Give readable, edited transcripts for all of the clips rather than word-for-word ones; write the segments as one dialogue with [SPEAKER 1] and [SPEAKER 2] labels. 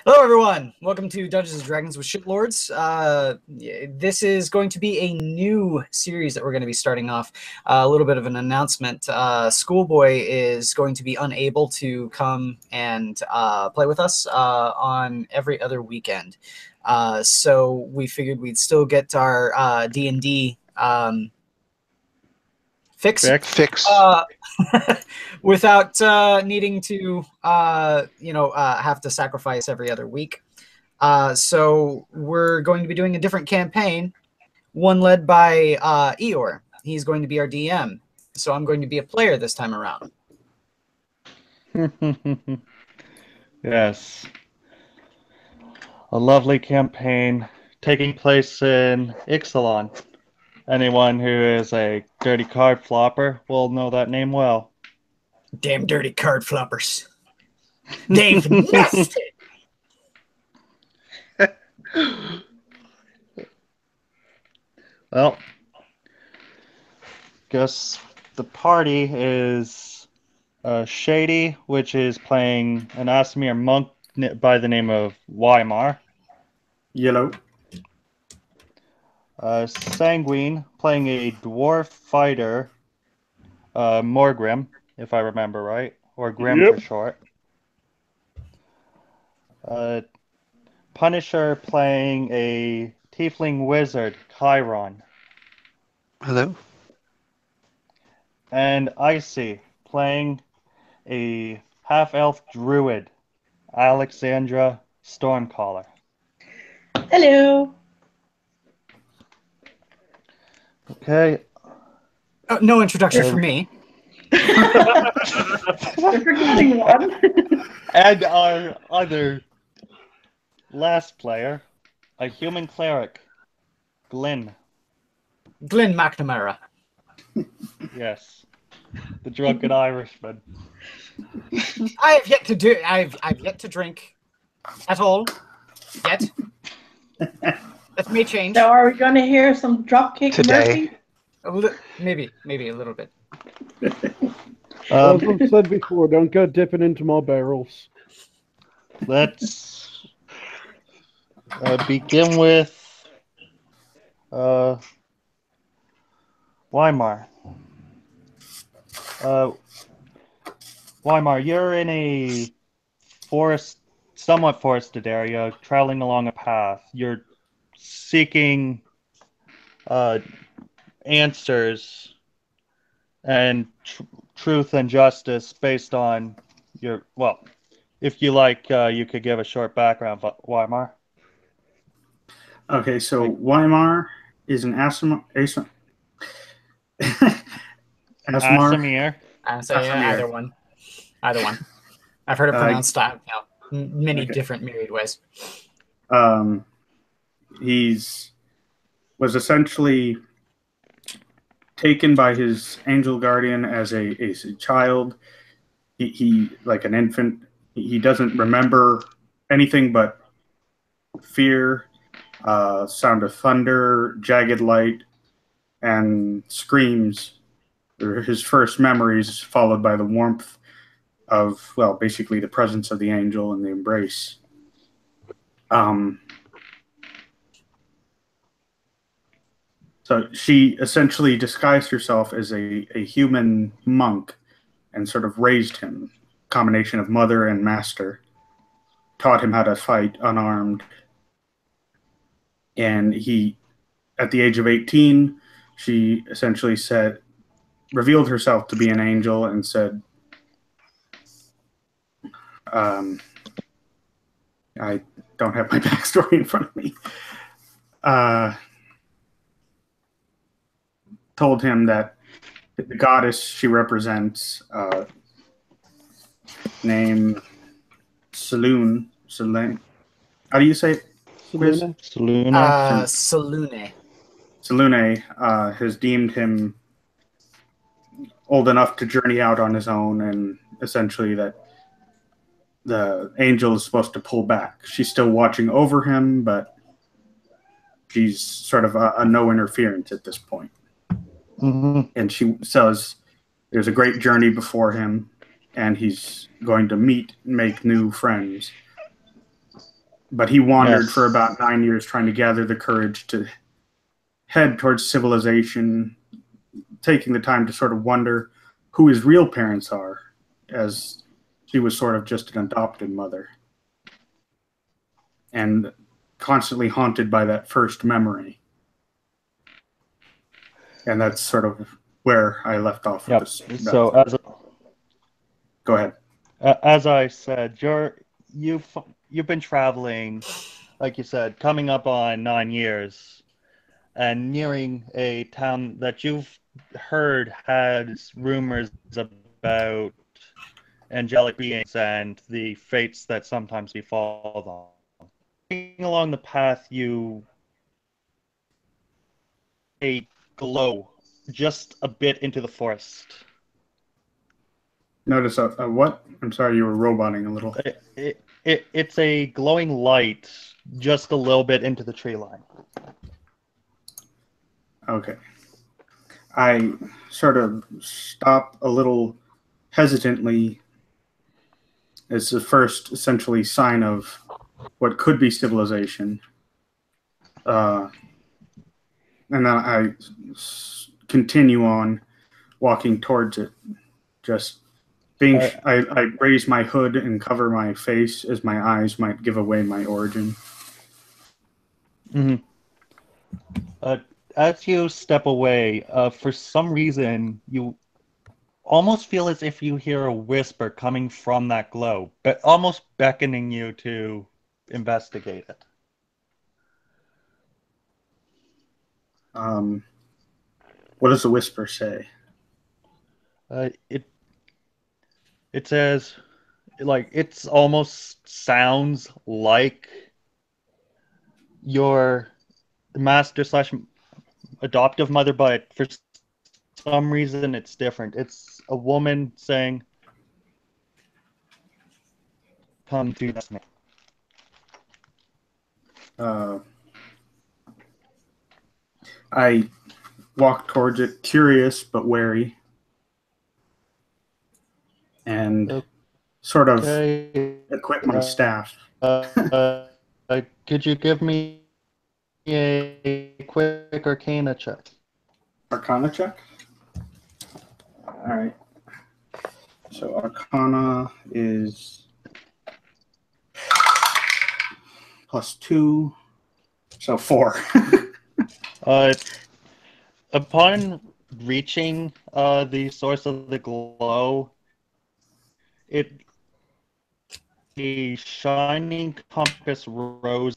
[SPEAKER 1] Hello, everyone. Welcome to Dungeons and Dragons with Shitlords. This is going to be a new series that we're going to be starting off. A little bit of an announcement. Schoolboy is going to be unable to come and play with us on every other weekend. So we figured we'd still get our D&D fix. Without needing to, have to sacrifice every other week. So we're going to be doing a different campaign, one led by Eeyore. He's going to be our DM. So I'm going to be a player this time around.
[SPEAKER 2] Yes. A lovely campaign taking place in Ixalan. Anyone who is a dirty card flopper will know that name well.
[SPEAKER 1] Damn dirty card floppers. They've missed it.
[SPEAKER 2] Well, guess the party is Shady, which is playing an Aasimar monk by the name of Wymar.
[SPEAKER 3] Yellow.
[SPEAKER 2] Sanguine, playing a dwarf fighter, Morgrim, if I remember right, or Grim for short. Punnisher, playing a tiefling wizard, Karion.
[SPEAKER 4] Hello.
[SPEAKER 2] And Aisy, playing a half-elf druid, Alexandra Stormcaller.
[SPEAKER 5] Hello.
[SPEAKER 2] Okay.
[SPEAKER 1] Oh, no introduction for me.
[SPEAKER 5] You're forgetting one.
[SPEAKER 2] And our other last player, a human cleric, Glin.
[SPEAKER 1] Glin McNamara.
[SPEAKER 2] Yes, the drunken Irishman.
[SPEAKER 1] I've yet to drink at all. Yet. That may change.
[SPEAKER 5] So are we going to hear some Dropkick
[SPEAKER 4] Today.
[SPEAKER 5] Murphy?
[SPEAKER 1] Maybe a little bit.
[SPEAKER 6] As I've said before, don't go dipping into my barrels.
[SPEAKER 2] Let's begin with Wymar. Wymar, you're in a somewhat forested area, traveling along a path. You're seeking answers and truth and justice based on your, well, if you like, you could give a short background, Wymar.
[SPEAKER 3] Okay, so Wymar is an Aasimar.
[SPEAKER 2] Aasimar.
[SPEAKER 1] Either one. I've heard it pronounced many different myriad ways.
[SPEAKER 3] Was essentially taken by his angel guardian as a child. He like an infant. He doesn't remember anything but fear, sound of thunder, jagged light, and screams. They're his first memories, followed by the warmth of, well, basically the presence of the angel and the embrace. So she essentially disguised herself as a human monk and sort of raised him, combination of mother and master, taught him how to fight unarmed. And he, at the age of 18, she essentially revealed herself to be an angel and said, I don't have my backstory in front of me. Told him that the goddess she represents, named Selune. How do you say it?
[SPEAKER 6] Selune.
[SPEAKER 1] Selune.
[SPEAKER 3] Has deemed him old enough to journey out on his own, and essentially that the angel is supposed to pull back. She's still watching over him, but she's sort of a no interference at this point.
[SPEAKER 2] Mm-hmm.
[SPEAKER 3] And she says there's a great journey before him, and he's going to make new friends. but he wandered
[SPEAKER 2] Yes.
[SPEAKER 3] for about 9 years trying to gather the courage to head towards civilization, taking the time to sort of wonder who his real parents are, as she was sort of just an adopted mother. And constantly haunted by that first memory. And that's sort of where I left off with this.
[SPEAKER 2] So
[SPEAKER 3] Go ahead.
[SPEAKER 2] As I said, you've been traveling, like you said, coming up on 9 years, and nearing a town that you've heard has rumors about angelic beings and the fates that sometimes befall them. Along the path, you a glow just a bit into the forest.
[SPEAKER 3] Notice a what? I'm sorry, you were roboting a little.
[SPEAKER 2] It's a glowing light just a little bit into the tree line.
[SPEAKER 3] Okay. I sort of stop a little hesitantly. It's the first, essentially, sign of what could be civilization. And then I continue on walking towards it. Just being, I raise my hood and cover my face as my eyes might give away my origin.
[SPEAKER 2] Mm-hmm. As you step away, for some reason, you almost feel as if you hear a whisper coming from that glow, but almost beckoning you to investigate it.
[SPEAKER 3] What does the whisper say?
[SPEAKER 2] It says, like, it's almost sounds like your master slash adoptive mother, but for some reason it's different. It's a woman saying, "Come to this man."
[SPEAKER 3] I walk towards it, curious but wary, and sort of equip my staff.
[SPEAKER 2] Could you give me a quick Arcana check?
[SPEAKER 3] Arcana check? Alright. So Arcana is +2, so 4.
[SPEAKER 2] Upon reaching the source of the glow, a shining compass rose.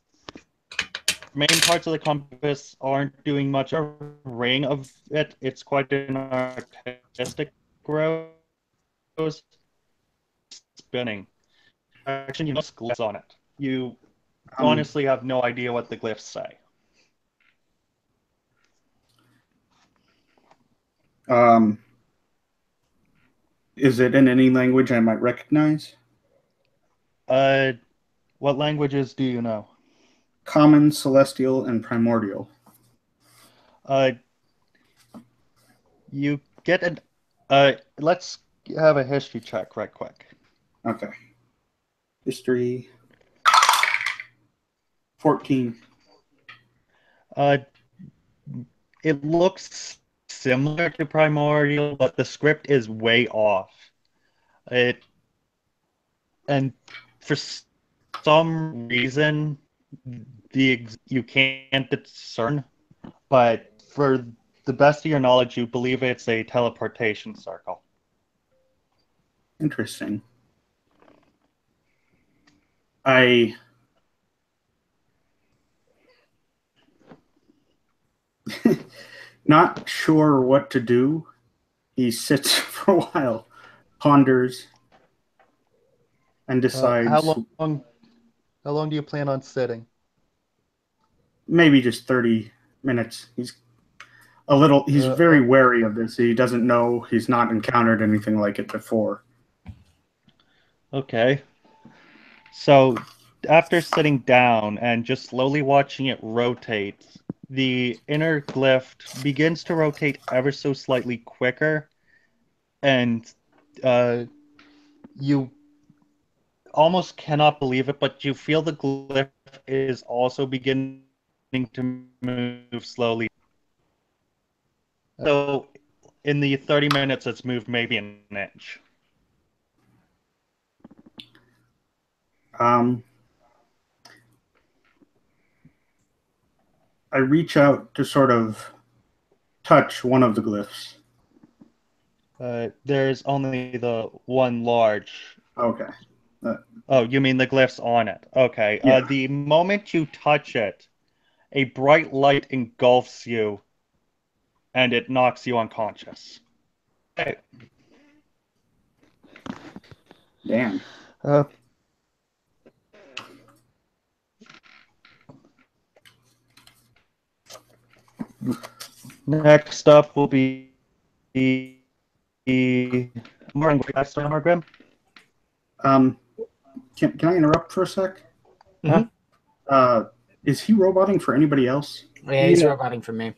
[SPEAKER 2] Main parts of the compass aren't doing much. A ring of it. It's quite an artistic rose. Spinning. Actually, you know glyphs on it. You honestly have no idea what the glyphs say.
[SPEAKER 3] Is it in any language I might recognize?
[SPEAKER 2] What languages do you know?
[SPEAKER 3] Common, Celestial, and Primordial.
[SPEAKER 2] You get an. Let's have a history check right quick.
[SPEAKER 3] Okay. History. 14.
[SPEAKER 2] It looks similar to Primordial, but the script is way off. And for some reason, you can't discern, but for the best of your knowledge, you believe it's a teleportation circle.
[SPEAKER 3] Interesting. Not sure what to do. He sits for a while, ponders, and decides.
[SPEAKER 2] How long do you plan on sitting?
[SPEAKER 3] Maybe just 30 minutes. He's very wary of this. He doesn't know, he's not encountered anything like it before.
[SPEAKER 2] Okay. So after sitting down and just slowly watching it rotate, the inner glyph begins to rotate ever so slightly quicker, and you almost cannot believe it, but you feel the glyph is also beginning to move slowly. So in the 30 minutes, it's moved maybe an inch.
[SPEAKER 3] I reach out to sort of touch one of the glyphs.
[SPEAKER 2] There's only the one large.
[SPEAKER 3] Okay.
[SPEAKER 2] Oh, you mean the glyphs on it? Okay.
[SPEAKER 3] Yeah.
[SPEAKER 2] The moment you touch it, a bright light engulfs you, and it knocks you unconscious. Okay.
[SPEAKER 3] Damn.
[SPEAKER 2] Next up will be Morgrim.
[SPEAKER 3] Can I interrupt for a sec?
[SPEAKER 1] Mhm.
[SPEAKER 3] Is he roboting for anybody else?
[SPEAKER 1] Yeah, he's
[SPEAKER 6] Yeah.
[SPEAKER 1] roboting for me.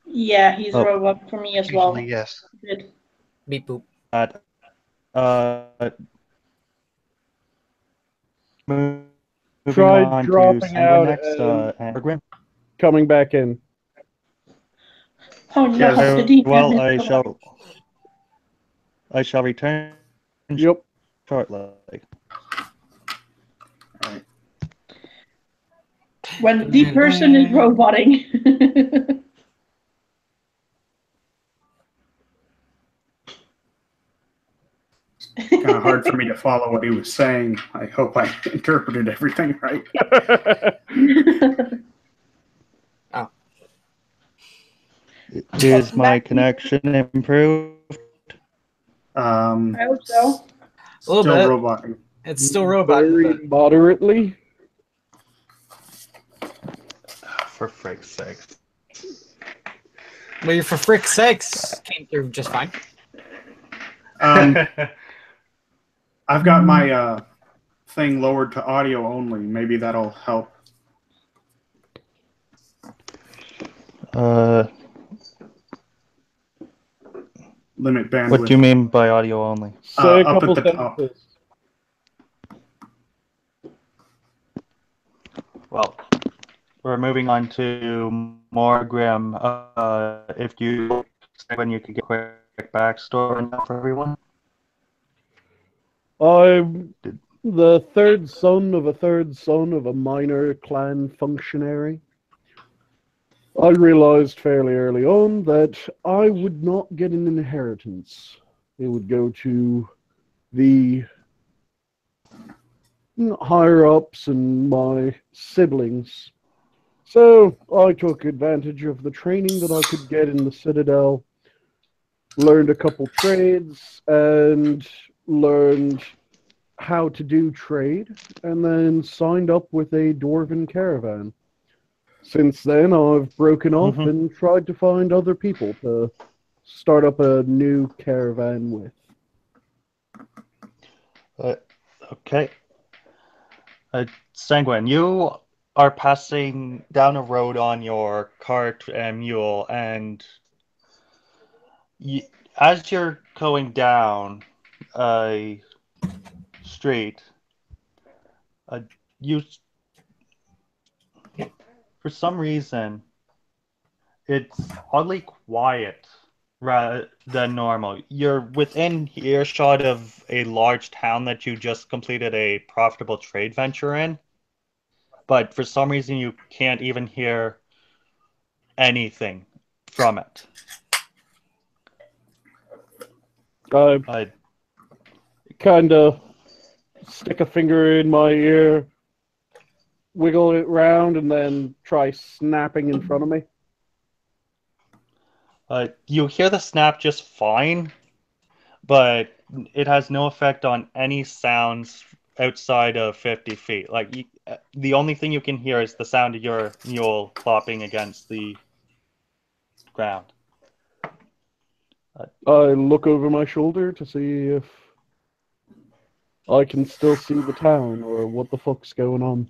[SPEAKER 5] Yeah, he's
[SPEAKER 2] Oh.
[SPEAKER 5] a robot for me as well.
[SPEAKER 4] Usually, yes.
[SPEAKER 5] Good.
[SPEAKER 1] Beep boop.
[SPEAKER 2] Moving
[SPEAKER 6] Try
[SPEAKER 2] on to
[SPEAKER 6] dropping
[SPEAKER 2] Sanguine
[SPEAKER 6] out
[SPEAKER 2] next,
[SPEAKER 6] and
[SPEAKER 2] Morgrim.
[SPEAKER 6] coming back in.
[SPEAKER 5] Oh no,
[SPEAKER 3] Yes.
[SPEAKER 5] the deep
[SPEAKER 2] Well,
[SPEAKER 5] end
[SPEAKER 2] I
[SPEAKER 5] is
[SPEAKER 2] shall return
[SPEAKER 6] Yep.
[SPEAKER 2] shortly.
[SPEAKER 5] when the person is roboting.
[SPEAKER 3] Kind of hard for me to follow what he was saying. I hope I interpreted everything right.
[SPEAKER 2] Is my connection improved?
[SPEAKER 3] I
[SPEAKER 5] I hope so.
[SPEAKER 1] A little
[SPEAKER 3] Still
[SPEAKER 1] bit.
[SPEAKER 3] roboting.
[SPEAKER 1] It's still roboting,
[SPEAKER 6] Very
[SPEAKER 1] but
[SPEAKER 6] moderately.
[SPEAKER 2] For frick's sake.
[SPEAKER 1] well, your for frick's sakes came through just fine.
[SPEAKER 3] I've got my thing lowered to audio only. Maybe that'll help. Limit bandwidth.
[SPEAKER 2] What do you mean by audio only?
[SPEAKER 6] Say a
[SPEAKER 3] Up
[SPEAKER 6] couple
[SPEAKER 3] at the top.
[SPEAKER 6] sentences.
[SPEAKER 2] Well, we're moving on to Morgrim. If you say when you could get a quick backstory now for everyone.
[SPEAKER 6] I'm the third son of a minor clan functionary. I realized fairly early on that I would not get an inheritance. It would go to the higher ups and my siblings. So I took advantage of the training that I could get in the Citadel, learned a couple trades, and learned how to do trade, and then signed up with a dwarven caravan. Since then, I've broken off and tried to find other people to start up a new caravan with.
[SPEAKER 2] Okay. Sanguine, you are passing down a road on your cart and mule, and as you're going down a street, you, for some reason, it's oddly quiet rather than normal. You're within earshot of a large town that you just completed a profitable trade venture in, but for some reason you can't even hear anything from it.
[SPEAKER 6] I kind of stick a finger in my ear, wiggle it round, and then try snapping in front of me.
[SPEAKER 2] You hear the snap just fine, but it has no effect on any sounds outside of 50 feet. Like, the only thing you can hear is the sound of your mule clopping against the ground.
[SPEAKER 6] I look over my shoulder to see if I can still see the town or what the fuck's going on.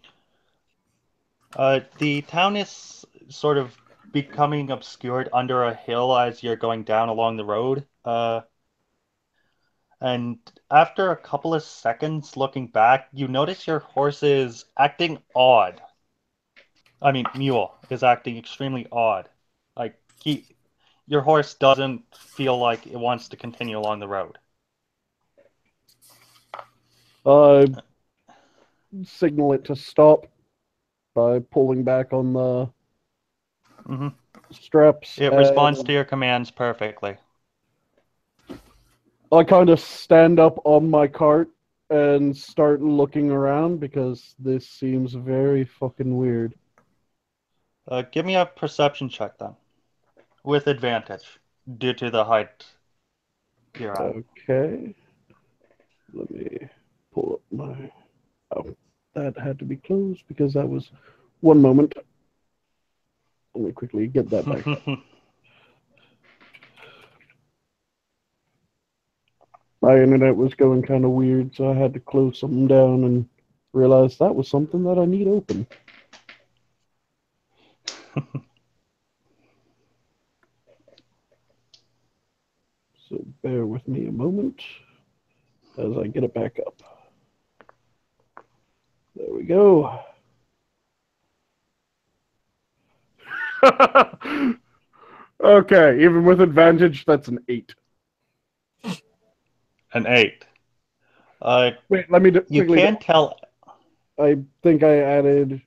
[SPEAKER 2] The town is sort of becoming obscured under a hill as you're going down along the road. And after a couple of seconds looking back, you notice your horse is acting odd. I mean, mule is acting extremely odd. Like, your horse doesn't feel like it wants to continue along the road.
[SPEAKER 6] I signal it to stop by pulling back on the straps.
[SPEAKER 2] It responds to your commands perfectly.
[SPEAKER 6] I kind of stand up on my cart and start looking around because this seems very fucking weird.
[SPEAKER 2] Give me a perception check then, with advantage, due to the height you're on.
[SPEAKER 6] Okay. Let me pull up my... Oh, that had to be closed because that was... One moment. Let me quickly get that back up. My internet was going kind of weird, so I had to close something down and realize that was something that I need open. So bear with me a moment as I get it back up. There we go. Okay, even with advantage, that's an 8.
[SPEAKER 2] An 8.
[SPEAKER 6] Wait, let me
[SPEAKER 2] you can't tell.
[SPEAKER 6] I think I added...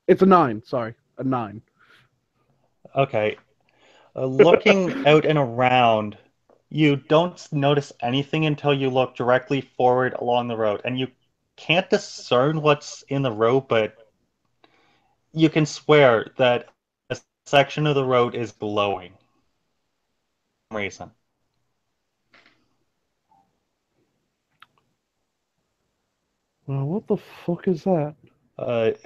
[SPEAKER 6] It's a 9, sorry. A 9.
[SPEAKER 2] Okay. Looking out and around, you don't notice anything until you look directly forward along the road. And you can't discern what's in the road, but you can swear that a section of the road is glowing. For some reason.
[SPEAKER 6] Well, what the fuck is that?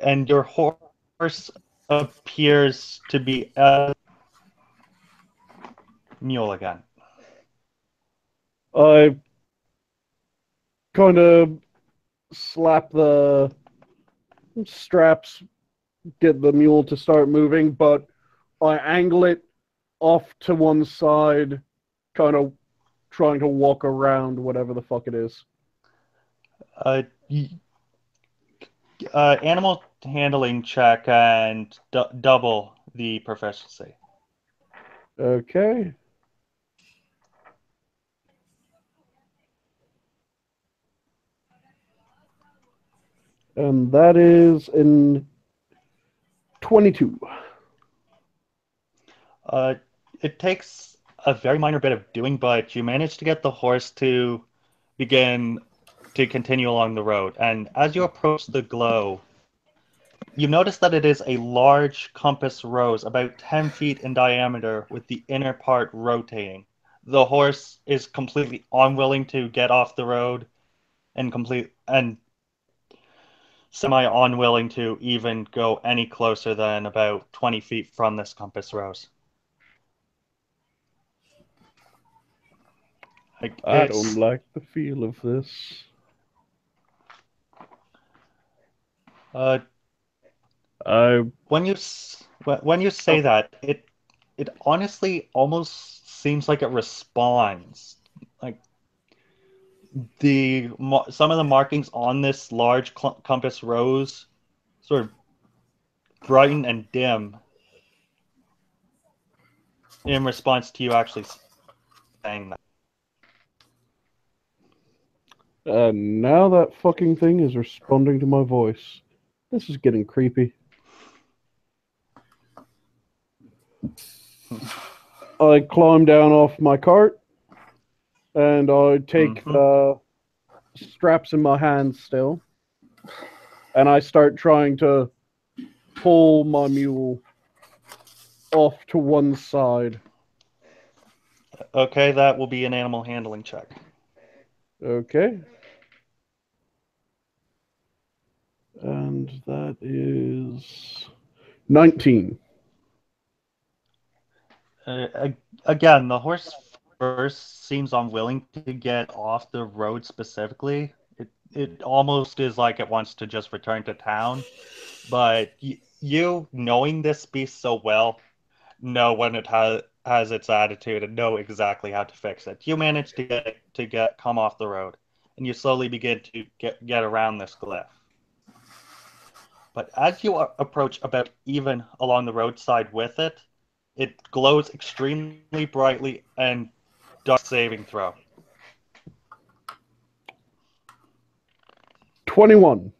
[SPEAKER 2] And your horse appears to be a mule again.
[SPEAKER 6] I kind of slap the straps, get the mule to start moving, but I angle it off to one side, kind of trying to walk around whatever the fuck it is.
[SPEAKER 2] Animal handling check and double the proficiency.
[SPEAKER 6] Okay. And that is in 22.
[SPEAKER 2] It takes a very minor bit of doing, but you manage to get the horse to begin to continue along the road. And as you approach the glow, you notice that it is a large compass rose, about 10 feet in diameter, with the inner part rotating. The horse is completely unwilling to get off the road and semi-unwilling to even go any closer than about 20 feet from this compass rose.
[SPEAKER 6] I don't like the feel of this.
[SPEAKER 2] When you say that, it honestly almost seems like it responds. Like some of the markings on this large compass rose sort of brighten and dim in response to you actually saying that.
[SPEAKER 6] Now that fucking thing is responding to my voice. This is getting creepy. I climb down off my cart and I take the straps in my hands still, and I start trying to pull my mule off to one side.
[SPEAKER 2] Okay, that will be an animal handling check.
[SPEAKER 6] Okay. And that is 19.
[SPEAKER 2] Again, the horse first seems unwilling to get off the road specifically. It almost is like it wants to just return to town. But you, knowing this beast so well, know when it has its attitude and know exactly how to fix it. You manage to come off the road, and you slowly begin to get around this glyph. But as you approach about even along the roadside with it, it glows extremely brightly and does saving throw.
[SPEAKER 6] 21.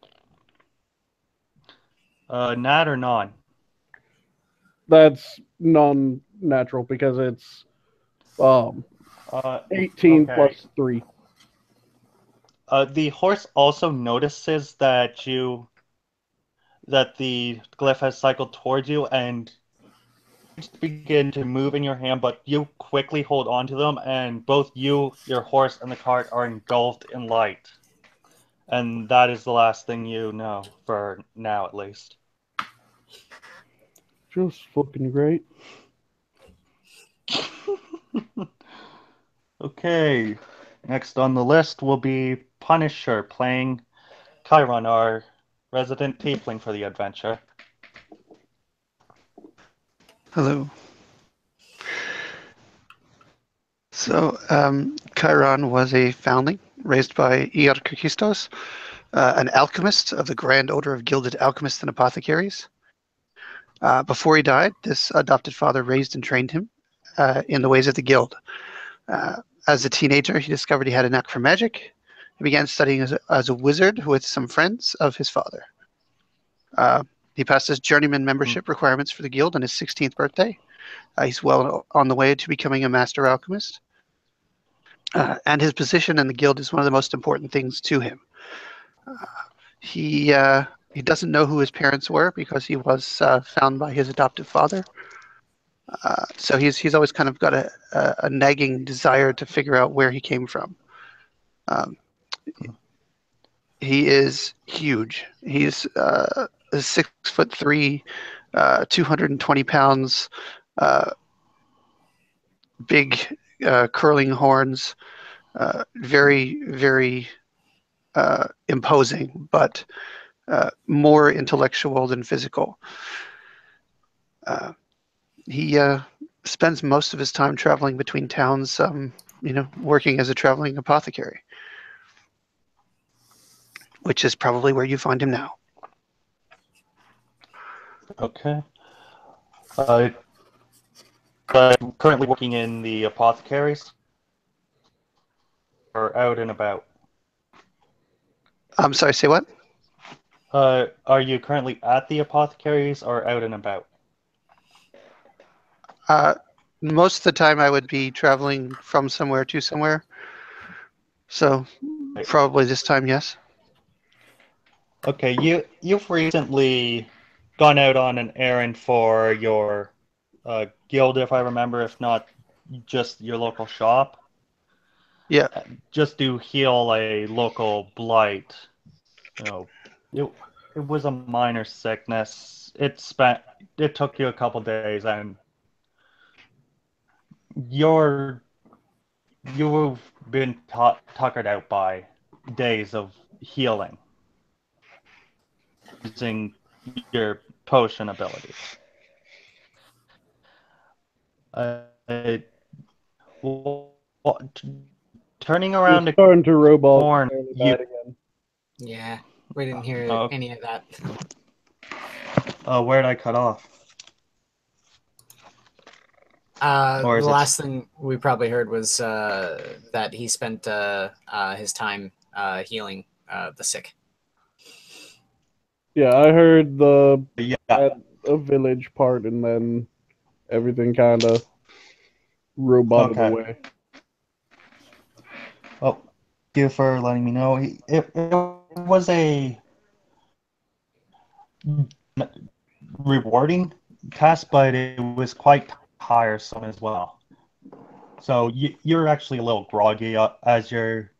[SPEAKER 2] Nat or non?
[SPEAKER 6] That's non-natural because it's 18
[SPEAKER 2] okay.
[SPEAKER 6] plus 3.
[SPEAKER 2] The horse also notices that the glyph has cycled towards you and begin to move in your hand, but you quickly hold on to them, and both you, your horse, and the cart are engulfed in light. And that is the last thing you know, for now at least.
[SPEAKER 6] Just fucking great.
[SPEAKER 2] Okay, next on the list will be Punisher, playing Karion, our resident tiefling for the adventure.
[SPEAKER 4] Hello. So, Karion was a foundling raised by Eeyore Kakistos, an alchemist of the Grand Order of Gilded Alchemists and Apothecaries. Before he died, this adopted father raised and trained him in the ways of the guild. As a teenager, he discovered he had a knack for magic. He began studying as a wizard with some friends of his father. He passed his journeyman membership requirements for the guild on his 16th birthday. He's well on the way to becoming a master alchemist. And his position in the guild is one of the most important things to him. He doesn't know who his parents were because he was found by his adoptive father. So he's always kind of got a nagging desire to figure out where he came from. He is huge. He's 6'3", 220 pounds, big curling horns, very, very imposing, but more intellectual than physical. He spends most of his time traveling between towns, working as a traveling apothecary, which is probably where you find him now.
[SPEAKER 2] Okay. But currently working in the apothecaries, or out and about?
[SPEAKER 4] I'm sorry, say what?
[SPEAKER 2] Are you currently at the apothecaries or out and about?
[SPEAKER 4] Most of the time I would be traveling from somewhere to somewhere. So probably this time, yes.
[SPEAKER 2] Okay, you've recently gone out on an errand for your guild, if I remember, if not just your local shop.
[SPEAKER 4] Yeah.
[SPEAKER 2] Just to heal a local blight. It was a minor sickness. It took you a couple days, and you've been tuckered out by days of healing using your potion abilities. Turning around
[SPEAKER 6] It's starting to robot
[SPEAKER 2] corner,
[SPEAKER 6] fairly bad again.
[SPEAKER 1] Yeah, we didn't hear any of that.
[SPEAKER 2] Where'd I cut off?
[SPEAKER 1] The last thing we probably heard was that he spent his time healing the sick.
[SPEAKER 6] Yeah, I heard
[SPEAKER 2] Yeah.
[SPEAKER 6] a village part, and then everything kind of roboted away.
[SPEAKER 2] Well, thank you for letting me know. It was a rewarding task, but it was quite tiresome as well. So you're actually a little groggy as you're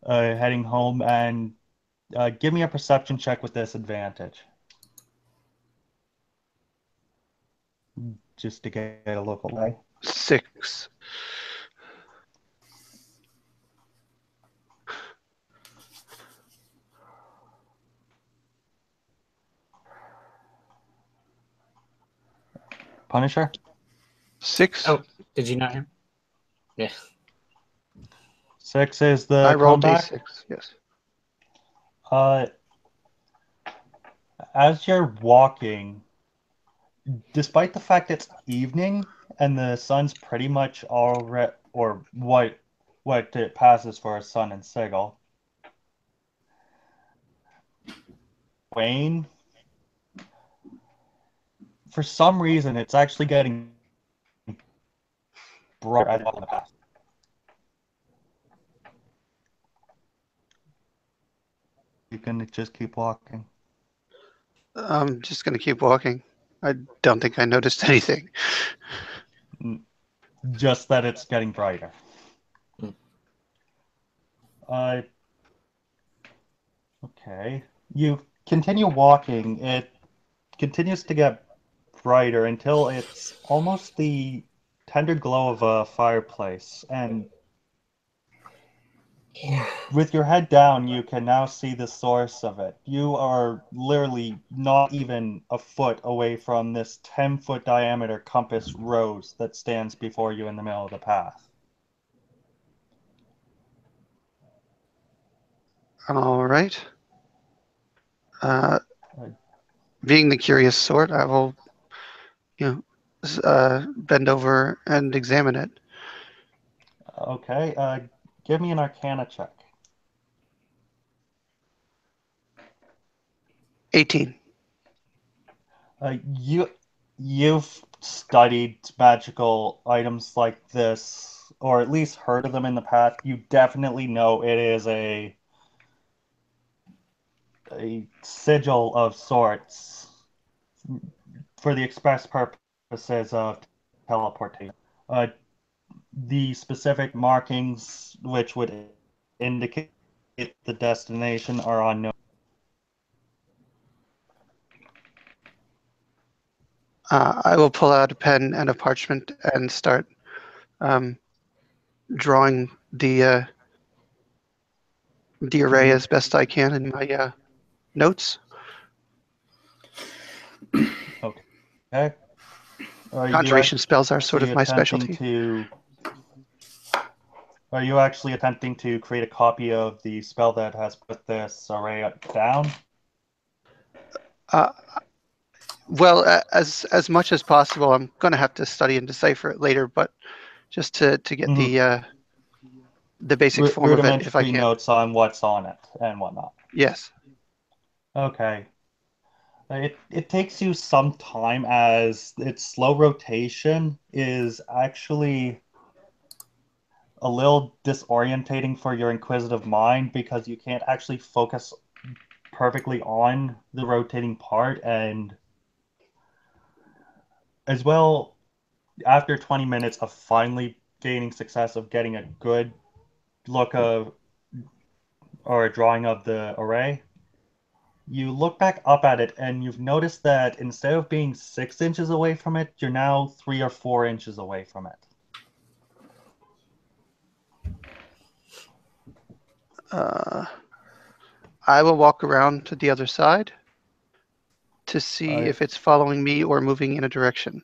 [SPEAKER 2] heading home, and give me a perception check with disadvantage. Just to get a look away.
[SPEAKER 4] 6.
[SPEAKER 2] Punisher?
[SPEAKER 4] 6.
[SPEAKER 1] Oh, did you not hear? Yeah.
[SPEAKER 2] 6 is the
[SPEAKER 4] I rolled
[SPEAKER 2] comeback.
[SPEAKER 4] a 6. Yes.
[SPEAKER 2] As you're walking, despite the fact it's evening and the sun's pretty much already, or what it passes for a sun in Sigil, Wayne, for some reason, it's actually getting brighter as well in the past. You can just keep walking.
[SPEAKER 4] I'm just going to keep walking. I don't think I noticed anything.
[SPEAKER 2] Just that it's getting brighter. Okay. You continue walking. It continues to get brighter until it's almost the tender glow of a fireplace. And with your head down, you can now see the source of it. You are literally not even a foot away from this 10-foot diameter compass rose that stands before you in the middle of the path.
[SPEAKER 4] All right. Being the curious sort, I will, bend over and examine it.
[SPEAKER 2] Okay. Give me an Arcana check.
[SPEAKER 4] 18.
[SPEAKER 2] You've studied magical items like this, or at least heard of them in the past. You definitely know it is a sigil of sorts for the express purposes of teleportation. The specific markings which would indicate the destination are unknown.
[SPEAKER 4] I will pull out a pen and a parchment and start drawing the array as best I can in my notes.
[SPEAKER 2] Okay.
[SPEAKER 4] Conjuration spells are sort of my specialty.
[SPEAKER 2] Are you actually attempting to create a copy of the spell that has put this array down?
[SPEAKER 4] Well, as much as possible. I'm going to have to study and decipher it later, but just to get the basic form of it, if I can.
[SPEAKER 2] Notes on what's on it and whatnot.
[SPEAKER 4] Yes.
[SPEAKER 2] Okay. It takes you some time, as its slow rotation is actually a little disorientating for your inquisitive mind, because you can't actually focus perfectly on the rotating part. And as well, after 20 minutes of finally gaining success of getting a good look of or a drawing of the array, you look back up at it and you've noticed that instead of being 6 inches away from it, you're now 3 or 4 inches away from it.
[SPEAKER 4] I will walk around to the other side to see if it's following me or moving in a direction.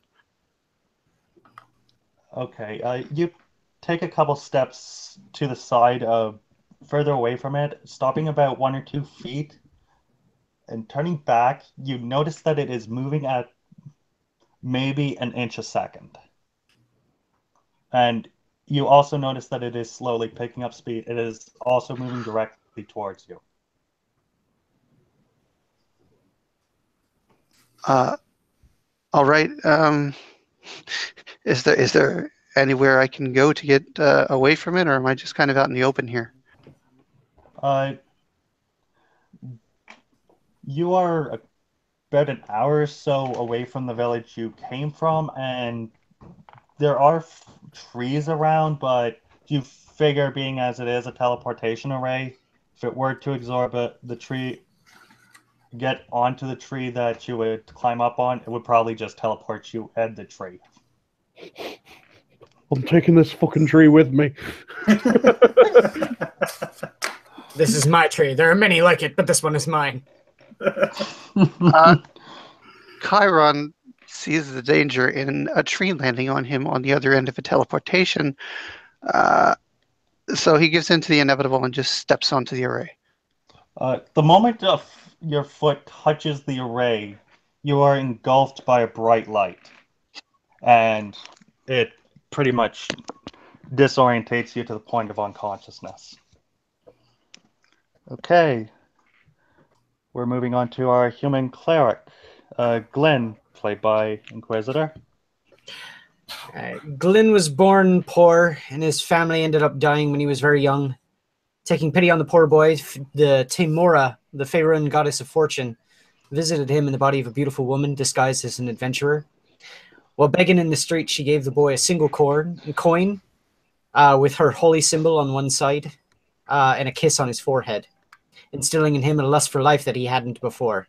[SPEAKER 2] Okay, you take a couple steps to the side of further away from it, stopping about 1 or 2 feet, and turning back, you notice that it is moving at maybe an inch a second. And you also notice that it is slowly picking up speed. It is also moving directly towards you.
[SPEAKER 4] All right. Is there anywhere I can go to get away from it, or am I just kind of out in the open here?
[SPEAKER 2] You are about an hour or so away from the village you came from, and there are trees around, but you figure, being as it is a teleportation array, if it were to absorb the tree, get onto the tree that you would climb up on, it would probably just teleport you at the tree.
[SPEAKER 6] I'm taking this fucking tree with me.
[SPEAKER 1] This is my tree. There are many like it, but this one is mine.
[SPEAKER 4] Karion, sees the danger in a tree landing on him on the other end of a teleportation. So he gives in to the inevitable and just steps onto the array.
[SPEAKER 2] The moment your foot touches the array, you are engulfed by a bright light. And it pretty much disorientates you to the point of unconsciousness. Okay. We're moving on to our human cleric, Glin, played by Inquisitor.
[SPEAKER 1] Glin was born poor, and his family ended up dying when he was very young. Taking pity on the poor boy, the Timora, the Faerun goddess of fortune, visited him in the body of a beautiful woman disguised as an adventurer. While begging in the street, she gave the boy a single coin with her holy symbol on one side and a kiss on his forehead, instilling in him a lust for life that he hadn't before.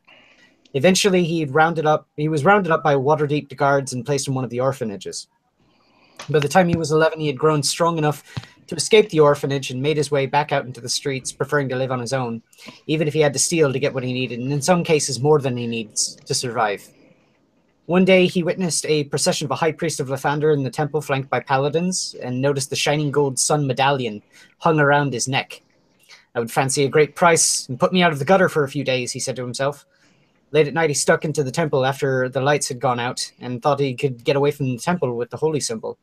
[SPEAKER 1] Eventually, he was rounded up by Waterdeep guards and placed in one of the orphanages. By the time he was 11, he had grown strong enough to escape the orphanage and made his way back out into the streets, preferring to live on his own, even if he had to steal to get what he needed, and in some cases more than he needs to survive. One day, he witnessed a procession of a high priest of Lathander in the temple flanked by paladins, and noticed the shining gold sun medallion hung around his neck. "I would fancy a great price and put me out of the gutter for a few days," he said to himself. Late at night, he stuck into the temple after the lights had gone out and thought he could get away from the temple with the holy symbol.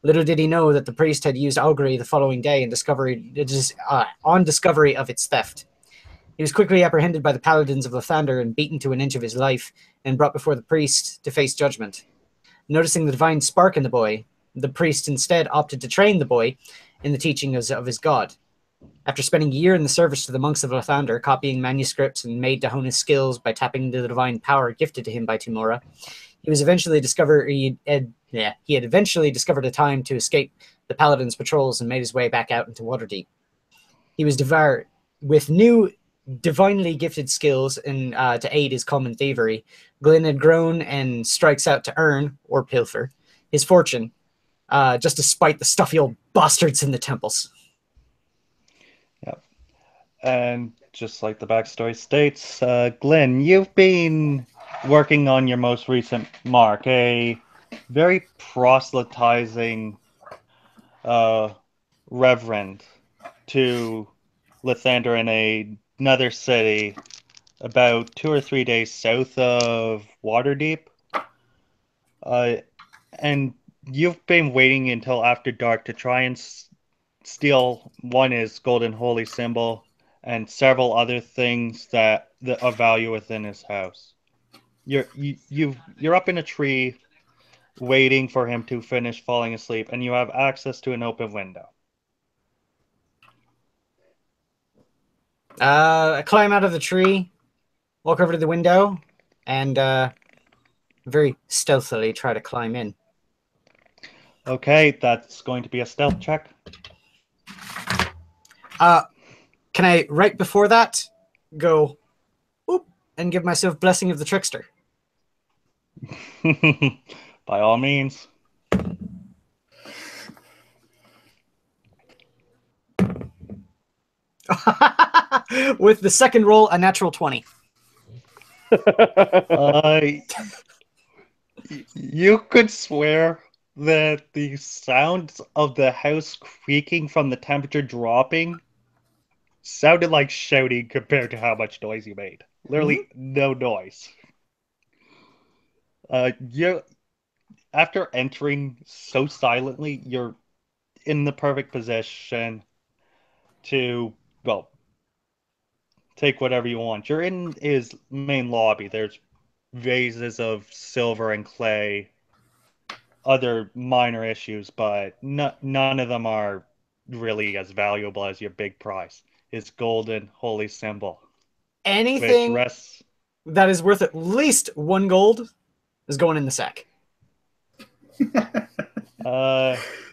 [SPEAKER 1] Little did he know that the priest had used augury the following day on discovery of its theft. He was quickly apprehended by the paladins of Lathander and beaten to an inch of his life and brought before the priest to face judgment. Noticing the divine spark in the boy, the priest instead opted to train the boy in the teachings of his god. After spending a year in the service to the monks of Lathander, copying manuscripts and made to hone his skills by tapping into the divine power gifted to him by Timora, he had eventually discovered a time to escape the paladins' patrols and made his way back out into Waterdeep. He was devoured with new divinely gifted skills and to aid his common thievery. Glin had grown and strikes out to earn, or pilfer, his fortune, just to spite the stuffy old bastards in the temples.
[SPEAKER 2] Yep. And just like the backstory states, Glin, you've been working on your most recent mark, a very proselytizing reverend to Lathander in another city about 2 or 3 days south of Waterdeep. And you've been waiting until after dark to try and steal his golden holy symbol and several other things that of value within his house. You're up in a tree waiting for him to finish falling asleep, and you have access to an open window.
[SPEAKER 1] I climb out of the tree, walk over to the window, and very stealthily try to climb in.
[SPEAKER 2] Okay, that's going to be a stealth check.
[SPEAKER 1] Can I, right before that, go, whoop, and give myself Blessing of the Trickster?
[SPEAKER 2] By all means.
[SPEAKER 1] With the second roll, a natural 20.
[SPEAKER 2] You could swear that the sounds of the house creaking from the temperature dropping sounded like shouting compared to how much noise you made. Literally no noise. After entering so silently, you're in the perfect position to, well, take whatever you want. You're in his main lobby. There's vases of silver and clay, other minor issues, but none of them are really as valuable as your big prize. His golden holy symbol.
[SPEAKER 1] Anything that is worth at least 1 gold is going in the sack.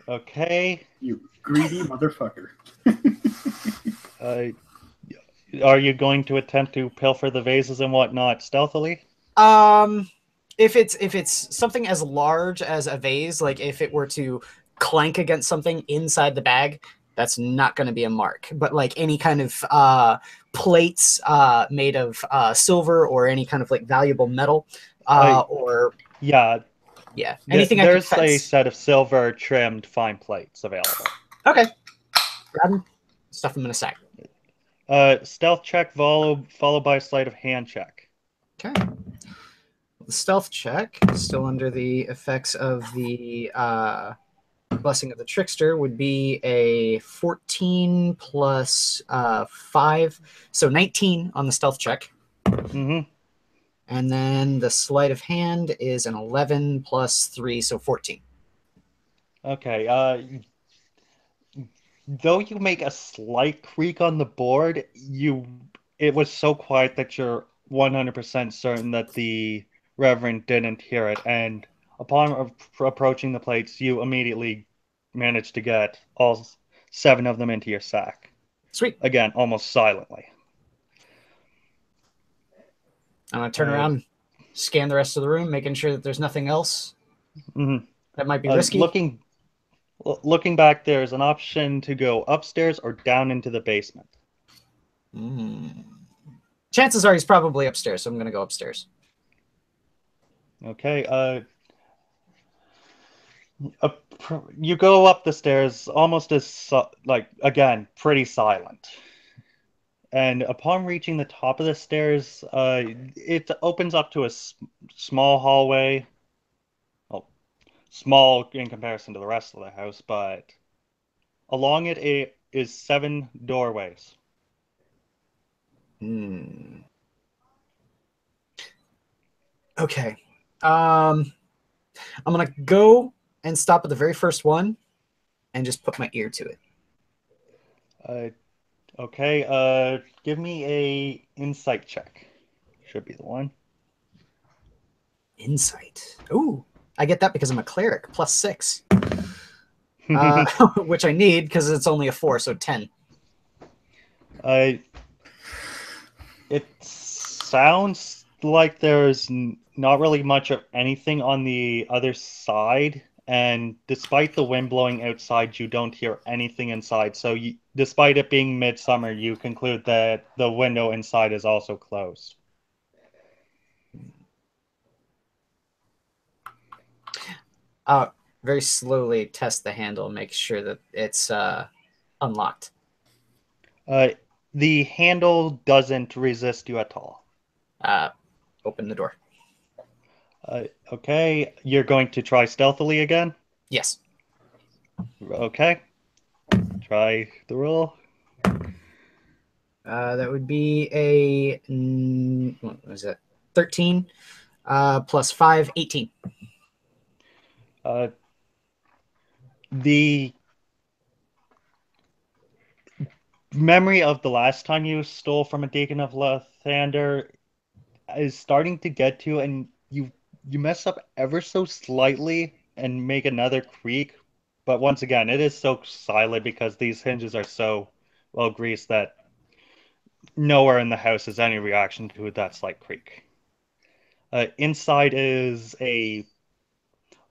[SPEAKER 2] Okay.
[SPEAKER 3] You greedy motherfucker.
[SPEAKER 2] Are you going to attempt to pilfer the vases and whatnot stealthily?
[SPEAKER 1] If it's something as large as a vase, like if it were to clank against something inside the bag, that's not going to be a mark. But like any kind of plates made of silver or any kind of like valuable metal or
[SPEAKER 2] Yeah,
[SPEAKER 1] Yeah. Anything I could
[SPEAKER 2] there's a
[SPEAKER 1] fence.
[SPEAKER 2] set of silver trimmed fine plates available.
[SPEAKER 1] Okay. Grab them. Stuff them in a sack.
[SPEAKER 2] Stealth check followed by a sleight of hand check.
[SPEAKER 1] Okay. The stealth check, still under the effects of the Blessing of the Trickster, would be a 14 plus 5, so 19 on the stealth check.
[SPEAKER 2] Mm-hmm.
[SPEAKER 1] And then the sleight of hand is an 11 plus 3, so 14.
[SPEAKER 2] Okay. Though you make a slight creak on the board, it was so quiet that you're 100% certain that the Reverend didn't hear it. And upon approaching the plates, you immediately managed to get all 7 of them into your sack.
[SPEAKER 1] Sweet.
[SPEAKER 2] Again, almost silently.
[SPEAKER 1] I'm going to turn around, scan the rest of the room, making sure that there's nothing else that might be risky.
[SPEAKER 2] Looking back, there's an option to go upstairs or down into the basement.
[SPEAKER 1] Chances are he's probably upstairs, so I'm going to go upstairs.
[SPEAKER 2] Okay. You go up the stairs almost as, again, pretty silent. And upon reaching the top of the stairs, it opens up to a small hallway. Well, small in comparison to the rest of the house, but along it is 7 doorways.
[SPEAKER 1] Okay. I'm going to go and stop at the very first one and just put my ear to it.
[SPEAKER 2] Okay. Give me a insight check. Should be the one.
[SPEAKER 1] Insight. Ooh, I get that because I'm a cleric, plus 6. Which I need because it's only a 4, so 10.
[SPEAKER 2] It sounds like there's not really much of anything on the other side, and despite the wind blowing outside, you don't hear anything inside. So, despite it being midsummer, you conclude that the window inside is also closed.
[SPEAKER 1] Very slowly test the handle, make sure that it's unlocked.
[SPEAKER 2] The handle doesn't resist you at all.
[SPEAKER 1] Open the door.
[SPEAKER 2] Okay, you're going to try stealthily again?
[SPEAKER 1] Yes.
[SPEAKER 2] Okay. Try the roll.
[SPEAKER 1] That would be a, what was it? 13 plus 5, 18.
[SPEAKER 2] The memory of the last time you stole from a Deacon of Lathander is starting to get to you, and you mess up ever so slightly and make another creak. But once again, it is so silent because these hinges are so well greased that nowhere in the house is any reaction to that slight creak. Inside is a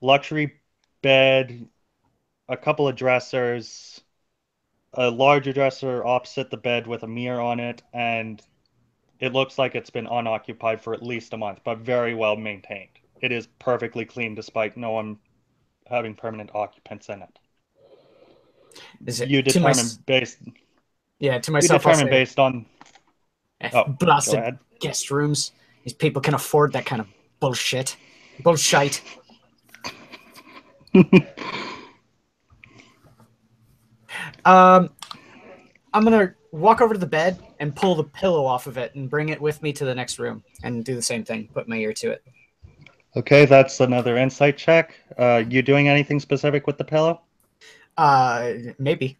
[SPEAKER 2] luxury bed, a couple of dressers, a larger dresser opposite the bed with a mirror on it, and it looks like it's been unoccupied for at least a month, but very well maintained. It is perfectly clean despite no one having permanent occupants in it.
[SPEAKER 1] Is it
[SPEAKER 2] You determine based...
[SPEAKER 1] Yeah, to myself,
[SPEAKER 2] you determine based on...
[SPEAKER 1] blasted guest rooms. These people can afford that kind of bullshit. Bullshit. I'm gonna walk over to the bed and pull the pillow off of it and bring it with me to the next room and do the same thing. Put my ear to it.
[SPEAKER 2] Okay, that's another insight check. You doing anything specific with the pillow?
[SPEAKER 1] Maybe.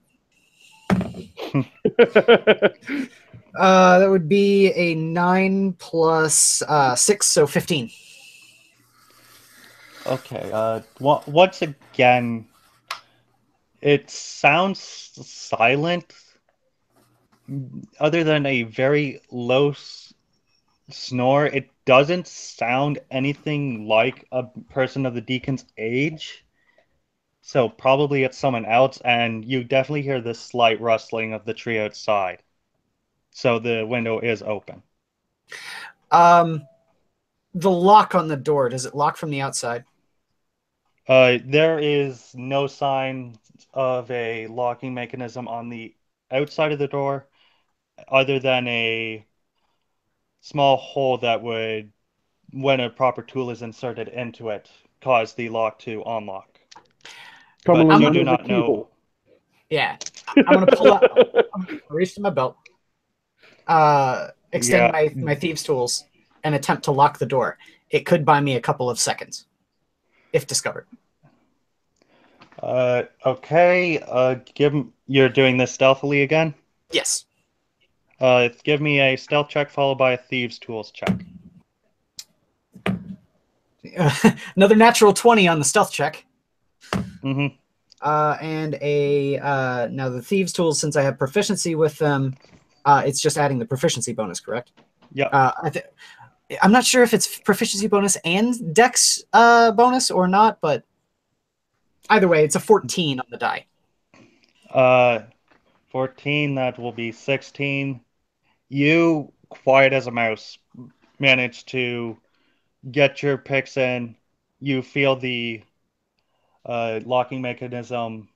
[SPEAKER 1] That would be a 9 plus 6, so 15.
[SPEAKER 2] Okay. Once again, it sounds silent, other than a very low snore. It doesn't sound anything like a person of the Deacon's age. So probably it's someone else, and you definitely hear the slight rustling of the tree outside. So the window is open.
[SPEAKER 1] The lock on the door, does it lock from the outside?
[SPEAKER 2] There is no sign of a locking mechanism on the outside of the door, other than a small hole that would, when a proper tool is inserted into it, cause the lock to unlock.
[SPEAKER 6] Commonly
[SPEAKER 2] But you
[SPEAKER 6] known
[SPEAKER 2] do
[SPEAKER 6] as a
[SPEAKER 2] not know.
[SPEAKER 6] keyhole.
[SPEAKER 1] Yeah. I'm going to pull out, I'm gonna reach to my belt, extend my thieves' tools, and attempt to lock the door. It could buy me a couple of seconds, if discovered.
[SPEAKER 2] Okay. You're doing this stealthily again?
[SPEAKER 1] Yes.
[SPEAKER 2] Give me a stealth check followed by a thieves' tools check.
[SPEAKER 1] Another natural 20 on the stealth check.
[SPEAKER 2] Mm-hmm.
[SPEAKER 1] And now the thieves' tools, since I have proficiency with them, it's just adding the proficiency bonus, correct?
[SPEAKER 2] Yeah.
[SPEAKER 1] I'm not sure if it's proficiency bonus and dex bonus or not, but either way, it's a 14 on the die.
[SPEAKER 2] 14, that will be 16. You, quiet as a mouse, manage to get your picks in. You feel the locking mechanism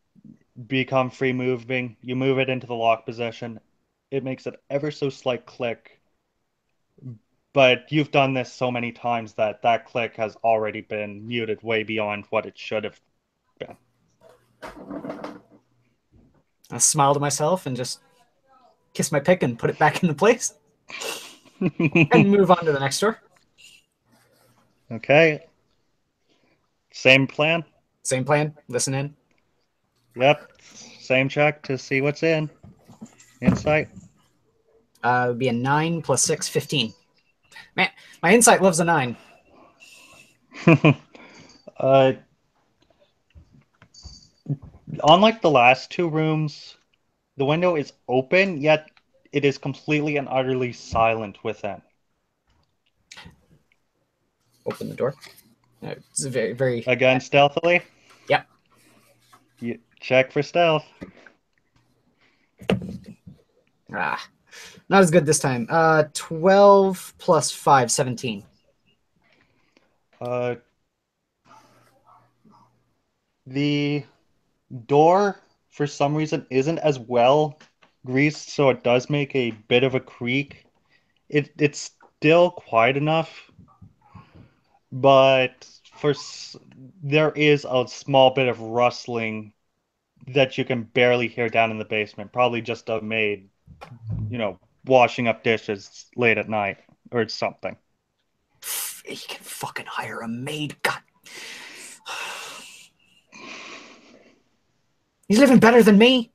[SPEAKER 2] become free moving. You move it into the lock position. It makes an ever so slight click. But you've done this so many times that that click has already been muted way beyond what it should have been.
[SPEAKER 1] I smile to myself and just kiss my pick and put it back into place and move on to the next door.
[SPEAKER 2] Okay. Same plan?
[SPEAKER 1] Same plan. Listen in.
[SPEAKER 2] Yep. Same check to see what's in. Insight.
[SPEAKER 1] It would be a 9 plus 6, 15. Man, my insight loves a 9.
[SPEAKER 2] Unlike the last two rooms, the window is open, yet it is completely and utterly silent within.
[SPEAKER 1] Open the door. It's a very, very...
[SPEAKER 2] Again, stealthily?
[SPEAKER 1] Yep.
[SPEAKER 2] You check for stealth.
[SPEAKER 1] Not as good this time. 12 plus 5, 17.
[SPEAKER 2] The door, for some reason, isn't as well greased, so it does make a bit of a creak. It's still quiet enough, but there is a small bit of rustling that you can barely hear down in the basement. Probably just a maid, washing up dishes late at night or something.
[SPEAKER 1] He can fucking hire a maid. God. He's living better than me.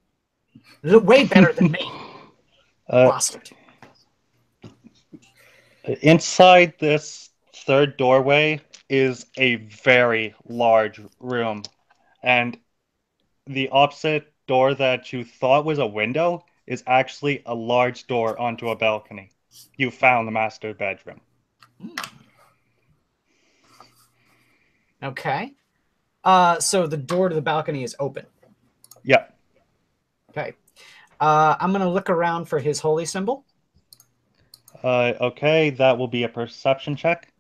[SPEAKER 1] Way better than me. Bastard.
[SPEAKER 2] Inside this third doorway is a very large room, and the opposite door that you thought was a window is actually a large door onto a balcony. You found the master bedroom.
[SPEAKER 1] Okay. So the door to the balcony is open.
[SPEAKER 2] Yeah.
[SPEAKER 1] Okay. I'm going to look around for his holy symbol.
[SPEAKER 2] Okay, that will be a perception check.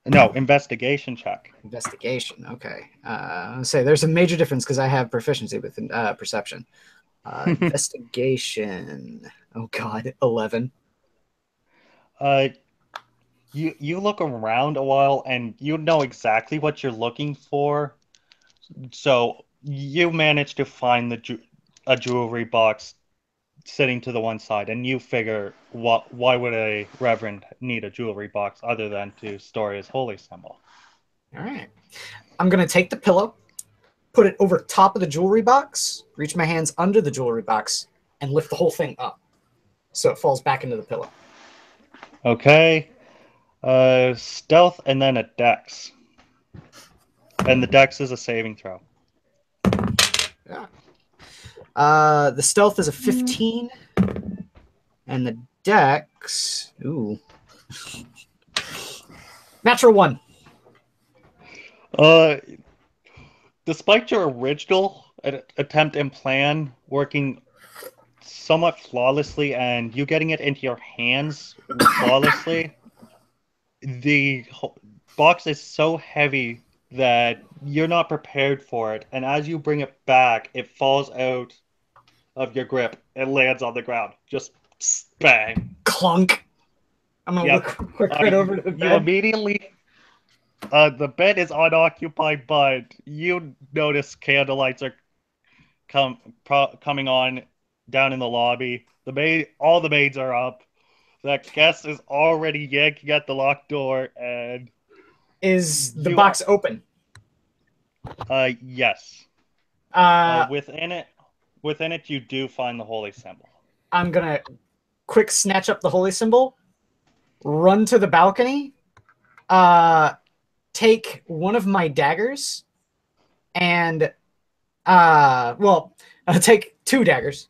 [SPEAKER 2] No, investigation check.
[SPEAKER 1] Investigation. Okay. I'll say there's a major difference because I have proficiency with perception. Investigation. Oh God, 11.
[SPEAKER 2] You look around a while and you know exactly what you're looking for. So you manage to find a jewelry box sitting to the one side, and you figure, why would a reverend need a jewelry box other than to store his holy symbol?
[SPEAKER 1] All right. I'm going to take the pillow, put it over top of the jewelry box, reach my hands under the jewelry box, and lift the whole thing up so it falls back into the pillow.
[SPEAKER 2] Okay. Stealth and then a dex. And the dex is a saving throw.
[SPEAKER 1] Yeah. The stealth is a 15, and the dex, natural 1.
[SPEAKER 2] Despite your original attempt and plan working somewhat flawlessly, and you getting it into your hands flawlessly, the box is so heavy that you're not prepared for it, and as you bring it back, it falls out of your grip and lands on the ground. Just bang.
[SPEAKER 1] Clunk. I'm gonna
[SPEAKER 2] Yep.
[SPEAKER 1] look quick right over to the
[SPEAKER 2] You
[SPEAKER 1] bed.
[SPEAKER 2] immediately. The bed is unoccupied, but you notice candlelights are coming on down in the lobby. All the maids are up. The guest is already yanking at the locked door, and
[SPEAKER 1] Is the box open?
[SPEAKER 2] yes.
[SPEAKER 1] Uh,
[SPEAKER 2] Within it, you do find the holy symbol.
[SPEAKER 1] I'm gonna quick snatch up the holy symbol, run to the balcony, take one of my daggers, and take 2 daggers,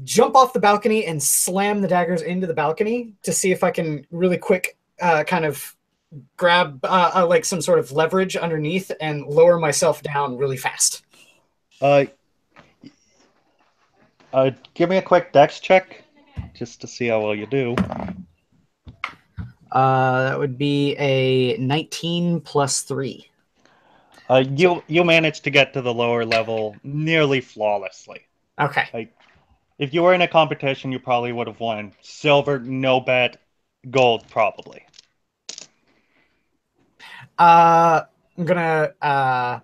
[SPEAKER 1] jump off the balcony and slam the daggers into the balcony to see if I can really quick kind of grab like some sort of leverage underneath and lower myself down really fast.
[SPEAKER 2] Give me a quick dex check, just to see how well you do.
[SPEAKER 1] That would be a 19 plus 3.
[SPEAKER 2] You managed to get to the lower level nearly flawlessly.
[SPEAKER 1] Okay.
[SPEAKER 2] If you were in a competition, you probably would have won. Silver, no bet. Gold, probably.
[SPEAKER 1] I'm gonna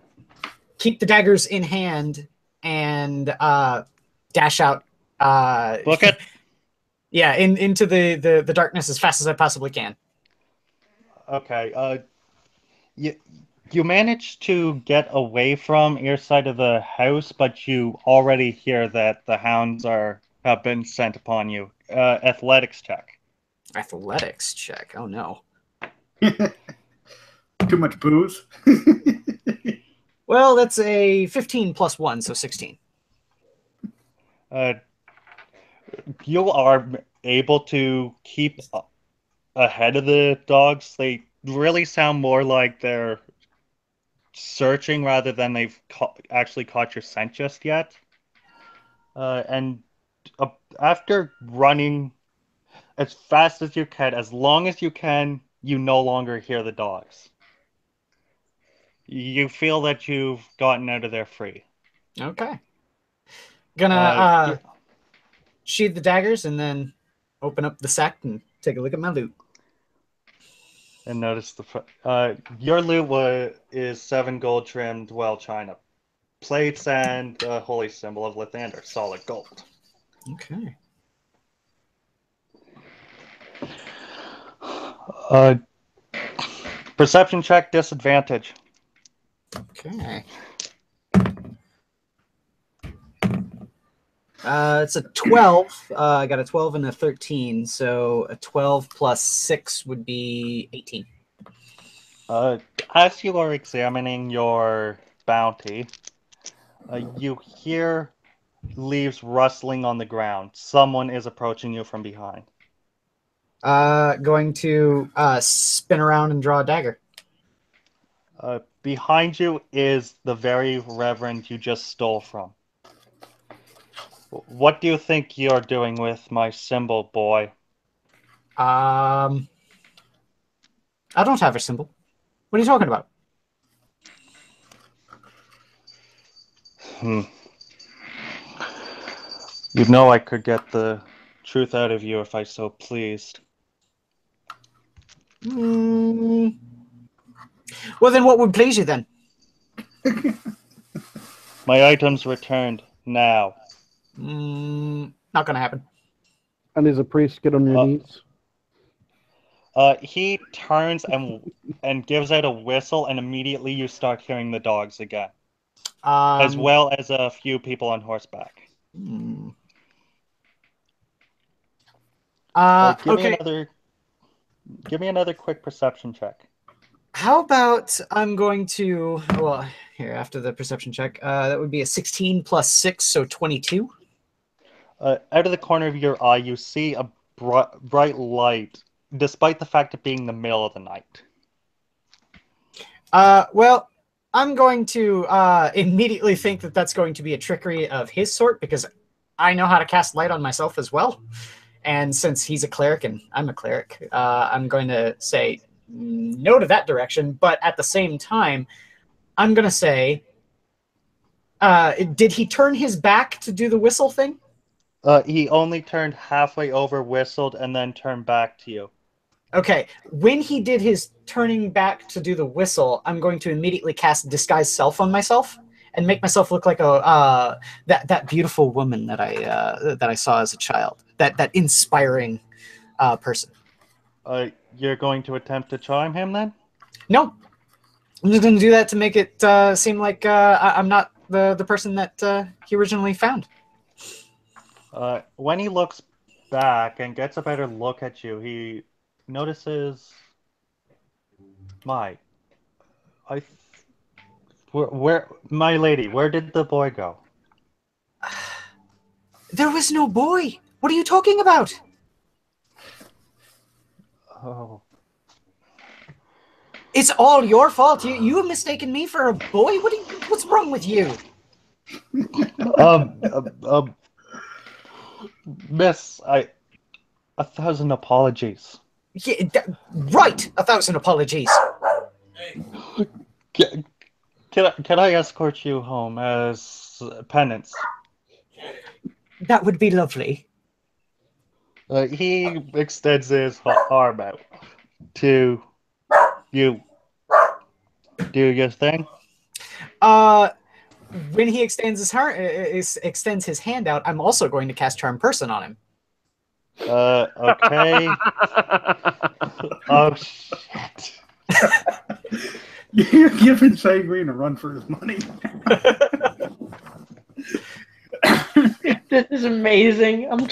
[SPEAKER 1] keep the daggers in hand and dash out.
[SPEAKER 2] Book it.
[SPEAKER 1] Yeah, into the darkness as fast as I possibly can.
[SPEAKER 2] Okay. You managed to get away from your side of the house, but you already hear that the hounds have been sent upon you. Athletics check.
[SPEAKER 1] Athletics check. Oh no.
[SPEAKER 3] Too much booze.
[SPEAKER 1] Well, that's a 15 plus 1, so 16.
[SPEAKER 2] You are able to keep ahead of the dogs. They really sound more like they're searching rather than they've actually caught your scent just yet. And after running as fast as you can, as long as you can, you no longer hear the dogs. You feel that you've gotten out of there free.
[SPEAKER 1] Okay. Gonna sheathe the daggers and then open up the sack and take a look at my loot.
[SPEAKER 2] And notice your loot is 7 gold trimmed well china plates and the holy symbol of Lathander, solid gold.
[SPEAKER 1] Okay.
[SPEAKER 2] Perception check disadvantage.
[SPEAKER 1] Okay. It's a 12. I got a 12 and a 13, so a 12 plus 6 would be 18.
[SPEAKER 2] As you are examining your bounty, you hear leaves rustling on the ground. Someone is approaching you from behind.
[SPEAKER 1] Going to spin around and draw a dagger.
[SPEAKER 2] Behind you is the very reverend you just stole from. What do you think you're doing with my symbol, boy?
[SPEAKER 1] I don't have a symbol. What are you talking about?
[SPEAKER 2] You know I could get the truth out of you if I so pleased.
[SPEAKER 1] Well, then what would please you then?
[SPEAKER 2] My items returned now.
[SPEAKER 1] Not gonna happen.
[SPEAKER 6] And as a priest, get on your knees.
[SPEAKER 2] He turns and gives out a whistle, and immediately you start hearing the dogs again, as well as a few people on horseback. Give me another quick perception check.
[SPEAKER 1] How about I'm going to here after the perception check, that would be a 16 plus 6, so 22.
[SPEAKER 2] Out of the corner of your eye, you see a bright light, despite the fact of being the middle of the night.
[SPEAKER 1] Well, I'm going to immediately think that that's going to be a trickery of his sort, because I know how to cast light on myself as well. And since he's a cleric and I'm a cleric, I'm going to say no to that direction. But at the same time, I'm going to say, did he turn his back to do the whistle thing?
[SPEAKER 2] He only turned halfway over, whistled, and then turned back to you.
[SPEAKER 1] Okay, when he did his turning back to do the whistle, I'm going to immediately cast Disguise Self on myself and make myself look like that beautiful woman that I saw as a child, that inspiring person.
[SPEAKER 2] You're going to attempt to charm him then?
[SPEAKER 1] No, I'm just going to do that to make it seem like I'm not the person that he originally found.
[SPEAKER 2] When he looks back and gets a better look at you, he notices, where my lady, where did the boy go?
[SPEAKER 1] There was no boy. What are you talking about?
[SPEAKER 2] Oh.
[SPEAKER 1] It's all your fault. You have mistaken me for a boy. What's wrong with you?
[SPEAKER 2] Miss, 1,000 apologies.
[SPEAKER 1] Yeah, right, 1,000 apologies.
[SPEAKER 2] Can I escort you home as penance?
[SPEAKER 1] That would be lovely.
[SPEAKER 2] He extends his arm out to you. Do your thing.
[SPEAKER 1] When he extends his hand out, I'm also going to cast Charm Person on him.
[SPEAKER 2] Okay. Oh shit.
[SPEAKER 3] You're giving Sanguine a run for his money.
[SPEAKER 5] This is amazing. I'm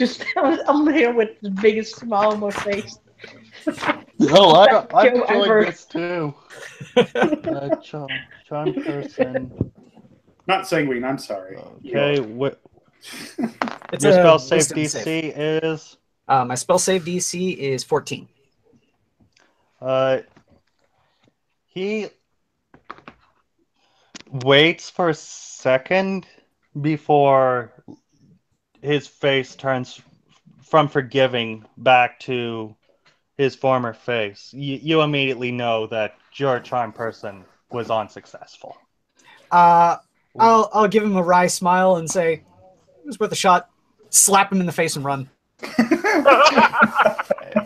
[SPEAKER 5] here with the biggest smile on my face.
[SPEAKER 2] Oh, I'm
[SPEAKER 5] Joe
[SPEAKER 2] enjoying
[SPEAKER 5] ever.
[SPEAKER 2] this too. Charm person.
[SPEAKER 3] Not Sanguine, I'm sorry.
[SPEAKER 2] Okay, what?
[SPEAKER 1] It's
[SPEAKER 2] Your
[SPEAKER 1] a
[SPEAKER 2] spell save
[SPEAKER 1] wisdom
[SPEAKER 2] DC
[SPEAKER 1] save.
[SPEAKER 2] is.
[SPEAKER 1] My spell save DC is 14.
[SPEAKER 2] He waits for a second before his face turns from forgiving back to his former face. You immediately know that your charm person was unsuccessful.
[SPEAKER 1] I'll give him a wry smile and say, it was worth a shot. Slap him in the face and run.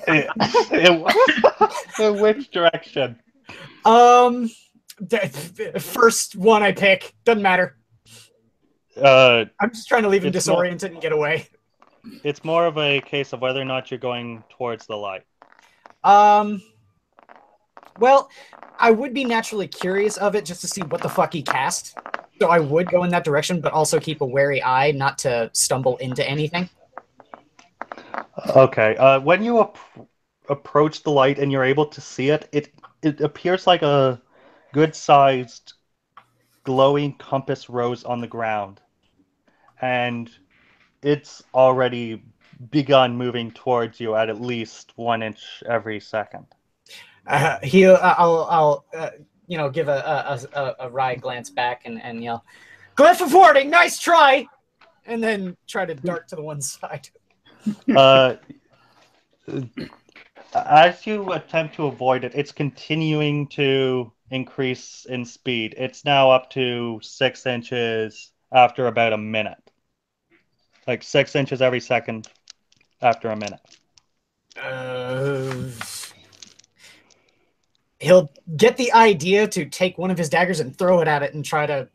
[SPEAKER 2] In which direction?
[SPEAKER 1] First one I pick. Doesn't matter. I'm just trying to leave him disoriented and get away.
[SPEAKER 2] It's more of a case of whether or not you're going towards the light.
[SPEAKER 1] Well, I would be naturally curious of it just to see what the fuck he cast. So I would go in that direction, but also keep a wary eye not to stumble into anything.
[SPEAKER 2] Okay. When you approach the light and you're able to see it, it appears like a good-sized glowing compass rose on the ground. And it's already begun moving towards you at least 1 inch every second.
[SPEAKER 1] I'll give a wry glance back and yell, "Glyph of warding, nice try!" And then try to dart to the one side.
[SPEAKER 2] As you attempt to avoid it, it's continuing to increase in speed. It's now up to 6 inches after about a minute. Like 6 inches every second after a minute.
[SPEAKER 1] He'll get the idea to take one of his daggers and throw it at it and try to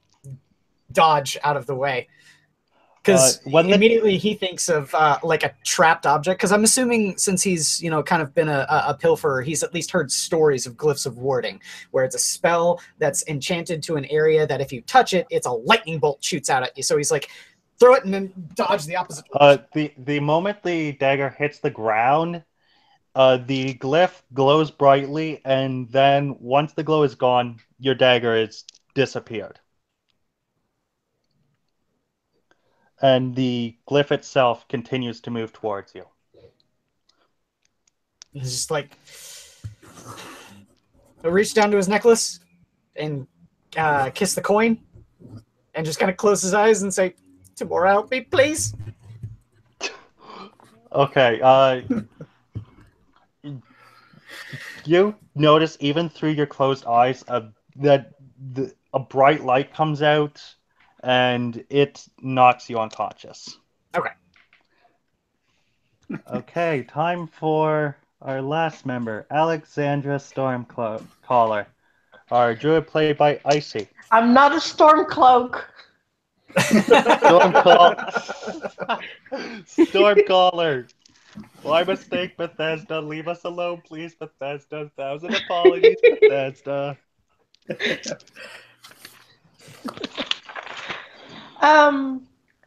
[SPEAKER 1] dodge out of the way. Because immediately he thinks of like a trapped object. Because I'm assuming since he's kind of been a pilferer, he's at least heard stories of glyphs of warding, where it's a spell that's enchanted to an area that if you touch it, it's a lightning bolt shoots out at you. So he's like, throw it and then dodge the opposite.
[SPEAKER 2] The moment the dagger hits the ground, the glyph glows brightly, and then once the glow is gone, your dagger is disappeared. And the glyph itself continues to move towards you.
[SPEAKER 1] He's just like, he'll reach down to his necklace and kiss the coin and just kind of close his eyes and say, "Tomorrow, help me, please."
[SPEAKER 2] Okay, you notice even through your closed eyes that a bright light comes out and it knocks you unconscious.
[SPEAKER 1] Okay.
[SPEAKER 2] Okay, time for our last member, Alexandra Stormcaller. Our druid played by Aisy.
[SPEAKER 5] I'm not a Stormcloak.
[SPEAKER 2] Stormcaller. My mistake, Bethesda. Leave us alone, please, Bethesda. 1,000 apologies, Bethesda.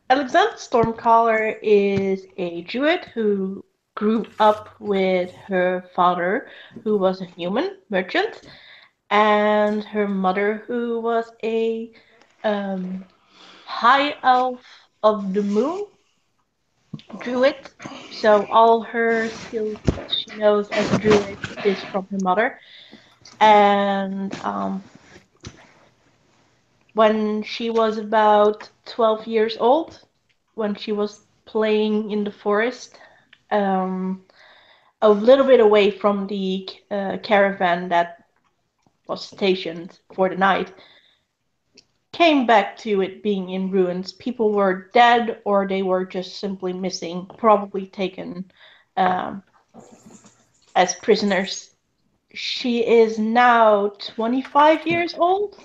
[SPEAKER 5] Alexandra Stormcaller is a druid who grew up with her father, who was a human merchant, and her mother, who was a high elf of the moon druid. So all her skills that she knows as a druid is from her mother. And when she was about 12 years old, when she was playing in the forest, a little bit away from the caravan that was stationed for the night, came back to it being in ruins. People were dead or they were just simply missing, probably taken as prisoners. She is now 25 years old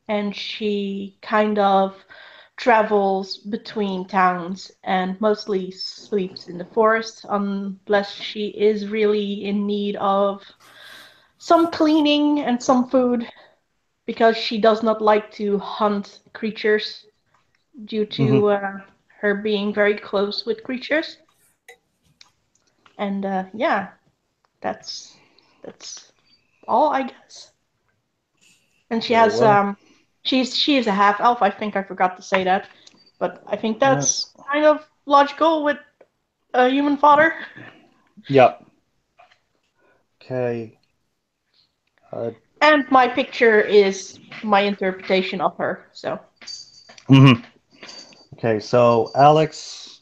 [SPEAKER 5] and she kind of travels between towns and mostly sleeps in the forest unless she is really in need of some cleaning and some food, because she does not like to hunt creatures due to her being very close with creatures. And yeah, that's all, I guess. And she
[SPEAKER 2] Very
[SPEAKER 5] has
[SPEAKER 2] well.
[SPEAKER 5] she is a half elf. I think I forgot to say that, but I think that's kind of logical with a human father.
[SPEAKER 2] Yep. Okay.
[SPEAKER 5] And my picture is my interpretation of her. So.
[SPEAKER 2] Okay, so Alex,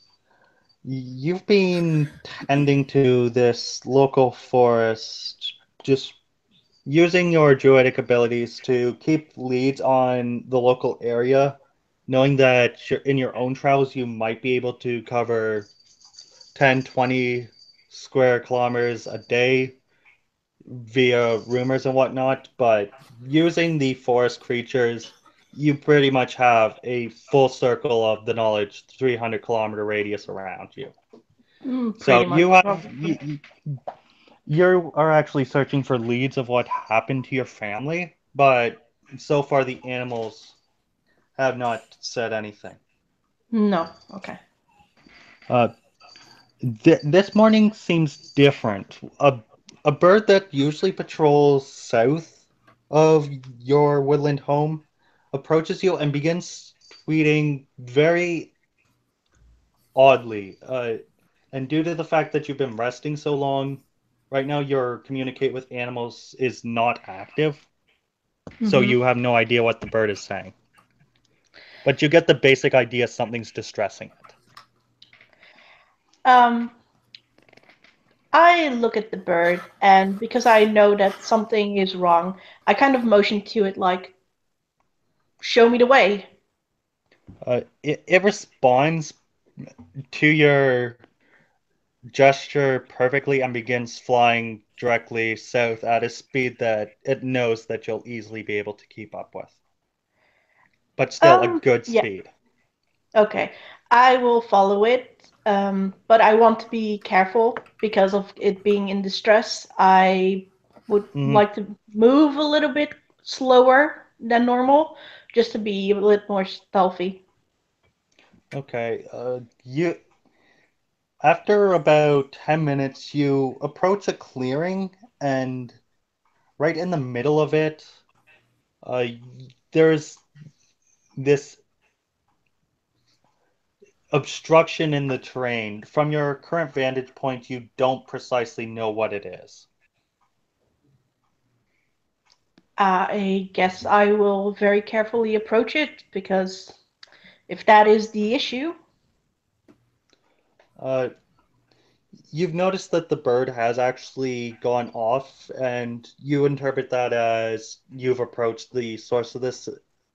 [SPEAKER 2] you've been tending to this local forest, just using your druidic abilities to keep leads on the local area, knowing that in your own travels you might be able to cover 10, 20 square kilometers a day via rumors and whatnot, but using the forest creatures, you pretty much have a full circle of the knowledge, 300-kilometer radius around you. So
[SPEAKER 5] Pretty much.
[SPEAKER 2] you are actually searching for leads of what happened to your family, but so far the animals have not said anything.
[SPEAKER 5] No. Okay.
[SPEAKER 2] This morning seems different. A bird that usually patrols south of your woodland home approaches you and begins tweeting very oddly. And due to the fact that you've been resting so long, right now your communicate with animals is not active. So you have no idea what the bird is saying. But you get the basic idea something's distressing it.
[SPEAKER 5] I look at the bird, and because I know that something is wrong, I kind of motion to it like, show me the way.
[SPEAKER 2] It responds to your gesture perfectly and begins flying directly south at a speed that it knows that you'll easily be able to keep up with. But still a good
[SPEAKER 5] Yeah.
[SPEAKER 2] speed.
[SPEAKER 5] Okay. I will follow it, but I want to be careful because of it being in distress. I would like to move a little bit slower than normal, just to be a little more stealthy.
[SPEAKER 2] Okay. You after about 10 minutes, you approach a clearing, and right in the middle of it, there's this obstruction in the terrain. From your current vantage point, you don't precisely know what it is.
[SPEAKER 5] I guess I will very carefully approach it, because if that is the issue.
[SPEAKER 2] You've noticed that the bird has actually gone off, and you interpret that as you've approached the source of this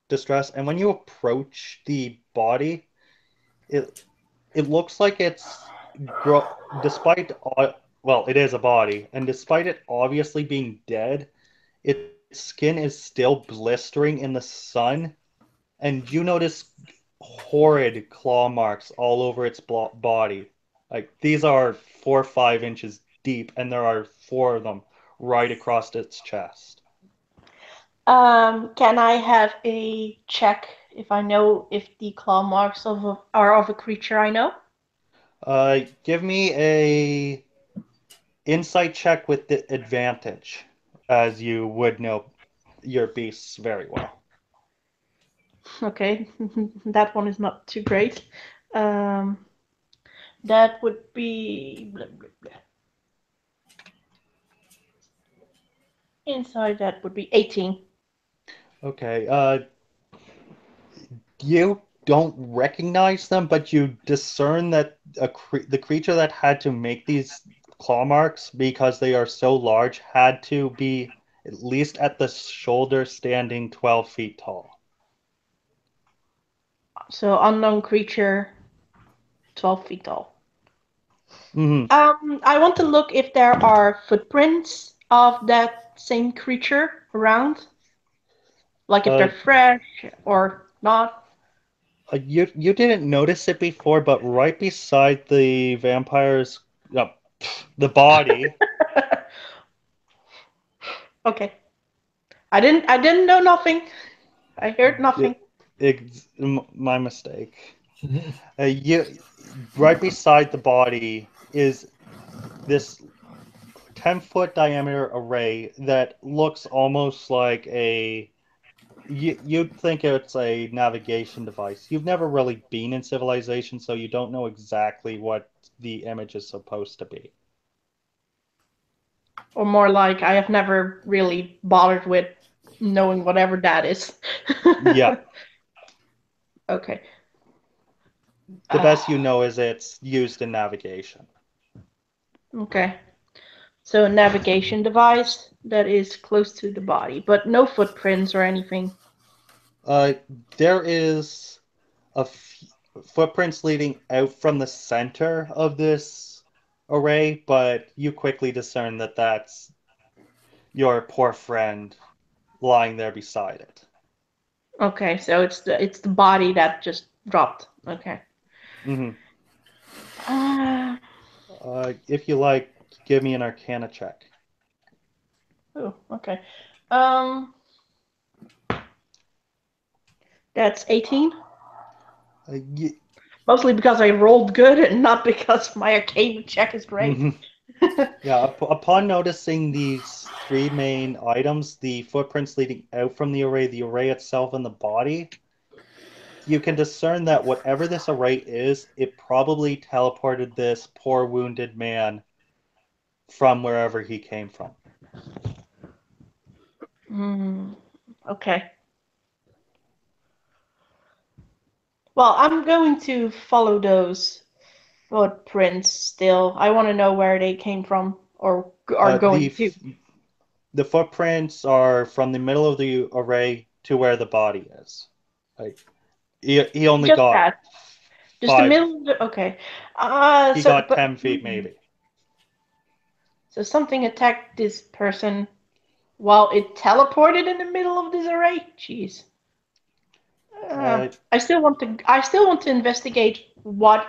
[SPEAKER 2] distress. And when you approach the body, it it looks like it's despite well, it is a body, and despite it obviously being dead, its skin is still blistering in the sun, and you notice horrid claw marks all over its body. Like these are 4 or 5 inches deep, and there are four of them right across its chest.
[SPEAKER 5] Can I have a check if I know if the claw marks are of a creature I know?
[SPEAKER 2] Give me a insight check with the advantage, as you would know your beasts very well.
[SPEAKER 5] Okay, that one is not too great. That would be blah, blah, blah. Inside that would be 18.
[SPEAKER 2] Okay. You don't recognize them, but you discern that the creature that had to make these claw marks, because they are so large, had to be at least at the shoulder, standing 12 feet tall.
[SPEAKER 5] So unknown creature, 12 feet tall.
[SPEAKER 2] Mm-hmm.
[SPEAKER 5] I want to look if there are footprints of that same creature around, like if they're fresh or not.
[SPEAKER 2] You didn't notice it before, but right beside the vampire's the body.
[SPEAKER 5] Okay. I didn't know nothing. I heard nothing.
[SPEAKER 2] My mistake. Right beside the body is this 10-foot diameter array that looks almost like you'd think it's a navigation device. You've never really been in civilization, so you don't know exactly what the image is supposed to be.
[SPEAKER 5] Or more like, I have never really bothered with knowing whatever that is.
[SPEAKER 2] Yeah.
[SPEAKER 5] Okay.
[SPEAKER 2] The best you know is it's used in navigation.
[SPEAKER 5] Okay. So a navigation device that is close to the body, but no footprints or anything.
[SPEAKER 2] There is footprints leading out from the center of this array, but you quickly discern that that's your poor friend lying there beside it.
[SPEAKER 5] Okay, so it's the body that just dropped. Okay.
[SPEAKER 2] Mm-hmm.
[SPEAKER 5] Uh,
[SPEAKER 2] If you like, give me an Arcana check.
[SPEAKER 5] oh, okay. That's 18. Mostly because I rolled good and not because my Arcana check is great.
[SPEAKER 2] Yeah, upon noticing these three main items, the footprints leading out from the array itself, and the body, you can discern that whatever this array is, it probably teleported this poor wounded man from wherever he came from.
[SPEAKER 5] Okay. Well, I'm going to follow those footprints still. I want to know where they came from or are going to.
[SPEAKER 2] The footprints are from the middle of the array to where the body is. Like he only
[SPEAKER 5] Just
[SPEAKER 2] got
[SPEAKER 5] that. Just the middle of the, okay.
[SPEAKER 2] He got 10 feet maybe.
[SPEAKER 5] So something attacked this person while it teleported in the middle of this array? Jeez. I still want to investigate where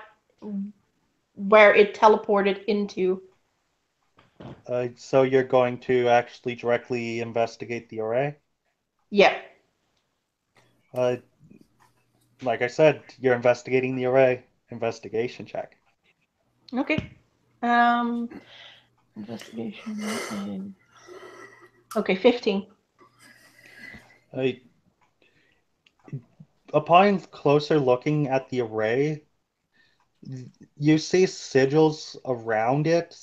[SPEAKER 5] it teleported into.
[SPEAKER 2] So you're going to actually directly investigate the array?
[SPEAKER 5] Yeah.
[SPEAKER 2] Like I said, you're investigating the array. Investigation check.
[SPEAKER 5] Okay. Investigation is... Okay, 15.
[SPEAKER 2] Upon closer looking at the array, you see sigils around it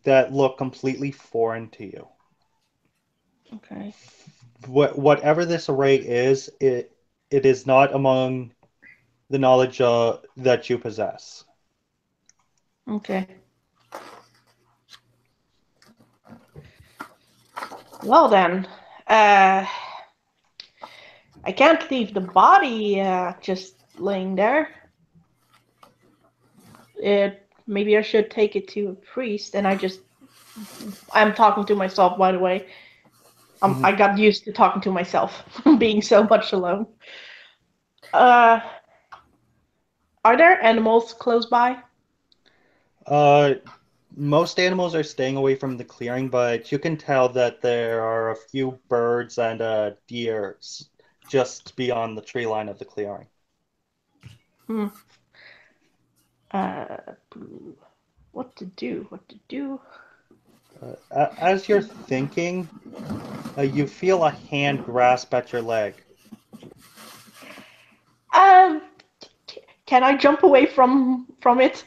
[SPEAKER 2] that look completely foreign to you.
[SPEAKER 5] Okay.
[SPEAKER 2] Whatever this array is, it is not among the knowledge that you possess.
[SPEAKER 5] Okay. Well then, I can't leave the body just laying there. Maybe I should take it to a priest, and I'm talking to myself, by the way. I got used to talking to myself, being so much alone. Are there animals close by?
[SPEAKER 2] Most animals are staying away from the clearing, but you can tell that there are a few birds and deer just beyond the tree line of the clearing.
[SPEAKER 5] What to do?
[SPEAKER 2] As you're thinking, you feel a hand grasp at your leg.
[SPEAKER 5] Can I jump away from it?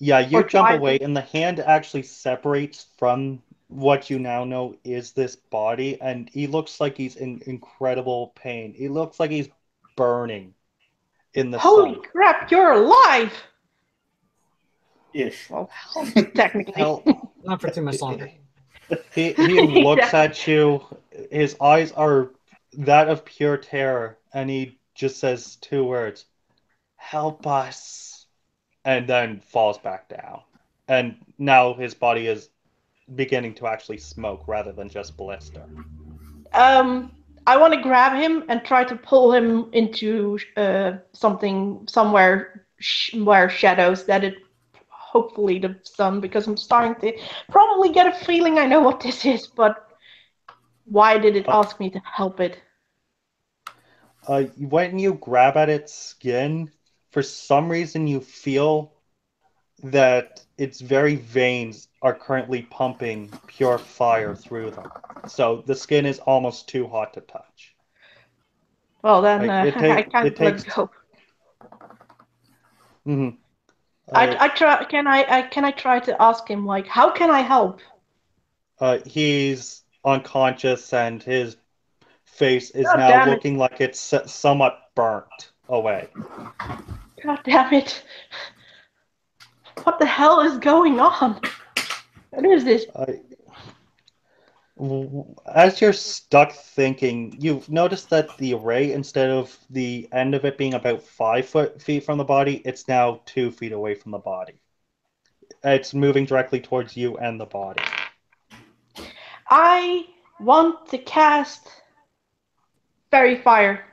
[SPEAKER 2] Yeah, you
[SPEAKER 5] Or
[SPEAKER 2] jump
[SPEAKER 5] try
[SPEAKER 2] away,
[SPEAKER 5] to-
[SPEAKER 2] and the hand actually separates from what you now know is this body, and he looks like he's in incredible pain. He looks like he's burning in the
[SPEAKER 5] Holy
[SPEAKER 2] sun.
[SPEAKER 5] crap, you're alive!
[SPEAKER 3] Ish.
[SPEAKER 5] Well, technically.
[SPEAKER 2] Hell,
[SPEAKER 1] Not for too much longer.
[SPEAKER 2] he looks
[SPEAKER 5] Yeah.
[SPEAKER 2] at you. His eyes are that of pure terror, and he just says two words, "Help us," and then falls back down. And now his body is beginning to actually smoke rather than just blister.
[SPEAKER 5] I want to grab him and try to pull him into somewhere where shadows that it hopefully the sun, because I'm starting to probably get a feeling I know what this is, but why did it ask me to help it?
[SPEAKER 2] When you grab at its skin, for some reason you feel that its very veins are currently pumping pure fire through them. So the skin is almost too hot to touch.
[SPEAKER 5] Well, then
[SPEAKER 2] Like,
[SPEAKER 5] I can't
[SPEAKER 2] it
[SPEAKER 5] let
[SPEAKER 2] takes.
[SPEAKER 5] go.
[SPEAKER 2] Mhm.
[SPEAKER 5] I try. Can I try to ask him, like, how can I help?
[SPEAKER 2] He's unconscious and his face is
[SPEAKER 5] God
[SPEAKER 2] now
[SPEAKER 5] damn it!
[SPEAKER 2] looking like it's somewhat burnt away.
[SPEAKER 5] God damn it! What the hell is going on? What is this?
[SPEAKER 2] As you're stuck thinking, you've noticed that the array, instead of the end of it being about 5 feet from the body, it's now 2 feet away from the body. It's moving directly towards you and the body.
[SPEAKER 5] I want to cast fairy fire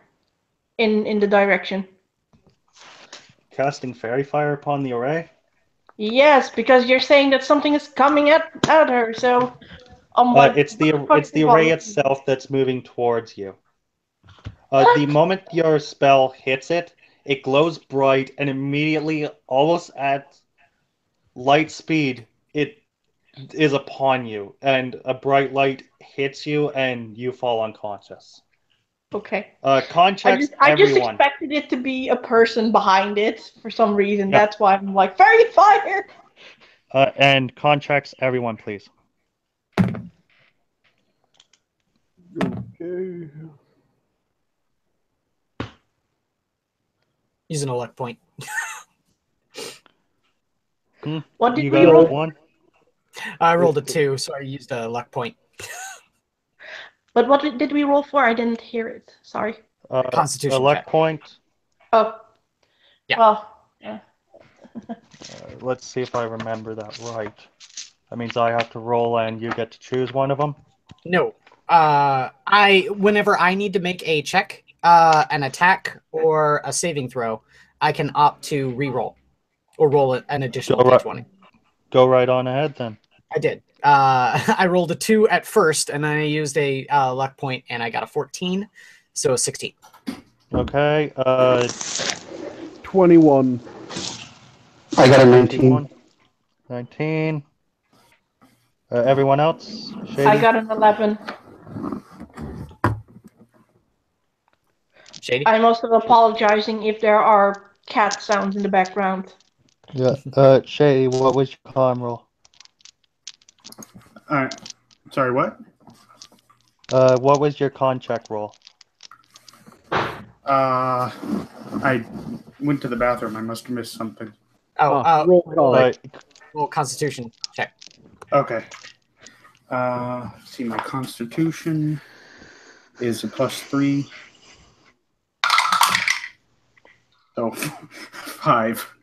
[SPEAKER 5] in the direction.
[SPEAKER 2] Casting fairy fire upon the array?
[SPEAKER 5] Yes, because you're saying that something is coming at her, so I'm like,
[SPEAKER 2] It's the array itself that's moving towards you. The moment your spell hits it, it glows bright, and immediately, almost at light speed, it is upon you, and a bright light hits you, and you fall unconscious.
[SPEAKER 5] Okay.
[SPEAKER 2] Context
[SPEAKER 5] I just
[SPEAKER 2] everyone.
[SPEAKER 5] expected it to be a person behind it for some reason.
[SPEAKER 2] Yeah.
[SPEAKER 5] That's why I'm like, fairy fire!
[SPEAKER 2] And context everyone, please.
[SPEAKER 6] Okay.
[SPEAKER 1] Using a luck point.
[SPEAKER 5] What did
[SPEAKER 2] You
[SPEAKER 5] we
[SPEAKER 2] got
[SPEAKER 5] roll?
[SPEAKER 2] one?
[SPEAKER 1] I rolled a 2, so I used a luck point.
[SPEAKER 5] But what did we roll for? I didn't hear it. Sorry.
[SPEAKER 1] Constitution
[SPEAKER 2] A luck
[SPEAKER 1] check.
[SPEAKER 2] point.
[SPEAKER 5] Oh.
[SPEAKER 1] Yeah.
[SPEAKER 5] Well, yeah.
[SPEAKER 2] Let's see if I remember that right. That means I have to roll and you get to choose one of them?
[SPEAKER 1] No. Whenever I need to make a check, an attack, or a saving throw, I can opt to re-roll. Or roll an additional d20.
[SPEAKER 2] Go right on ahead then.
[SPEAKER 1] I did. I rolled a 2 at first, and then I used a luck point, and I got a 14, so a 16.
[SPEAKER 2] Okay.
[SPEAKER 6] 21.
[SPEAKER 4] I got a 19.
[SPEAKER 2] 19. Everyone else? Shady?
[SPEAKER 5] I got an 11.
[SPEAKER 1] Shady?
[SPEAKER 5] I'm also apologizing if there are cat sounds in the background.
[SPEAKER 2] Yeah. Shady, what was your con roll?
[SPEAKER 3] Sorry, what?
[SPEAKER 2] What was your con check roll?
[SPEAKER 3] I went to the bathroom. I must have missed something.
[SPEAKER 1] Oh,
[SPEAKER 6] Roll call.
[SPEAKER 1] roll Constitution check.
[SPEAKER 3] Okay. See, my Constitution is a +3. So 5.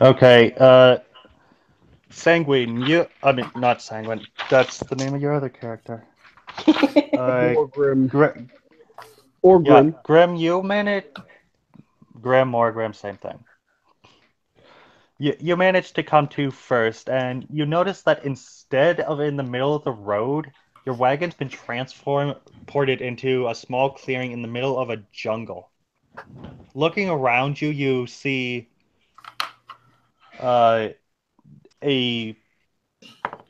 [SPEAKER 2] Okay, Sanguine, I mean, not Sanguine, that's the name of your other character.
[SPEAKER 6] Morgrim.
[SPEAKER 2] Grim,
[SPEAKER 6] Or
[SPEAKER 2] yeah,
[SPEAKER 6] Grim.
[SPEAKER 2] Grim, you managed, Morgrim, same thing. You managed to come to first, and you notice that instead of in the middle of the road, your wagon's been transported into a small clearing in the middle of a jungle. Looking around you, you see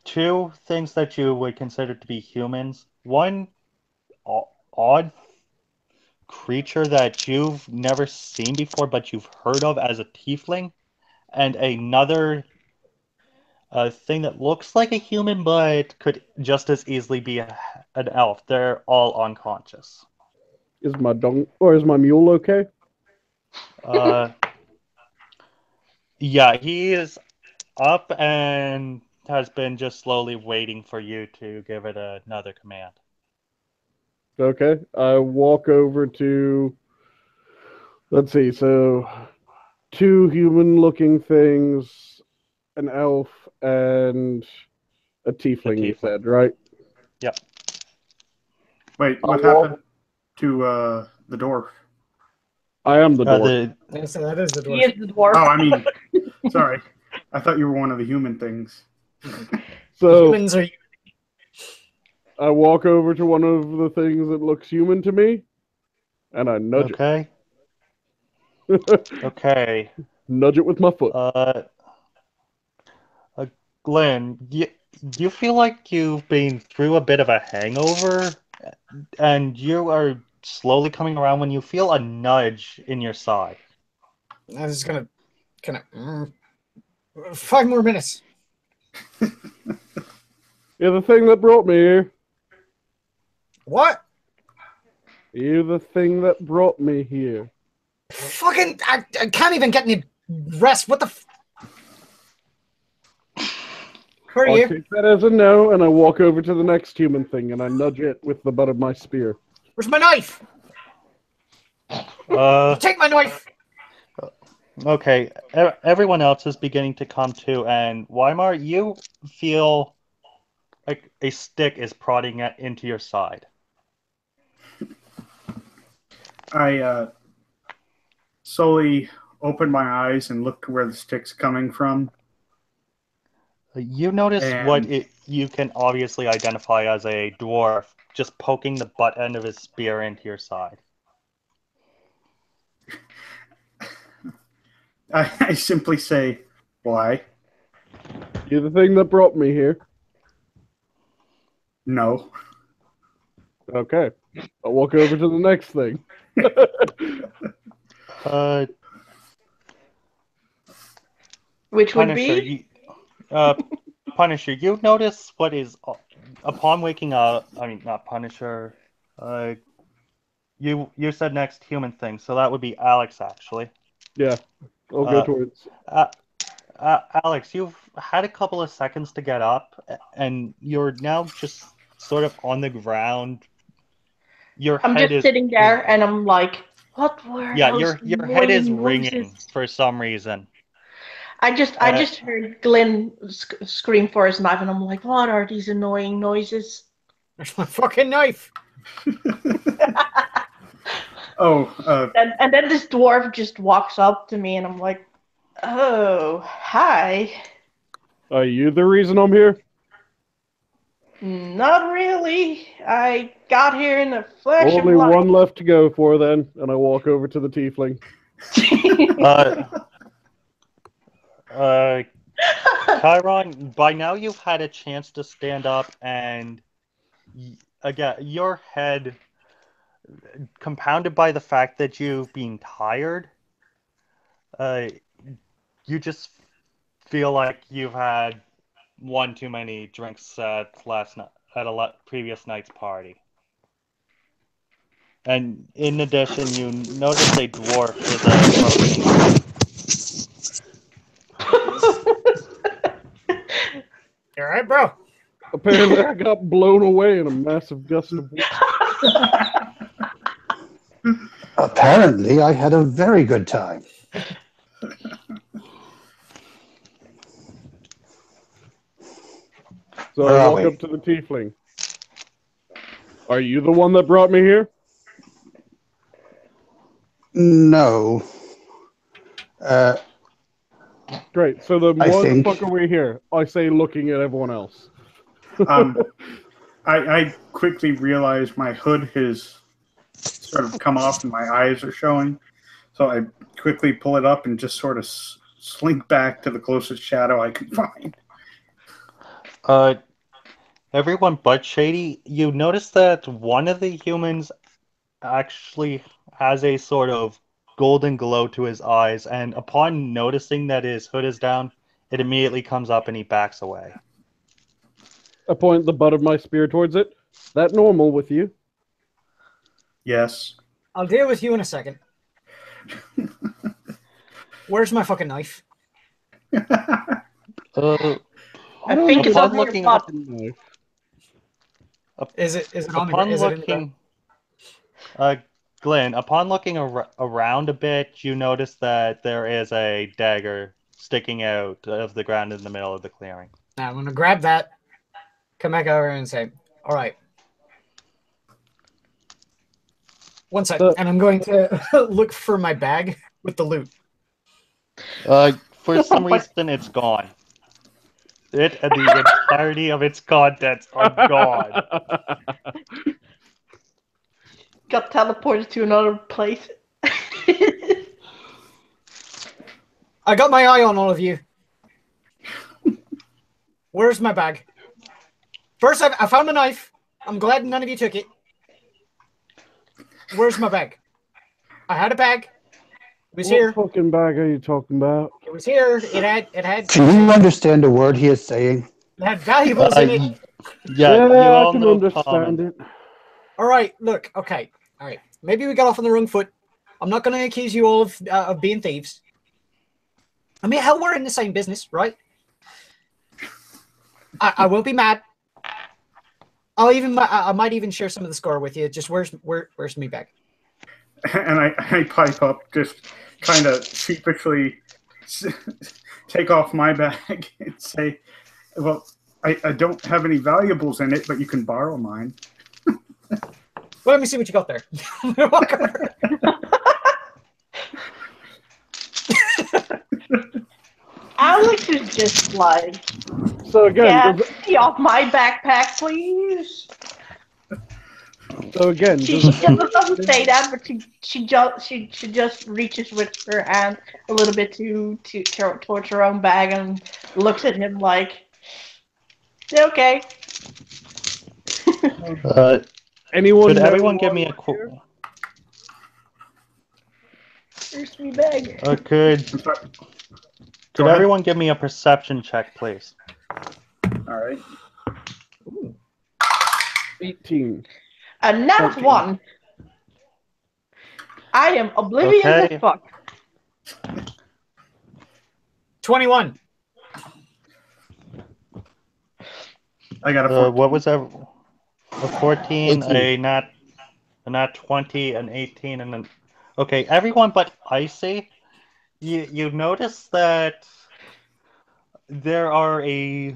[SPEAKER 2] two things that you would consider to be humans. One odd creature that you've never seen before, but you've heard of as a tiefling, and another thing that looks like a human, but could just as easily be an elf. They're all unconscious.
[SPEAKER 6] Is my mule okay?
[SPEAKER 2] Yeah, he is up and has been just slowly waiting for you to give it another command.
[SPEAKER 6] Okay. I walk over to. Let's see. So, 2 human-looking things, an elf, and a tiefling. You said, right?
[SPEAKER 2] Yep.
[SPEAKER 3] Wait, what happened to the dwarf?
[SPEAKER 6] I am the dwarf.
[SPEAKER 1] So that is the dwarf.
[SPEAKER 5] He is the dwarf.
[SPEAKER 3] Oh, I mean, sorry. I thought you were one of the human things.
[SPEAKER 6] So
[SPEAKER 1] Humans are.
[SPEAKER 6] I walk over to one of the things that looks human to me, and I nudge
[SPEAKER 2] Okay.
[SPEAKER 6] it.
[SPEAKER 2] Okay.
[SPEAKER 6] Nudge it with my foot.
[SPEAKER 2] Glin, you feel like you've been through a bit of a hangover, and you are slowly coming around when you feel a nudge in your side.
[SPEAKER 1] I'm just gonna kind of 5 more minutes.
[SPEAKER 6] You're the thing that brought me here.
[SPEAKER 1] What?
[SPEAKER 6] You're the thing that brought me here.
[SPEAKER 1] Fucking! I can't even get any rest. What the? Who are
[SPEAKER 6] I'll
[SPEAKER 1] you?
[SPEAKER 6] take that as a no, and I walk over to the next human thing, and I nudge it with the butt of my spear.
[SPEAKER 1] Where's my knife? Take my knife.
[SPEAKER 2] Okay. Everyone else is beginning to come to, and Wymar, you feel like a stick is prodding into your side.
[SPEAKER 3] I slowly open my eyes and look where the stick's coming from.
[SPEAKER 2] You notice what you can obviously identify as a dwarf just poking the butt end of his spear into your side.
[SPEAKER 3] I simply say, why?
[SPEAKER 6] You're the thing that brought me here.
[SPEAKER 3] No.
[SPEAKER 6] Okay. I'll walk over to the next thing.
[SPEAKER 5] Which would
[SPEAKER 2] Punisher,
[SPEAKER 5] be?
[SPEAKER 2] Punisher, you notice what is, upon waking up, I mean, not Punisher, you said next human thing, so that would be Alex, actually.
[SPEAKER 6] Yeah, I'll go towards.
[SPEAKER 2] Alex, you've had a couple of seconds to get up, and you're now just sort of on the ground.
[SPEAKER 5] I'm just sitting there, and I'm like, what were
[SPEAKER 2] Yeah,
[SPEAKER 5] those
[SPEAKER 2] your head is
[SPEAKER 5] annoying
[SPEAKER 2] ringing
[SPEAKER 5] noises?
[SPEAKER 2] for some reason.
[SPEAKER 5] I just heard Glin scream for his knife, and I'm like, what are these annoying noises?
[SPEAKER 1] There's my fucking knife.
[SPEAKER 5] And then this dwarf just walks up to me, and I'm like, oh, hi.
[SPEAKER 6] Are you the reason I'm here?
[SPEAKER 5] Not really. I got here in the flash of
[SPEAKER 6] Only
[SPEAKER 5] light.
[SPEAKER 6] one left to go for then, and I walk over to the tiefling.
[SPEAKER 2] Karion, by now you've had a chance to stand up, and again, your head, compounded by the fact that you've been tired, you just feel like you've had one too many drinks at a previous night's party. And in addition, you notice a dwarf is approaching.
[SPEAKER 1] You alright, bro?
[SPEAKER 6] Apparently, I got blown away in a massive gust of wind.
[SPEAKER 7] Apparently, I had a very good time.
[SPEAKER 6] So
[SPEAKER 7] Where
[SPEAKER 6] I
[SPEAKER 7] are
[SPEAKER 6] walk
[SPEAKER 7] we?
[SPEAKER 6] up to the tiefling. Are you the one that brought me here?
[SPEAKER 7] No.
[SPEAKER 6] Great. So then
[SPEAKER 7] I
[SPEAKER 6] why the
[SPEAKER 7] think-
[SPEAKER 6] fuck are we here? I say, looking at everyone else.
[SPEAKER 3] I quickly realize my hood has sort of come off and my eyes are showing. So I quickly pull it up and just sort of slink back to the closest shadow I can find.
[SPEAKER 2] Everyone but Shady, you notice that one of the humans actually has a sort of golden glow to his eyes, and upon noticing that his hood is down, it immediately comes up and he backs away.
[SPEAKER 6] I point the butt of my spear towards it. That normal with you?
[SPEAKER 3] Yes.
[SPEAKER 1] I'll deal with you in a second. Where's my fucking knife?
[SPEAKER 5] I think it's
[SPEAKER 2] upon
[SPEAKER 5] on your
[SPEAKER 2] looking
[SPEAKER 5] butt.
[SPEAKER 1] Is it on the
[SPEAKER 2] Upon
[SPEAKER 1] is it in the ground?
[SPEAKER 2] looking, Glin, upon looking around a bit, you notice that there is a dagger sticking out of the ground in the middle of the clearing.
[SPEAKER 1] Now I'm gonna grab that, come back over and say, all right. One second, and I'm going to look for my bag with the loot.
[SPEAKER 2] For some reason, it's gone. It and the entirety of its contents are gone.
[SPEAKER 5] Got teleported to another place.
[SPEAKER 1] I got my eye on all of you. Where's my bag? First, I found a knife. I'm glad none of you took it. Where's my bag? I had a bag. It was here.
[SPEAKER 6] What fucking bag are you talking about?
[SPEAKER 1] It was here. It had
[SPEAKER 7] Can you understand a word he is saying?
[SPEAKER 1] valuables in it.
[SPEAKER 2] Yeah, you
[SPEAKER 6] I
[SPEAKER 2] all
[SPEAKER 6] can
[SPEAKER 2] know
[SPEAKER 6] understand
[SPEAKER 2] common.
[SPEAKER 6] it.
[SPEAKER 1] All right, look, okay, all right. Maybe we got off on the wrong foot. I'm not going to accuse you all of being thieves. I mean, hell, we're in the same business, right? I won't be mad. I might even share some of the score with you. Just where's me bag?
[SPEAKER 3] And I pipe up, just kind of sheepishly take off my bag and say, well, I don't have any valuables in it, but you can borrow mine.
[SPEAKER 1] Well, let me see what you got there. Walk over.
[SPEAKER 5] Alex is just like,
[SPEAKER 6] So again,
[SPEAKER 5] get me off my backpack, please.
[SPEAKER 6] so again,
[SPEAKER 5] She
[SPEAKER 6] does-
[SPEAKER 5] doesn't say that, but she just reaches with her hand a little bit towards her own bag and looks at him like, okay.
[SPEAKER 6] anyone?
[SPEAKER 2] Could
[SPEAKER 6] know
[SPEAKER 2] everyone
[SPEAKER 6] why
[SPEAKER 2] give me a
[SPEAKER 6] we're
[SPEAKER 2] quote?
[SPEAKER 6] here?
[SPEAKER 5] Here's me bag.
[SPEAKER 2] Could everyone give me a perception check, please?
[SPEAKER 3] All right.
[SPEAKER 6] 18.
[SPEAKER 5] And that's
[SPEAKER 3] 14.
[SPEAKER 5] one. I am oblivious
[SPEAKER 2] Okay.
[SPEAKER 5] as fuck.
[SPEAKER 1] 21.
[SPEAKER 3] I got a 14.
[SPEAKER 2] What was that? A 14,
[SPEAKER 7] 18.
[SPEAKER 2] a nat 20, an 18, and an... Okay, everyone but Aisy, you notice that there's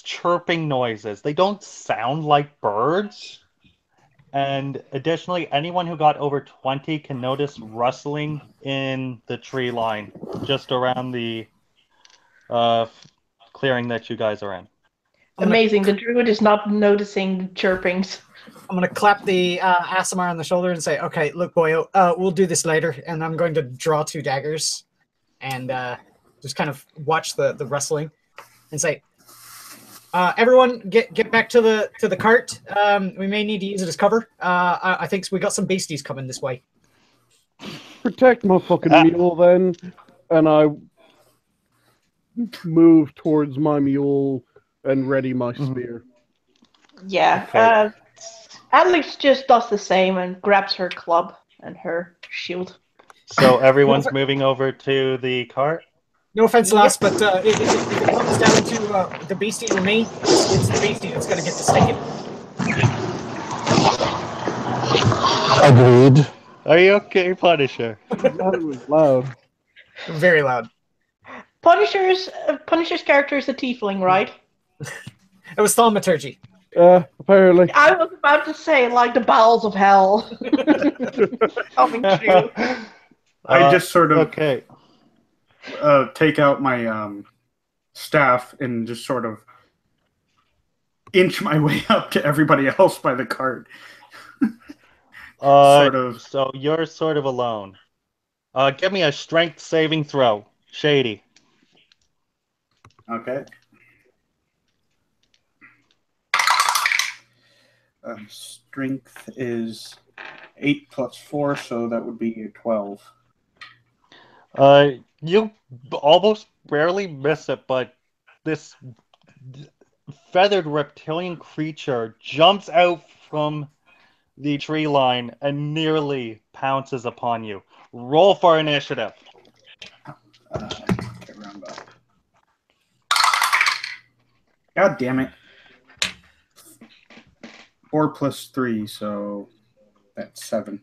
[SPEAKER 2] chirping noises. They don't sound like birds. And additionally, anyone who got over 20 can notice rustling in the tree line just around the clearing that you guys are in.
[SPEAKER 5] Amazing. The druid is not noticing chirpings.
[SPEAKER 1] I'm going to clap the Asimar on the shoulder and say, okay, look, boyo, we'll do this later. And I'm going to draw 2 daggers and just kind of watch the wrestling and say, everyone get back to the cart. We may need to use it as cover. I think we got some beasties coming this way.
[SPEAKER 6] Protect my fucking mule then, and I move towards my mule and ready my spear.
[SPEAKER 5] Yeah.
[SPEAKER 2] Okay.
[SPEAKER 5] Alex just does the same and grabs her club and her shield.
[SPEAKER 2] So everyone's moving over to the cart?
[SPEAKER 1] No offense, lass, but if it comes down to the beastie or me, it's the beastie that's going to get the sticking.
[SPEAKER 7] Agreed.
[SPEAKER 2] Are you okay, Punisher?
[SPEAKER 6] That was loud.
[SPEAKER 1] Very loud.
[SPEAKER 5] Punisher's character is a tiefling, right?
[SPEAKER 1] It was thaumaturgy.
[SPEAKER 6] Apparently.
[SPEAKER 5] I was about to say, like the bowels of hell coming true.
[SPEAKER 3] I just sort of
[SPEAKER 2] Okay.
[SPEAKER 3] take out my staff and just sort of inch my way up to everybody else by the cart. Sort of.
[SPEAKER 2] So you're sort of alone. Give me a strength saving throw, Shady.
[SPEAKER 3] Okay. Strength is 8 plus 4, so that would be a 12.
[SPEAKER 2] You almost barely miss it, but this feathered reptilian creature jumps out from the tree line and nearly pounces upon you. Roll for initiative.
[SPEAKER 3] Get round up. God damn it. 4 plus 3, so that's 7.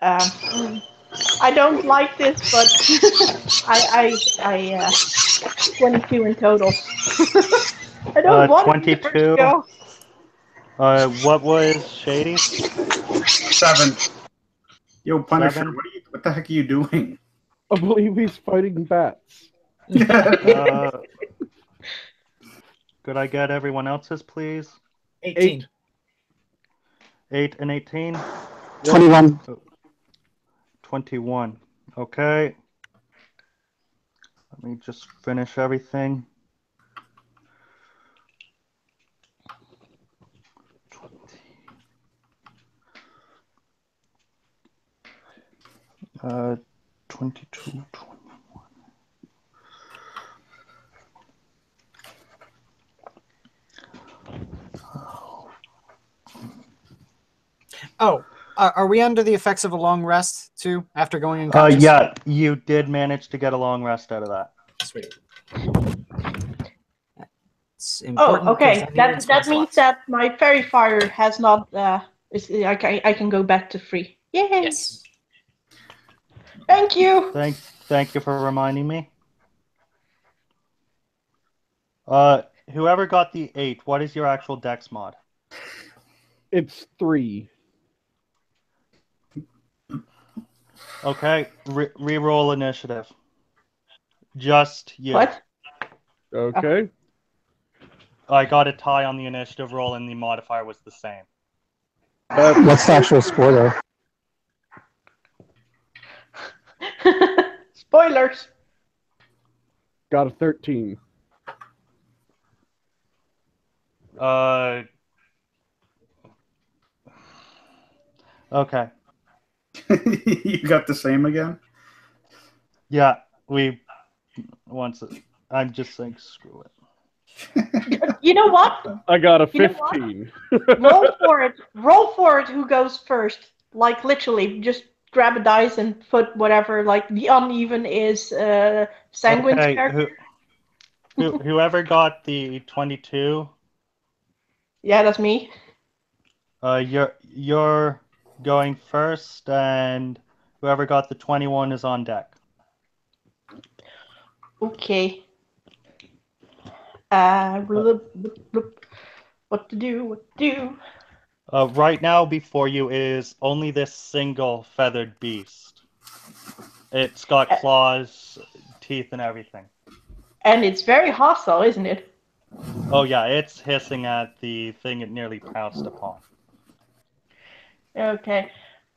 [SPEAKER 5] I don't like this, but I 22 in total. I don't want to be the first
[SPEAKER 2] 22.
[SPEAKER 5] go.
[SPEAKER 2] What was Shady?
[SPEAKER 3] 7. Yo, Punisher,
[SPEAKER 2] 7?
[SPEAKER 3] what the heck are you doing?
[SPEAKER 6] I believe he's fighting bats.
[SPEAKER 2] Could I get everyone else's, please?
[SPEAKER 1] 18.
[SPEAKER 2] 8 and 18?
[SPEAKER 7] 21.
[SPEAKER 2] 21. Okay. Let me just finish everything. 22, 21.
[SPEAKER 1] Oh, are we under the effects of a long rest too after going unconscious?
[SPEAKER 2] Yeah, you did manage to get a long rest out of that.
[SPEAKER 1] Sweet.
[SPEAKER 5] Oh, okay. That means that my fairy fire has not. I can go back to free. Yay!
[SPEAKER 1] Yes.
[SPEAKER 5] Thank you.
[SPEAKER 2] Thank you for reminding me. Whoever got the 8, what is your actual dex mod?
[SPEAKER 6] It's 3.
[SPEAKER 2] Okay, re-roll initiative. Just you.
[SPEAKER 5] What?
[SPEAKER 6] Okay.
[SPEAKER 2] I got a tie on the initiative roll, and the modifier was the same.
[SPEAKER 7] What's the actual score, though?
[SPEAKER 5] Spoilers.
[SPEAKER 6] Got a 13.
[SPEAKER 2] Okay.
[SPEAKER 3] You got the same again?
[SPEAKER 2] Yeah, I'm just saying, screw it.
[SPEAKER 5] You know what?
[SPEAKER 6] I got a
[SPEAKER 5] You know what?
[SPEAKER 6] 15.
[SPEAKER 5] Roll for it. Roll for it. Who goes first? Like literally, just grab a dice and put whatever. Like the uneven is Sanguine's
[SPEAKER 2] Okay,
[SPEAKER 5] character.
[SPEAKER 2] whoever got the 22,
[SPEAKER 5] Yeah, that's me.
[SPEAKER 2] you're going first, and whoever got the 21 is on deck.
[SPEAKER 5] Okay. What to do?
[SPEAKER 2] Right now, before you is only this single feathered beast. It's got claws, teeth, and everything.
[SPEAKER 5] And it's very hostile, isn't it?
[SPEAKER 2] Oh yeah, it's hissing at the thing it nearly pounced upon.
[SPEAKER 5] Okay.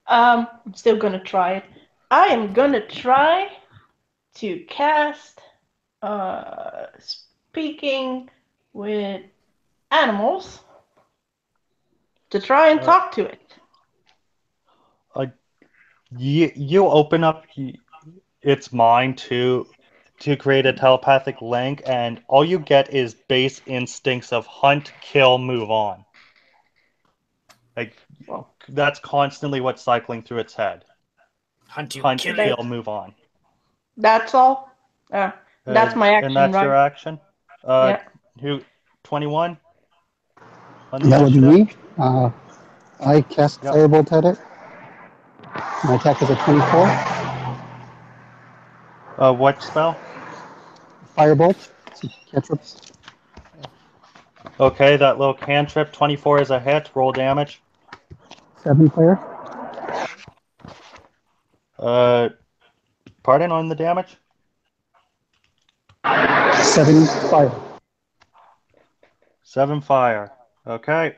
[SPEAKER 5] I'm still gonna try it. I am gonna try to cast speaking with animals to try and talk to it.
[SPEAKER 2] You open up its mind to create a telepathic link, and all you get is base instincts of hunt, kill, move on. Like, that's constantly what's cycling through its head.
[SPEAKER 1] Hunt, you,
[SPEAKER 2] hunt,
[SPEAKER 1] kill,
[SPEAKER 2] kill, move on.
[SPEAKER 5] That's all? That's my action,
[SPEAKER 2] and that's
[SPEAKER 5] right?
[SPEAKER 2] your action?
[SPEAKER 5] Yeah.
[SPEAKER 2] Who? 21? On
[SPEAKER 7] That would be
[SPEAKER 2] initiative?
[SPEAKER 7] me. I cast
[SPEAKER 2] Yep.
[SPEAKER 7] Firebolt at it. My attack is a 24.
[SPEAKER 2] What spell?
[SPEAKER 7] Firebolt. It's a cantrip.
[SPEAKER 2] Okay, that little cantrip. 24 is a hit. Roll damage.
[SPEAKER 7] 7 fire.
[SPEAKER 2] Pardon on the damage?
[SPEAKER 7] 7 fire.
[SPEAKER 2] 7 fire. Okay.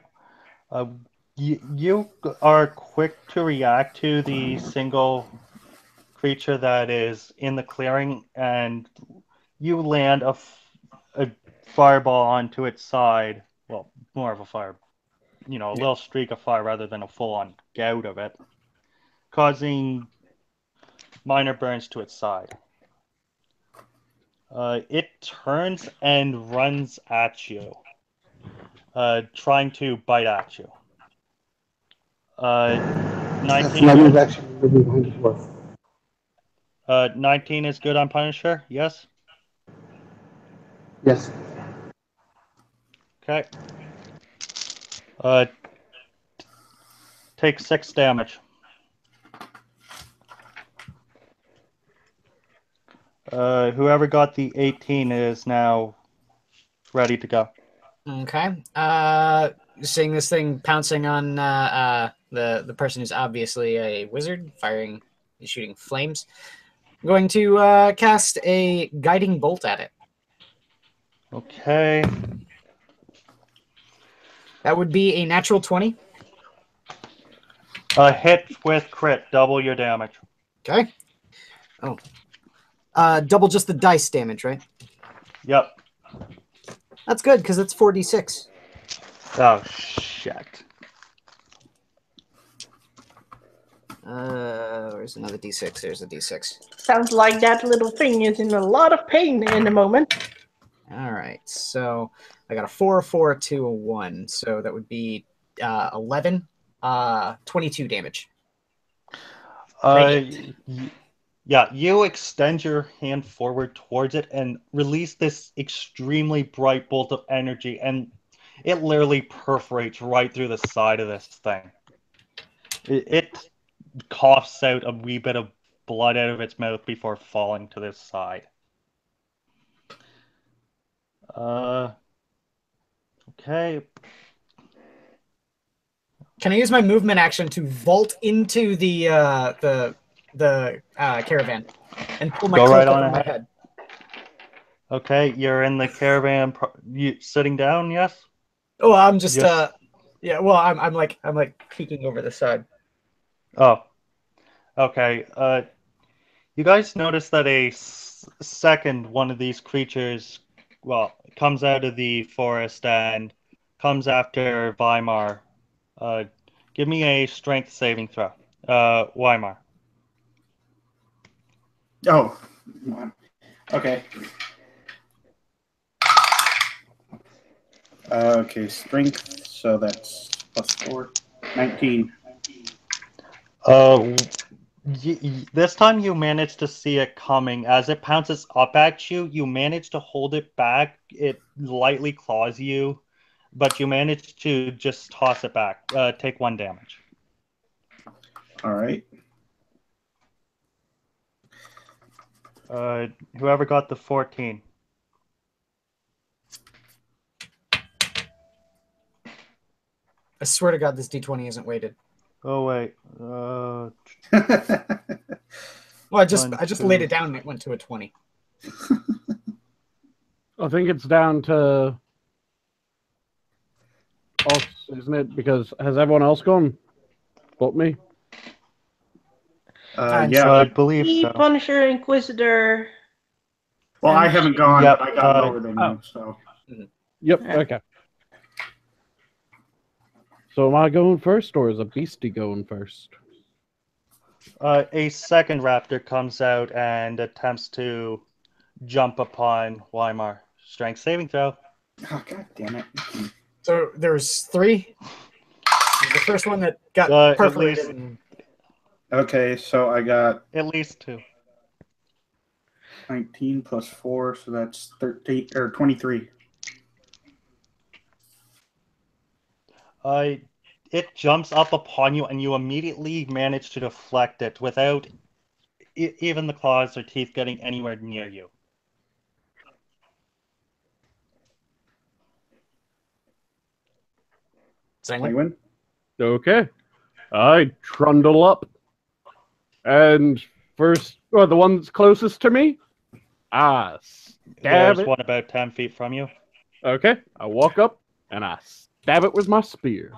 [SPEAKER 2] You are quick to react to the single creature that is in the clearing, and you land a fireball onto its side. Well, more of a fire, a little streak of fire rather than a full-on gout of it, causing minor burns to its side. It turns and runs at you, trying to bite at you. 19
[SPEAKER 7] My move
[SPEAKER 2] good?
[SPEAKER 7] action would be behind the dwarf.
[SPEAKER 2] 19 is good on Punisher, yes?
[SPEAKER 7] Yes.
[SPEAKER 2] Okay. Take 6 damage. Whoever got the 18 is now ready to go.
[SPEAKER 1] Okay. Seeing this thing pouncing on the person who's obviously a wizard, shooting flames. I'm going to cast a guiding bolt at it.
[SPEAKER 2] Okay.
[SPEAKER 1] That would be a natural 20.
[SPEAKER 2] Hit with crit, double your damage.
[SPEAKER 1] Okay. Oh. Double just the dice damage, right?
[SPEAKER 2] Yep.
[SPEAKER 1] That's good, because it's 4d6.
[SPEAKER 2] Oh, shit.
[SPEAKER 1] Where's another d6? There's a d6.
[SPEAKER 5] Sounds like that little thing is in a lot of pain in the moment.
[SPEAKER 1] All right, so I got a 4, a 4, a 2, a 1. So that would be 11, 22 damage.
[SPEAKER 2] Yeah, you extend your hand forward towards it and release this extremely bright bolt of energy, and it literally perforates right through the side of this thing. It coughs out a wee bit of blood out of its mouth before falling to this side. Okay.
[SPEAKER 1] Can I use my movement action to vault into the caravan and pull my
[SPEAKER 2] Go
[SPEAKER 1] cloak
[SPEAKER 2] right on
[SPEAKER 1] over my
[SPEAKER 2] ahead.
[SPEAKER 1] head?
[SPEAKER 2] Okay, you're in the caravan. You sitting down? Yes.
[SPEAKER 1] Oh, I'm just
[SPEAKER 2] Yes.
[SPEAKER 1] yeah. Well, I'm like peeking over the side.
[SPEAKER 2] Oh. Okay. You guys notice that a second one of these creatures, comes out of the forest and comes after Wymar. Give me a strength saving throw. Wymar.
[SPEAKER 3] Oh, okay. Okay, strength. So that's +4, 19.
[SPEAKER 2] This time you manage to see it coming. As it pounces up at you, you manage to hold it back. It lightly claws you, but you manage to just toss it back. Take 1 damage.
[SPEAKER 3] All right.
[SPEAKER 2] Whoever got the 14.
[SPEAKER 1] I swear to God, this d20 isn't weighted.
[SPEAKER 2] Oh wait.
[SPEAKER 1] Well, I just laid it down and it went to a 20.
[SPEAKER 6] I think it's down to us, isn't it? Because has everyone else gone but me?
[SPEAKER 3] Yeah.
[SPEAKER 2] I believe
[SPEAKER 5] Me,
[SPEAKER 2] so.
[SPEAKER 5] Punisher, Inquisitor.
[SPEAKER 3] Well, I
[SPEAKER 5] and
[SPEAKER 3] haven't
[SPEAKER 5] Shady.
[SPEAKER 3] gone,
[SPEAKER 2] Yep,
[SPEAKER 3] but I got lower than you, so.
[SPEAKER 6] Yep,
[SPEAKER 5] Yeah.
[SPEAKER 6] okay. So am I going first, or is a beastie going first?
[SPEAKER 2] A second raptor comes out and attempts to jump upon Wymar. Strength saving throw.
[SPEAKER 3] Oh, God damn it.
[SPEAKER 1] So there was 3. The first one that got
[SPEAKER 2] At
[SPEAKER 1] perforated.
[SPEAKER 2] least
[SPEAKER 3] Okay, so I got
[SPEAKER 2] At least 2.
[SPEAKER 3] 19 plus 4, so that's 13 or 23.
[SPEAKER 2] It jumps up upon you, and you immediately manage to deflect it without even the claws or teeth getting anywhere near you.
[SPEAKER 3] Sanguine?
[SPEAKER 6] Okay. I trundle up. And first, the one that's closest to me, stab
[SPEAKER 2] There's
[SPEAKER 6] it.
[SPEAKER 2] one about 10 feet from you.
[SPEAKER 6] Okay, I walk up and I stab it with my spear.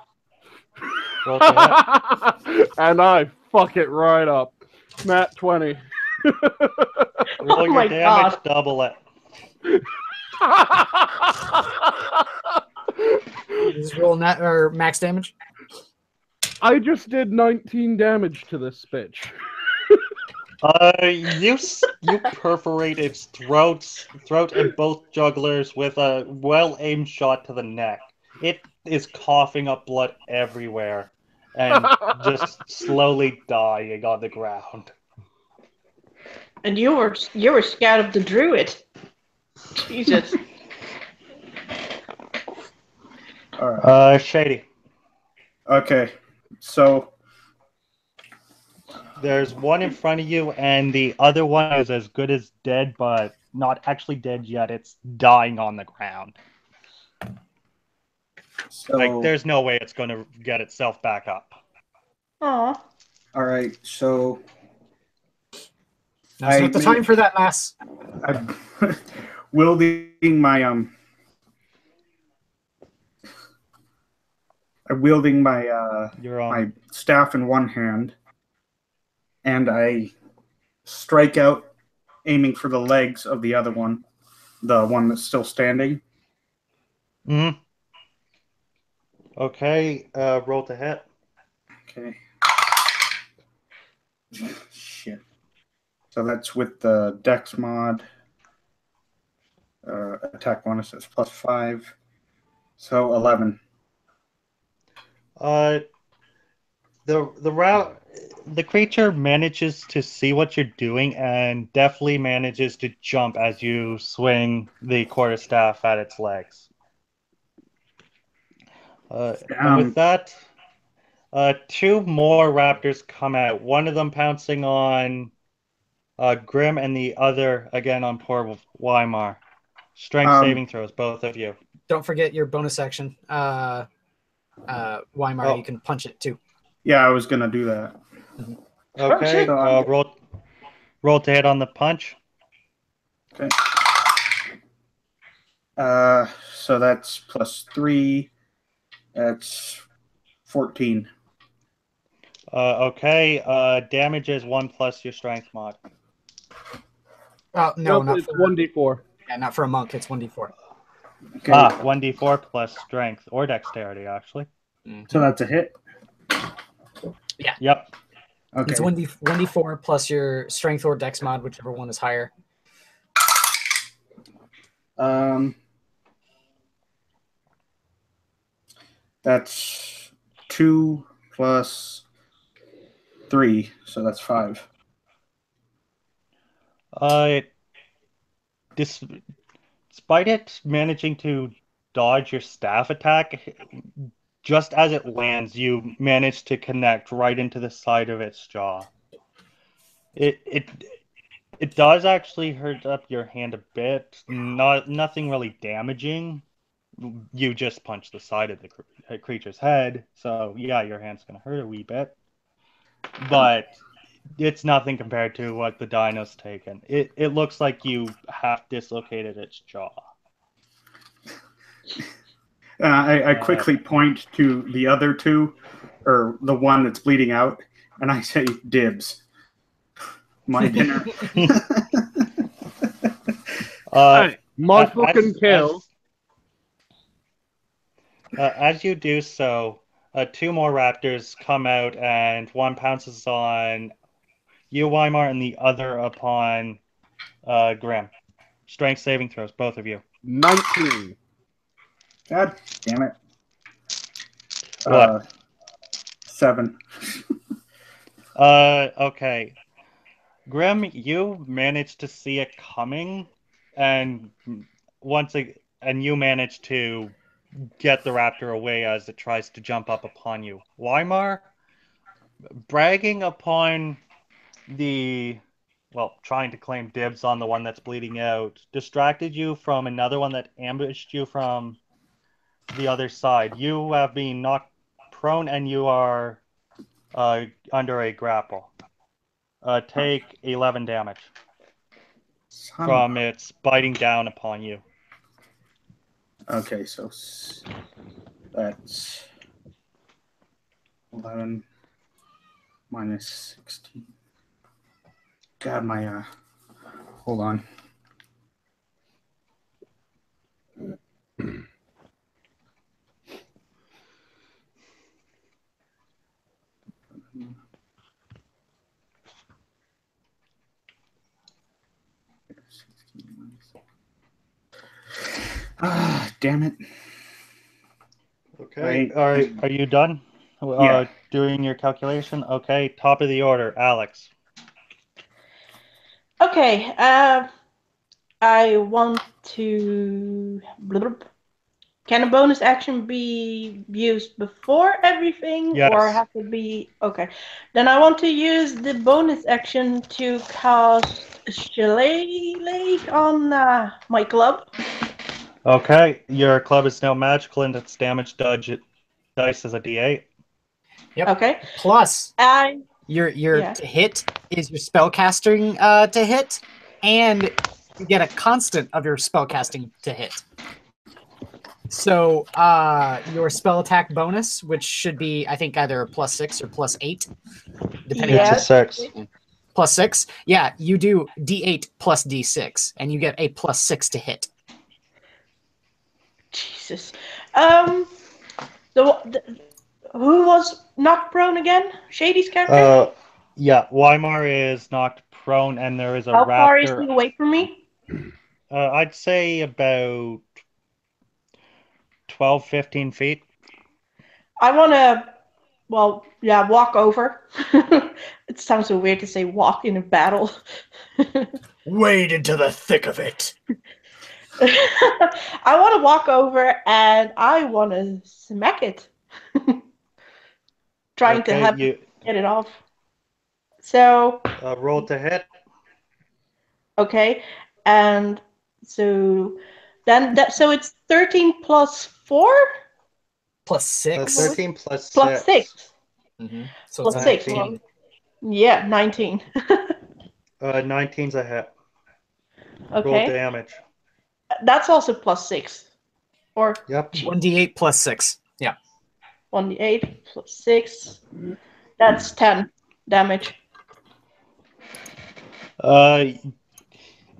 [SPEAKER 2] Roll to hit.
[SPEAKER 6] And I fuck it right up. Nat 20.
[SPEAKER 2] Roll your
[SPEAKER 5] my
[SPEAKER 2] damage,
[SPEAKER 5] God.
[SPEAKER 2] double it.
[SPEAKER 1] You just roll max damage.
[SPEAKER 6] I just did 19 damage to this bitch.
[SPEAKER 2] You perforate its throat and both jugglers with a well-aimed shot to the neck. It is coughing up blood everywhere and just slowly dying on the ground.
[SPEAKER 5] And you were scared of the druid. Jesus.
[SPEAKER 3] All right.
[SPEAKER 2] Shady.
[SPEAKER 3] Okay, so
[SPEAKER 2] There's one in front of you, and the other one is as good as dead, but not actually dead yet. It's dying on the ground. Like, there's no way it's going to get itself back up.
[SPEAKER 5] Aw.
[SPEAKER 3] all right, so
[SPEAKER 1] Now's not the time for that, Mass.
[SPEAKER 3] I'm wielding my I'm wielding my
[SPEAKER 2] You're on.
[SPEAKER 3] my staff in one hand, and I strike out, aiming for the legs of the other one, the one that's still standing.
[SPEAKER 2] Mm-hmm. Okay, roll to hit.
[SPEAKER 3] Okay. Shit. So that's with the Dex mod. Attack bonus is +5. So 11.
[SPEAKER 2] The creature manages to see what you're doing and definitely manages to jump as you swing the quarterstaff at its legs. And with that, 2 more raptors come out. One of them pouncing on Grim, and the other again on poor Wymar. Strength saving throws, both of you.
[SPEAKER 1] Don't forget your bonus action. Wymar, you can punch it too.
[SPEAKER 3] Yeah, I was gonna do that.
[SPEAKER 2] Okay, roll to hit on the punch.
[SPEAKER 3] Okay. So that's +3. That's 14.
[SPEAKER 2] Okay, damage is 1 plus your strength mod.
[SPEAKER 1] No,
[SPEAKER 6] Nope,
[SPEAKER 1] not
[SPEAKER 6] it's
[SPEAKER 1] for
[SPEAKER 6] 1d4.
[SPEAKER 1] Yeah, not for a monk. It's 1d4.
[SPEAKER 3] Okay.
[SPEAKER 2] 1d4 plus strength or dexterity, actually.
[SPEAKER 3] So that's a hit.
[SPEAKER 1] Yeah.
[SPEAKER 2] Yep.
[SPEAKER 3] Okay.
[SPEAKER 1] It's 1d4 plus your strength or dex mod, whichever one is higher.
[SPEAKER 3] That's 2 plus 3, so that's 5.
[SPEAKER 2] Despite it managing to dodge your staff attack, just as it lands, you manage to connect right into the side of its jaw. It does actually hurt up your hand a bit. Nothing really damaging. You just punched the side of the creature's head, so yeah, your hand's gonna hurt a wee bit. But it's nothing compared to what the dino's taken. It looks like you half dislocated its jaw.
[SPEAKER 3] I quickly point to the other two, or the one that's bleeding out, and I say, "Dibs, my dinner."
[SPEAKER 6] My fucking kill.
[SPEAKER 2] As you do so, 2 more raptors come out, and one pounces on you, Wymar, and the other upon Grim. Strength saving throws, both of you.
[SPEAKER 6] 19.
[SPEAKER 3] God damn it.
[SPEAKER 2] What?
[SPEAKER 3] 7.
[SPEAKER 2] Okay. Grim, you managed to see it coming, and and you managed to get the raptor away as it tries to jump up upon you. Wymar, bragging upon trying to claim dibs on the one that's bleeding out, distracted you from another one that ambushed you from the other side. You have been knocked prone and you are under a grapple. Take 11 damage from its biting down upon you.
[SPEAKER 3] Okay, so that's 11 minus 16. God, my hold on. Damn it.
[SPEAKER 2] Okay. Are you done?
[SPEAKER 3] Yeah.
[SPEAKER 2] Doing your calculation? Okay. Top of the order, Alex.
[SPEAKER 5] Okay. I want to. Can a bonus action be used before everything,
[SPEAKER 2] Yes.
[SPEAKER 5] or have to be okay? Then I want to use the bonus action to cast Shillelagh on my club.
[SPEAKER 2] Okay. Your club is now magical and its damage dice is a D8.
[SPEAKER 1] Yep.
[SPEAKER 5] Okay.
[SPEAKER 1] Plus, your
[SPEAKER 5] yeah.
[SPEAKER 1] to hit is your spellcasting to hit, and you get a constant of your spellcasting to hit. So your spell attack bonus, which should be, I think, either +6 or +8, depending on
[SPEAKER 2] It's a 6.
[SPEAKER 1] +6. Yeah, you do D8 plus D6, and you get a +6 to hit.
[SPEAKER 5] Jesus. Who was knocked prone again? Shady's character?
[SPEAKER 2] Yeah, Wymar is knocked prone, and there is a
[SPEAKER 5] How
[SPEAKER 2] raptor.
[SPEAKER 5] far is he away from me?
[SPEAKER 2] I'd say about 12, 15 feet.
[SPEAKER 5] I want to, walk over. It sounds so weird to say walk in a battle.
[SPEAKER 1] Wade into the thick of it.
[SPEAKER 5] I want to walk over and I want to smack it. Trying to get it off. So
[SPEAKER 2] roll to hit.
[SPEAKER 5] Okay, and so then so it's 13 plus 4?
[SPEAKER 1] +6.
[SPEAKER 2] 13 plus 6.
[SPEAKER 5] Plus 6.
[SPEAKER 1] Mm-hmm. So
[SPEAKER 5] Plus
[SPEAKER 1] it's
[SPEAKER 5] 6.
[SPEAKER 1] 19.
[SPEAKER 5] Yeah, 19.
[SPEAKER 2] 19's a hit.
[SPEAKER 5] Okay.
[SPEAKER 2] Roll damage.
[SPEAKER 5] That's also plus 6. Or
[SPEAKER 2] Yep.
[SPEAKER 1] 1d8 plus 6. Yeah.
[SPEAKER 5] 1d8 plus 6. That's 10 damage.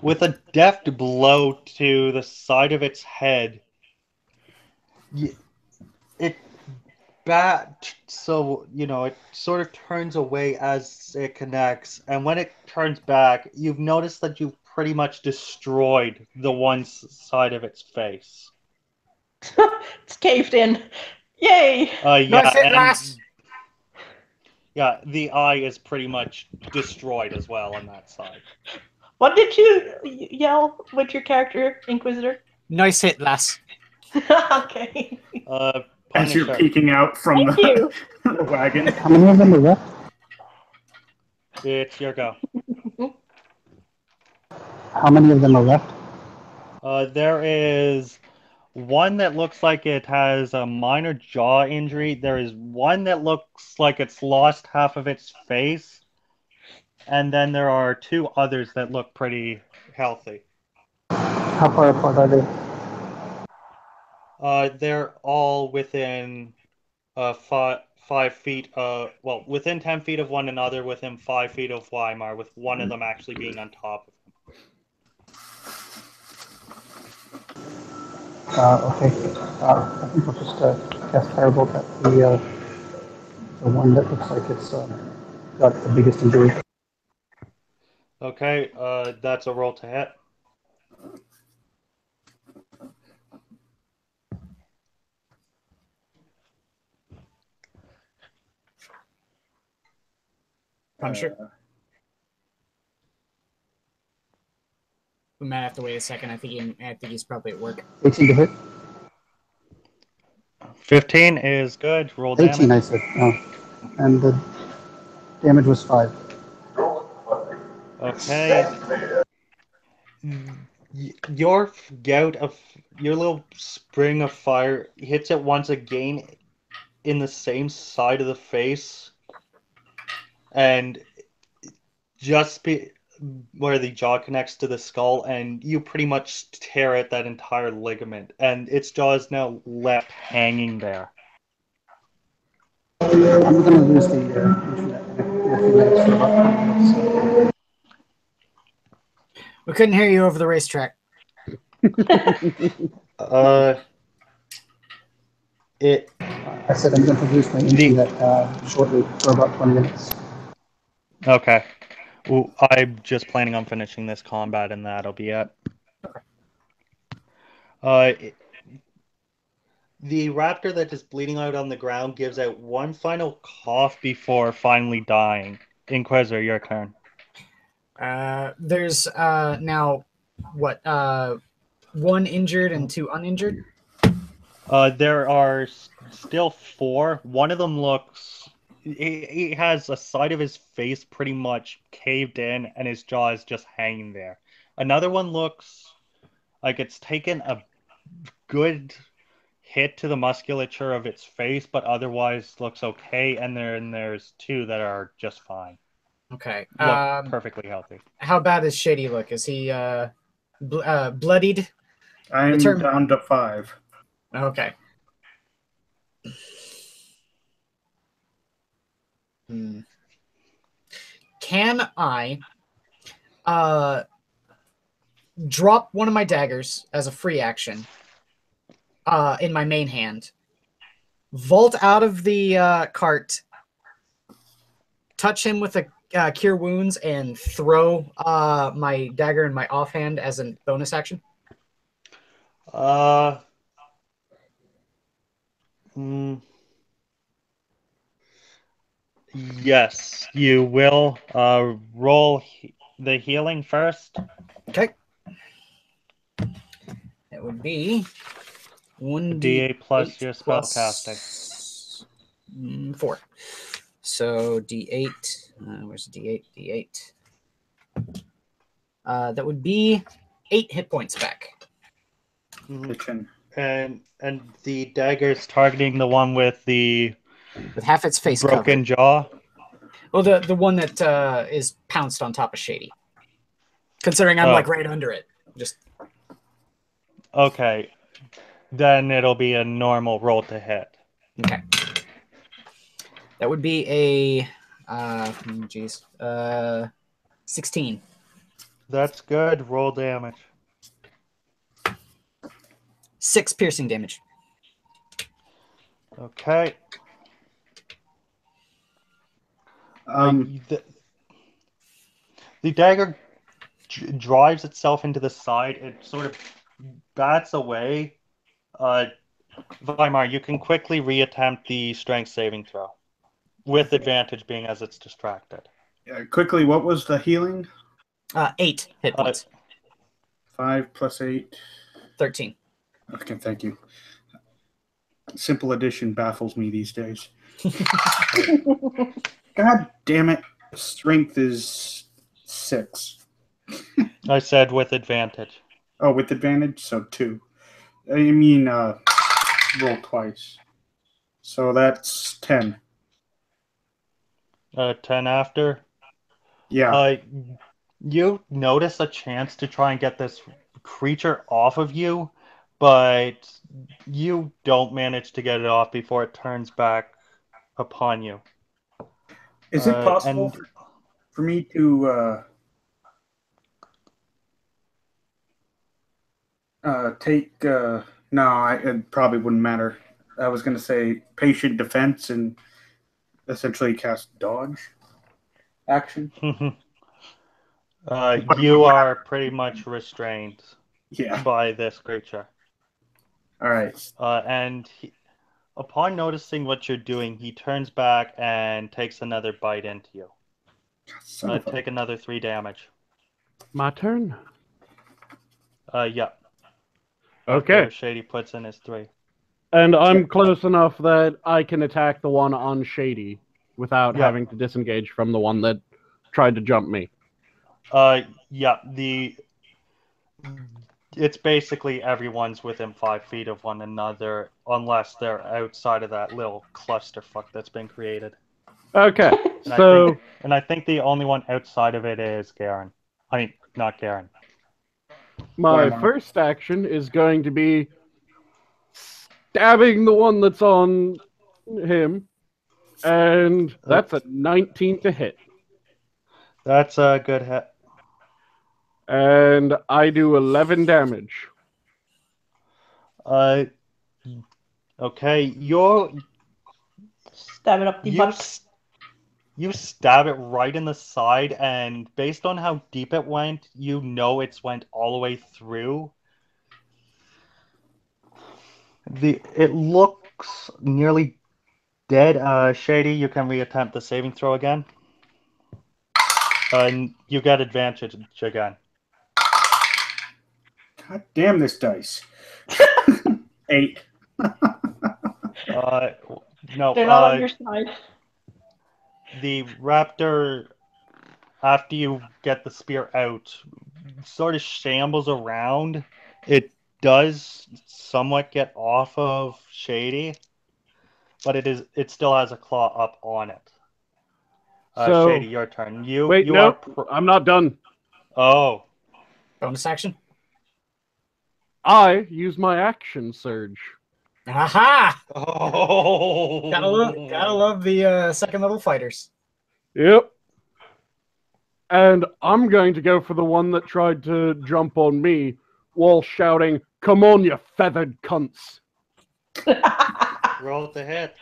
[SPEAKER 2] With a deft blow to the side of its head, it sort of turns away as it connects, and when it turns back, you've noticed that you've pretty much destroyed the one side of its face.
[SPEAKER 5] It's caved in. Yay!
[SPEAKER 2] Yeah, the eye is pretty much destroyed as well on that side.
[SPEAKER 5] What did you yell with your character, Inquisitor?
[SPEAKER 1] Nice hit, lass.
[SPEAKER 5] Okay.
[SPEAKER 3] As you're peeking out from the wagon.
[SPEAKER 7] How many of them are left?
[SPEAKER 2] It's your go.
[SPEAKER 7] How many of them are left?
[SPEAKER 2] There is one that looks like it has a minor jaw injury. There is one that looks like it's lost half of its face. And then there are 2 others that look pretty healthy.
[SPEAKER 7] How far apart are they?
[SPEAKER 2] They're all within 5 feet. Within 10 feet of one another, within 5 feet of Wymar, with one of them actually being on top of him.
[SPEAKER 7] Okay. I think I'll just cast Firebolt at the one that looks like it's got the biggest injury.
[SPEAKER 2] Okay, that's a roll to hit.
[SPEAKER 1] Punnisher. We might have to wait a second. I think he's probably at work.
[SPEAKER 7] 18 to hit.
[SPEAKER 2] 15 is good. Roll
[SPEAKER 7] 18,
[SPEAKER 2] damage.
[SPEAKER 7] I said. Oh. And the damage was 5.
[SPEAKER 2] Okay. Your your little spring of fire hits it once again in the same side of the face, and where the jaw connects to the skull, and you pretty much tear at that entire ligament, and its jaw is now left hanging there.
[SPEAKER 7] I'm going to lose the internet in a few minutes for about 20 minutes. So.
[SPEAKER 1] We couldn't hear you over the racetrack.
[SPEAKER 7] I said I'm going to lose my internet shortly for about 20 minutes.
[SPEAKER 2] Okay. Well, I'm just planning on finishing this combat, and that'll be it. The raptor that is bleeding out on the ground gives out one final cough before finally dying. Inquisitor, your turn.
[SPEAKER 1] There's now what? One injured and 2 uninjured.
[SPEAKER 2] There are still 4. One of them looks. He has a side of his face pretty much caved in, and his jaw is just hanging there. Another one looks like it's taken a good hit to the musculature of its face, but otherwise looks okay. And then there's 2 that are just fine.
[SPEAKER 1] Okay.
[SPEAKER 2] Look perfectly healthy.
[SPEAKER 1] How bad does Shady look? Is he bloodied?
[SPEAKER 3] I'm down to 5.
[SPEAKER 1] Okay. Can I drop one of my daggers as a free action in my main hand, vault out of the cart, touch him with a cure wounds, and throw my dagger in my offhand as a bonus action?
[SPEAKER 2] Yes, you will roll the healing first.
[SPEAKER 1] Okay. It would be
[SPEAKER 2] 1d8 plus your spell casting.
[SPEAKER 1] 4. So d8. Where's d8? D8. That would be 8 hit points back.
[SPEAKER 2] And the dagger's targeting the one with
[SPEAKER 1] half its face
[SPEAKER 2] broken
[SPEAKER 1] covered.
[SPEAKER 2] jaw.
[SPEAKER 1] Well, the one that is pounced on top of Shady. Considering I'm like right under it. Just
[SPEAKER 2] okay. Then it'll be a normal roll to hit.
[SPEAKER 1] Okay. That would be a 16.
[SPEAKER 2] That's good. Roll damage.
[SPEAKER 1] 6 piercing damage.
[SPEAKER 2] Okay. The dagger drives itself into the side. It sort of bats away. Wymar, you can quickly reattempt the strength saving throw. With advantage being as it's distracted.
[SPEAKER 3] Quickly, what was the healing?
[SPEAKER 1] 8 hit points.
[SPEAKER 3] 5 plus 8.
[SPEAKER 1] 13.
[SPEAKER 3] Okay, thank you. Simple addition baffles me these days. God damn it. Strength is 6.
[SPEAKER 2] I said with advantage.
[SPEAKER 3] Oh, with advantage? So 2. I mean, roll twice. So that's 10.
[SPEAKER 2] 10 after?
[SPEAKER 3] Yeah.
[SPEAKER 2] You notice a chance to try and get this creature off of you, but you don't manage to get it off before it turns back upon you.
[SPEAKER 3] Is it possible for me to take... no, it probably wouldn't matter. I was going to say patient defense and essentially cast dodge action.
[SPEAKER 2] You are pretty much restrained by this creature.
[SPEAKER 3] All right.
[SPEAKER 2] Upon noticing what you're doing, he turns back and takes another bite into you.
[SPEAKER 3] Son of a-
[SPEAKER 2] Take another 3 damage.
[SPEAKER 6] My turn.
[SPEAKER 2] Yeah.
[SPEAKER 6] Okay.
[SPEAKER 2] After Shady puts in his 3.
[SPEAKER 6] And I'm close enough that I can attack the one on Shady without
[SPEAKER 2] Yeah.
[SPEAKER 6] having to disengage from the one that tried to jump me.
[SPEAKER 2] Yeah. It's basically everyone's within 5 feet of one another, unless they're outside of that little clusterfuck that's been created.
[SPEAKER 6] Okay,
[SPEAKER 2] And I think the only one outside of it is Garen. I mean, not Garen.
[SPEAKER 6] my
[SPEAKER 3] Wymar.
[SPEAKER 6] first action is going to be stabbing the one that's on him, and that's a 19 to hit.
[SPEAKER 2] That's a good hit.
[SPEAKER 6] And I do 11 damage.
[SPEAKER 2] Okay,
[SPEAKER 5] Stab it up the butt.
[SPEAKER 2] you stab it right in the side, and based on how deep it went, you know it's went all the way through. It looks nearly dead. Shady, you can reattempt the saving throw again. And you get advantage again.
[SPEAKER 3] God damn this dice. 8.
[SPEAKER 2] No.
[SPEAKER 5] They're not on your side.
[SPEAKER 2] The raptor, after you get the spear out, sort of shambles around. It does somewhat get off of Shady, but it still has a claw up on it.
[SPEAKER 6] So,
[SPEAKER 2] Shady, your turn.
[SPEAKER 6] I'm not done.
[SPEAKER 2] Oh.
[SPEAKER 1] Bonus action.
[SPEAKER 6] I use my action surge.
[SPEAKER 1] Aha!
[SPEAKER 2] Oh.
[SPEAKER 1] Gotta love the second level fighters.
[SPEAKER 6] Yep. And I'm going to go for the one that tried to jump on me while shouting, "Come on, you feathered cunts."
[SPEAKER 2] Roll the hit.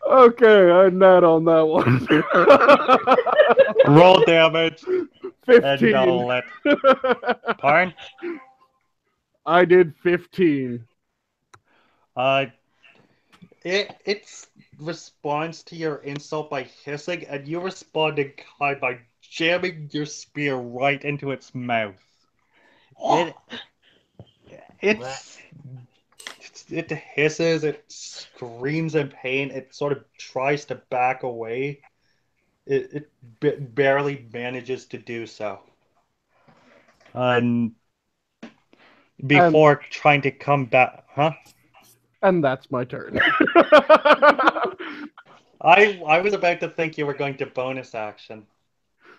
[SPEAKER 6] Okay, I'm not on that one.
[SPEAKER 2] Roll damage.
[SPEAKER 6] 15.
[SPEAKER 2] And Pardon?
[SPEAKER 6] I did 15.
[SPEAKER 2] It responds to your insult by hissing, and you respond in kind by jamming your spear right into its mouth. It hisses, it screams in pain, it sort of tries to back away. It barely manages to do so. Before trying to come back, huh?
[SPEAKER 6] And that's my turn.
[SPEAKER 2] I was about to think you were going to bonus action.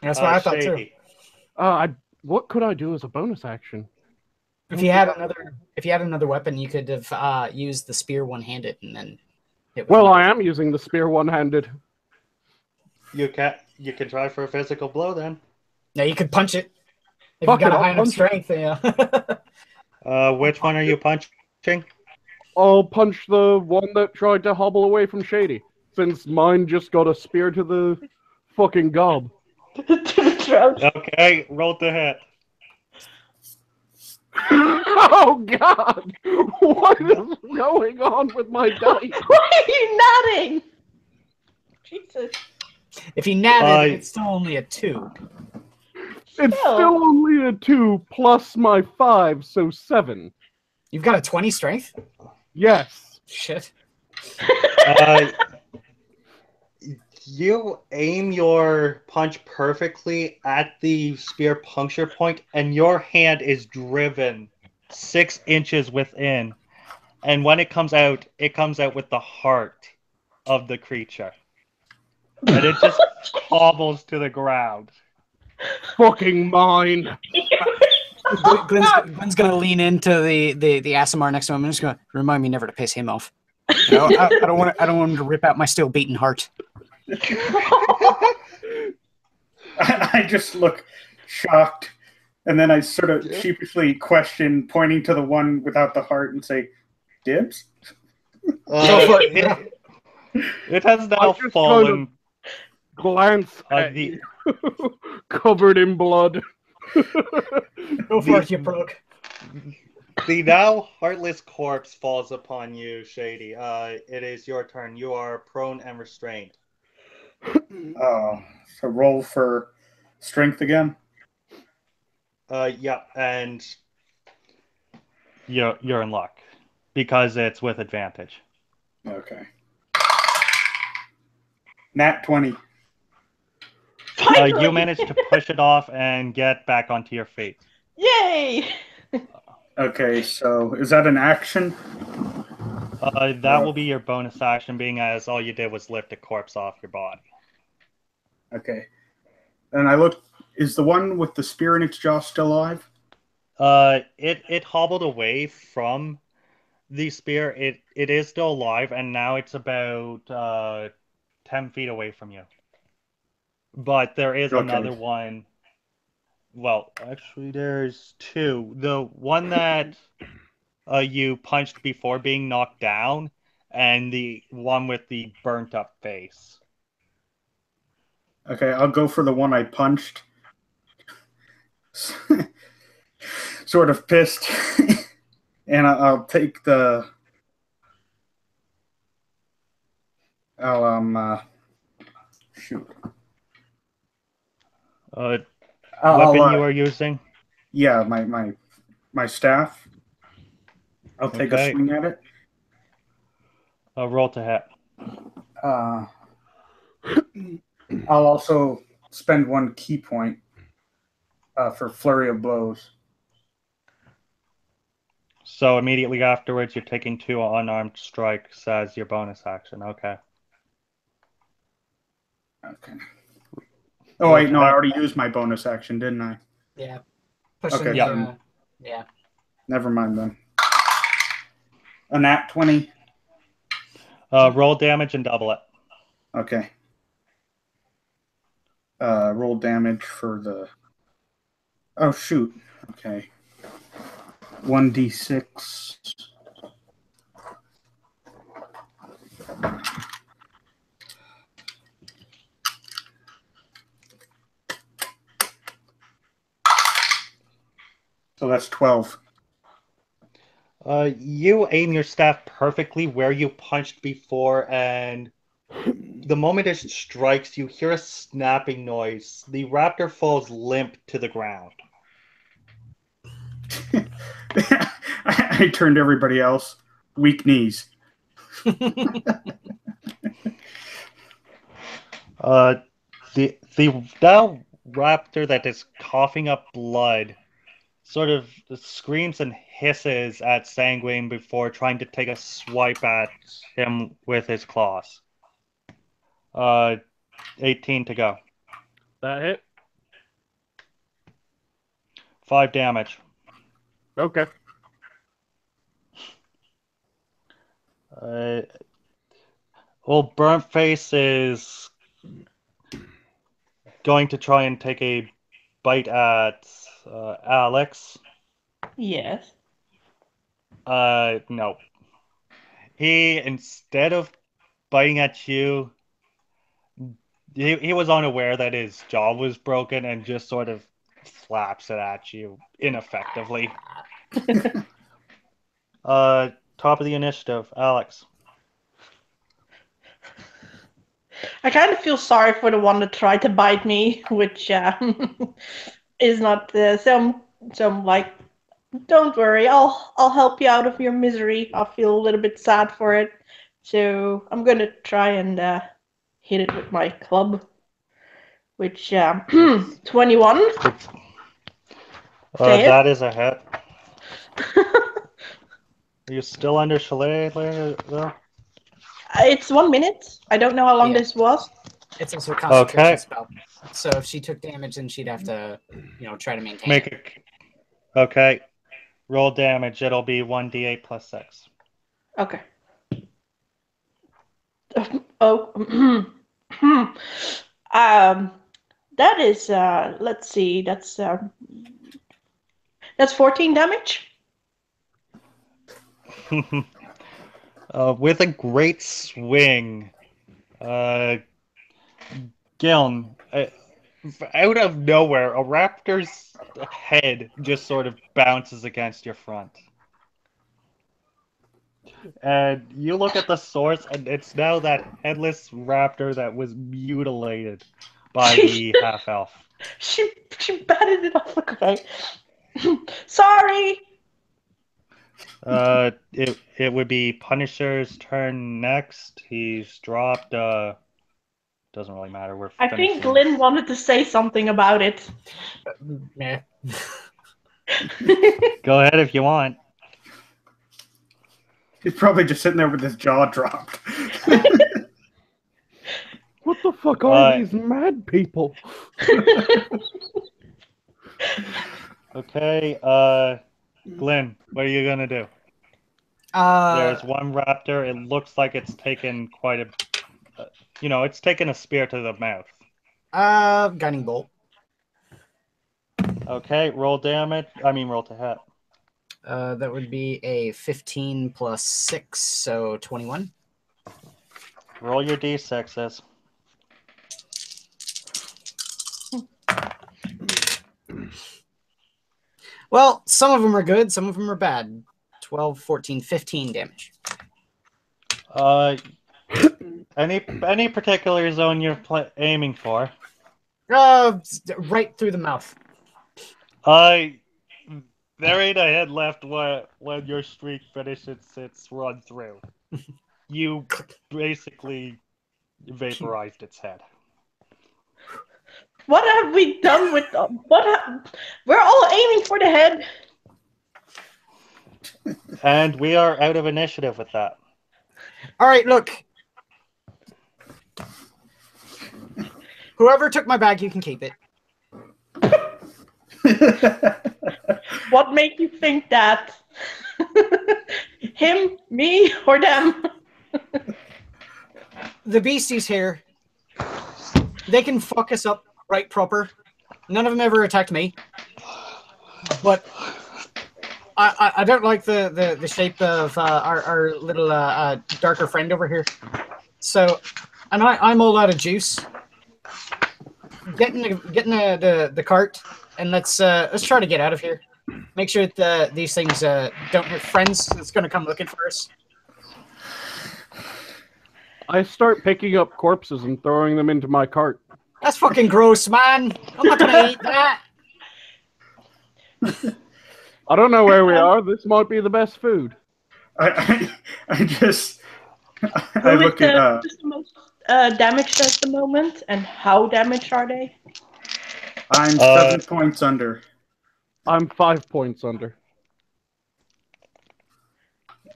[SPEAKER 1] That's what I thought
[SPEAKER 2] Shady.
[SPEAKER 1] too.
[SPEAKER 6] What could I do as a bonus action?
[SPEAKER 1] If you had another weapon, you could have used the spear one-handed and then hit with
[SPEAKER 6] Well,
[SPEAKER 1] another.
[SPEAKER 6] I am using the spear one-handed.
[SPEAKER 2] You can try for a physical blow then.
[SPEAKER 1] Yeah, you could punch it. If
[SPEAKER 6] Fuck
[SPEAKER 1] you got
[SPEAKER 6] it,
[SPEAKER 1] a high
[SPEAKER 6] I'll
[SPEAKER 1] enough
[SPEAKER 6] punch
[SPEAKER 1] strength, yeah.
[SPEAKER 2] Which one are you punching?
[SPEAKER 6] I'll punch the one that tried to hobble away from Shady, since mine just got a spear to the fucking gob.
[SPEAKER 5] To the throat.
[SPEAKER 2] Okay, roll the hit.
[SPEAKER 6] Oh god! What is going on with my dice?
[SPEAKER 5] Why are you nodding? Jesus.
[SPEAKER 1] If he natted, it's still only a 2.
[SPEAKER 6] It's still only a 2 plus my 5, so 7.
[SPEAKER 1] You've got a 20 strength?
[SPEAKER 6] Yes.
[SPEAKER 1] Shit.
[SPEAKER 2] You aim your punch perfectly at the spear puncture point, and your hand is driven 6 inches within. And when it comes out with the heart of the creature. And it just hobbles to the ground.
[SPEAKER 6] Fucking mine.
[SPEAKER 1] Glen's gonna lean into the Aasimar next to him and just gonna remind me never to piss him off. You know, I don't want him to rip out my still beating heart.
[SPEAKER 3] I just look shocked, and then I sort of sheepishly question, pointing to the one without the heart, and say, "Dibs."
[SPEAKER 2] It has now fallen.
[SPEAKER 6] Glance at you, covered in blood.
[SPEAKER 1] Go for it, you prog.
[SPEAKER 2] The now heartless corpse falls upon you, Shady. It is your turn. You are prone and restrained.
[SPEAKER 3] So roll for strength again.
[SPEAKER 2] Yeah, and you're in luck because it's with advantage.
[SPEAKER 3] Okay. Nat 20.
[SPEAKER 2] You managed to push it off and get back onto your feet.
[SPEAKER 5] Yay!
[SPEAKER 3] Okay, so is that an action?
[SPEAKER 2] That will be your bonus action, being as all you did was lift a corpse off your body.
[SPEAKER 3] Okay. And I look. Is the one with the spear in its jaw still alive?
[SPEAKER 2] It hobbled away from the spear. It is still alive, and now it's about 10 feet away from you. But there is another one. Well, actually, there's two. The one that you punched before being knocked down, and the one with the burnt up face.
[SPEAKER 3] Okay, I'll go for the one I punched. Sort of pissed. And I'll take the... shoot.
[SPEAKER 2] Weapon you are using?
[SPEAKER 3] Yeah, my staff. I'll take a swing at it.
[SPEAKER 2] Roll to hit.
[SPEAKER 3] I'll also spend one key point for flurry of blows.
[SPEAKER 2] So immediately afterwards, you're taking 2 unarmed strikes as your bonus action. Okay.
[SPEAKER 3] Okay. Oh wait, no, I already used my bonus action, didn't I?
[SPEAKER 1] Yeah.
[SPEAKER 3] Okay.
[SPEAKER 1] Yeah.
[SPEAKER 3] Never mind then. A nat 20.
[SPEAKER 2] Roll damage and double it.
[SPEAKER 3] Okay. Roll damage for the... Oh, shoot. Okay. 1d6. So that's 12.
[SPEAKER 2] You aim your staff perfectly where you punched before, and the moment it strikes, you hear a snapping noise. The raptor falls limp to the ground.
[SPEAKER 3] I turned everybody else. Weak knees.
[SPEAKER 2] The now raptor that is coughing up blood sort of screams and hisses at Sanguine before trying to take a swipe at him with his claws. 18 to go.
[SPEAKER 6] That hit.
[SPEAKER 2] 5 damage.
[SPEAKER 6] Okay.
[SPEAKER 2] Old Burnt Face is going to try and take a bite at Alex.
[SPEAKER 5] Yes.
[SPEAKER 2] No. He, instead of biting at you, he was unaware that his jaw was broken and just sort of flaps it at you ineffectively. Top of the initiative, Alex.
[SPEAKER 5] I kind of feel sorry for the one that tried to bite me, which is not so I'm like, don't worry, I'll help you out of your misery. I'll feel a little bit sad for it. So I'm gonna try and hit it with my club, which 21.
[SPEAKER 2] That is a hit. Are you still under Chalet though?
[SPEAKER 5] It's 1 minute. I don't know how long this was.
[SPEAKER 1] It's also a concentration
[SPEAKER 2] Okay.
[SPEAKER 1] spell. So if she took damage, then she'd have to, try to maintain
[SPEAKER 2] Make
[SPEAKER 1] it.
[SPEAKER 2] it. Okay. Roll damage. It'll be 1d8 plus 6.
[SPEAKER 5] Okay. Oh. That is let's see. That's 14 damage.
[SPEAKER 2] With a great swing, Glin, out of nowhere, a raptor's head just sort of bounces against your front. And you look at the source, and it's now that headless raptor that was mutilated by the half-elf.
[SPEAKER 5] She batted it off. Okay. Sorry.
[SPEAKER 2] It would be Punisher's turn next. He's dropped. Doesn't really matter. We're
[SPEAKER 5] I
[SPEAKER 2] finishing.
[SPEAKER 5] think Glin wanted to say something about it.
[SPEAKER 1] Meh.
[SPEAKER 2] Go ahead if you want.
[SPEAKER 3] He's probably just sitting there with his jaw dropped.
[SPEAKER 6] What the fuck are these mad people?
[SPEAKER 2] Okay, Glyn, what are you gonna do? There's one raptor. It looks like it's taken quite a, it's taken a spear to the mouth.
[SPEAKER 1] Guiding bolt.
[SPEAKER 2] Okay, roll damage. Roll to hit.
[SPEAKER 1] That would be a 15 plus 6, so 21.
[SPEAKER 2] Roll your d6s.
[SPEAKER 1] Well, some of them are good, some of them are bad. 12, 14, 15 damage.
[SPEAKER 2] Any particular zone you're aiming for?
[SPEAKER 1] Right through the mouth.
[SPEAKER 2] There ain't a head left when your streak finishes its run through. You basically vaporized its head.
[SPEAKER 5] What have we done with we're all aiming for the head.
[SPEAKER 2] And we are out of initiative with that.
[SPEAKER 1] All right, look. Whoever took my bag, you can keep it.
[SPEAKER 5] What made you think that? Him, me, or them?
[SPEAKER 1] The beasties here, they can fuck us up right proper. None of them ever attacked me. But I don't like the shape of our little darker friend over here. So, and I'm all out of juice. Get in the cart, and let's try to get out of here. Make sure that these things don't hurt friends that's going to come looking for us.
[SPEAKER 6] I start picking up corpses and throwing them into my cart.
[SPEAKER 1] That's fucking gross, man. I'm not going to eat that.
[SPEAKER 6] I don't know where we are. This might be the best food.
[SPEAKER 3] I
[SPEAKER 5] Who
[SPEAKER 3] look
[SPEAKER 5] is
[SPEAKER 3] at
[SPEAKER 5] the most damaged at the moment, and how damaged are they?
[SPEAKER 3] I'm 7 points under.
[SPEAKER 6] I'm 5 points under.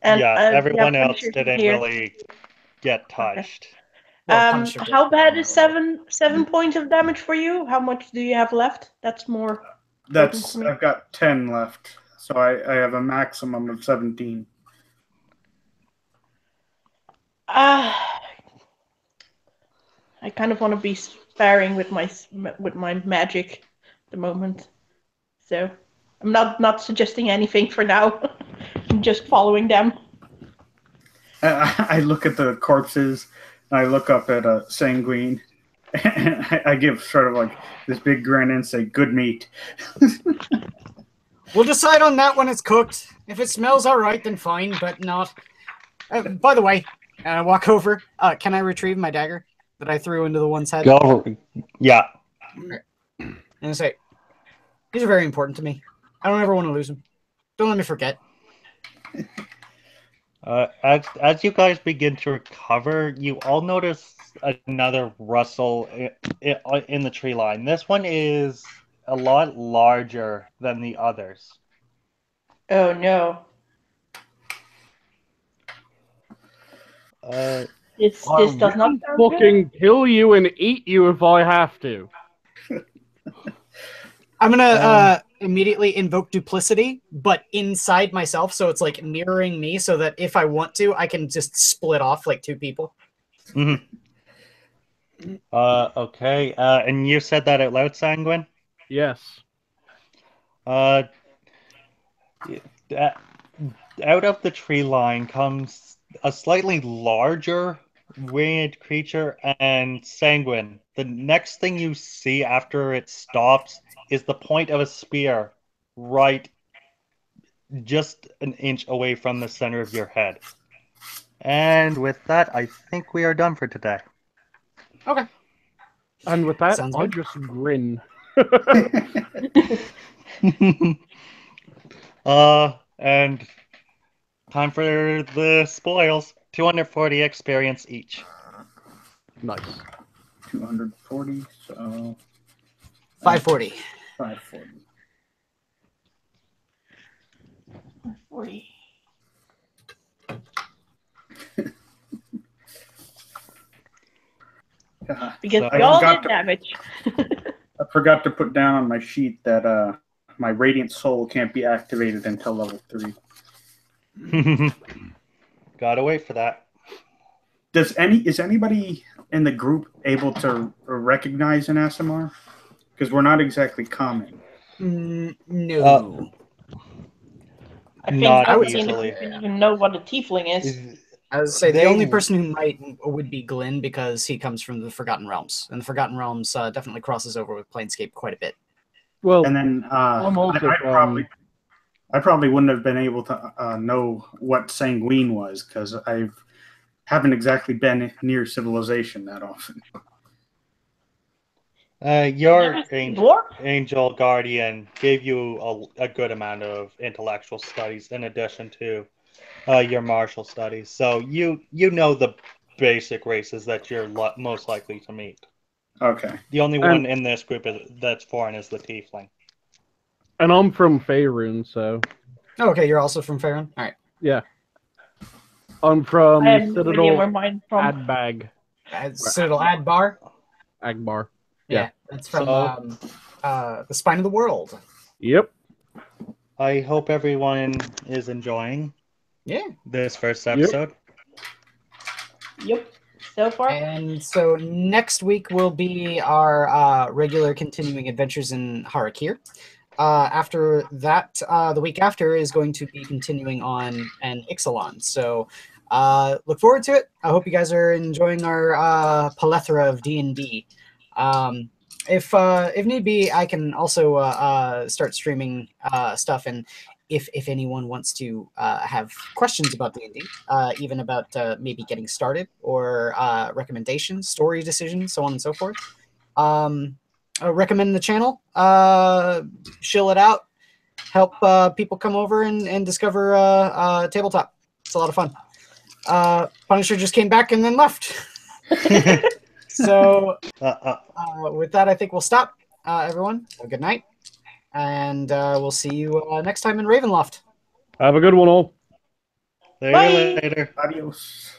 [SPEAKER 5] And,
[SPEAKER 2] everyone else
[SPEAKER 5] Punisher
[SPEAKER 2] didn't
[SPEAKER 5] here.
[SPEAKER 2] really get touched.
[SPEAKER 1] Well,
[SPEAKER 5] How bad is 7 points of damage for you? How much do you have left? That's more.
[SPEAKER 3] I've got 10 left, so I have a maximum of 17.
[SPEAKER 5] I kind of want to be sparing with my magic at the moment, so I'm not suggesting anything for now. I'm just following them.
[SPEAKER 3] I look at the corpses, and I look up at Sanguine, and I give sort of like this big grin and say, "Good meat."
[SPEAKER 1] We'll decide on that when it's cooked. If it smells all right, then fine, but not. By the way, I walk over. Can I retrieve my dagger that I threw into the one's head?
[SPEAKER 2] Go over. Yeah.
[SPEAKER 1] And I say, these are very important to me. I don't ever want to lose them. Don't let me forget.
[SPEAKER 2] As you guys begin to recover, you all notice another rustle in the tree line. This one is a lot larger than the others.
[SPEAKER 5] Oh no. This does not sound
[SPEAKER 6] fucking kill you and eat you if I have to.
[SPEAKER 1] I'm gonna immediately invoke duplicity, but inside myself, so it's like mirroring me, so that if I want to, I can just split off like two people.
[SPEAKER 2] Mm-hmm. Okay. And you said that out loud, Sanguine?
[SPEAKER 6] Yes.
[SPEAKER 2] Out of the tree line comes a slightly larger winged creature, and Sanguine. The next thing you see after it stops is the point of a spear right just an inch away from the center of your head. And with that, I think we are done for today.
[SPEAKER 1] Okay.
[SPEAKER 6] And with that,
[SPEAKER 1] Sounds
[SPEAKER 6] I
[SPEAKER 1] good.
[SPEAKER 6] just grin.
[SPEAKER 2] And time for the spoils. 240 experience each.
[SPEAKER 6] Nice.
[SPEAKER 3] 240, so
[SPEAKER 1] 540.
[SPEAKER 3] 540.
[SPEAKER 5] 40. Because
[SPEAKER 2] So
[SPEAKER 5] we all
[SPEAKER 3] forgot
[SPEAKER 5] did
[SPEAKER 3] to-
[SPEAKER 5] damage.
[SPEAKER 3] I forgot to put down on my sheet that my Radiant Soul can't be activated until level 3.
[SPEAKER 2] Gotta wait for that.
[SPEAKER 3] Is anybody in the group able to recognize an SMR? Because we're not exactly common.
[SPEAKER 1] No.
[SPEAKER 5] I think
[SPEAKER 2] Not
[SPEAKER 5] nobody in the
[SPEAKER 2] easily.
[SPEAKER 5] group even know what a tiefling is.
[SPEAKER 1] I would say the
[SPEAKER 2] They-
[SPEAKER 1] only person who would be Glin because he comes from the Forgotten Realms, and the Forgotten Realms definitely crosses over with Planescape quite a bit.
[SPEAKER 6] Well,
[SPEAKER 3] And then
[SPEAKER 6] I'm also
[SPEAKER 3] I probably wouldn't have been able to know what Sanguine was because I haven't exactly been near civilization that often.
[SPEAKER 2] Your
[SPEAKER 5] Dwarf?
[SPEAKER 2] angel guardian gave you a good amount of intellectual studies in addition to your martial studies, so you know the basic races that you're most likely to meet.
[SPEAKER 3] Okay.
[SPEAKER 2] The only one in this group that's foreign is the tiefling.
[SPEAKER 6] and I'm from Faerun, so
[SPEAKER 1] Oh, okay, you're also from Faerun? All right.
[SPEAKER 6] yeah. I'm from
[SPEAKER 5] I have no idea
[SPEAKER 6] Citadel
[SPEAKER 5] where mine's from.
[SPEAKER 6] Adbag.
[SPEAKER 1] Citadel Adbar?
[SPEAKER 6] Agbar.
[SPEAKER 1] Yeah, that's from
[SPEAKER 2] So-
[SPEAKER 1] the Spine of the World.
[SPEAKER 6] Yep.
[SPEAKER 2] I hope everyone is enjoying
[SPEAKER 1] Yeah.
[SPEAKER 2] this first episode.
[SPEAKER 5] Yep. So far.
[SPEAKER 1] And so next week will be our regular continuing adventures in Harakir. After that, the week after is going to be continuing on an Ixalan. So look forward to it. I hope you guys are enjoying our plethora of D&D. If need be, I can also start streaming stuff, and if anyone wants to have questions about D&D, even about maybe getting started or recommendations, story decisions, so on and so forth, recommend the channel, shill it out, help people come over and discover tabletop. It's a lot of fun. Punisher just came back and then left. So with that, I think we'll stop. Everyone, have a good night, and we'll see you next time in Ravenloft.
[SPEAKER 6] Have a good one, all.
[SPEAKER 2] See you
[SPEAKER 5] Bye.
[SPEAKER 2] later.
[SPEAKER 3] Adios.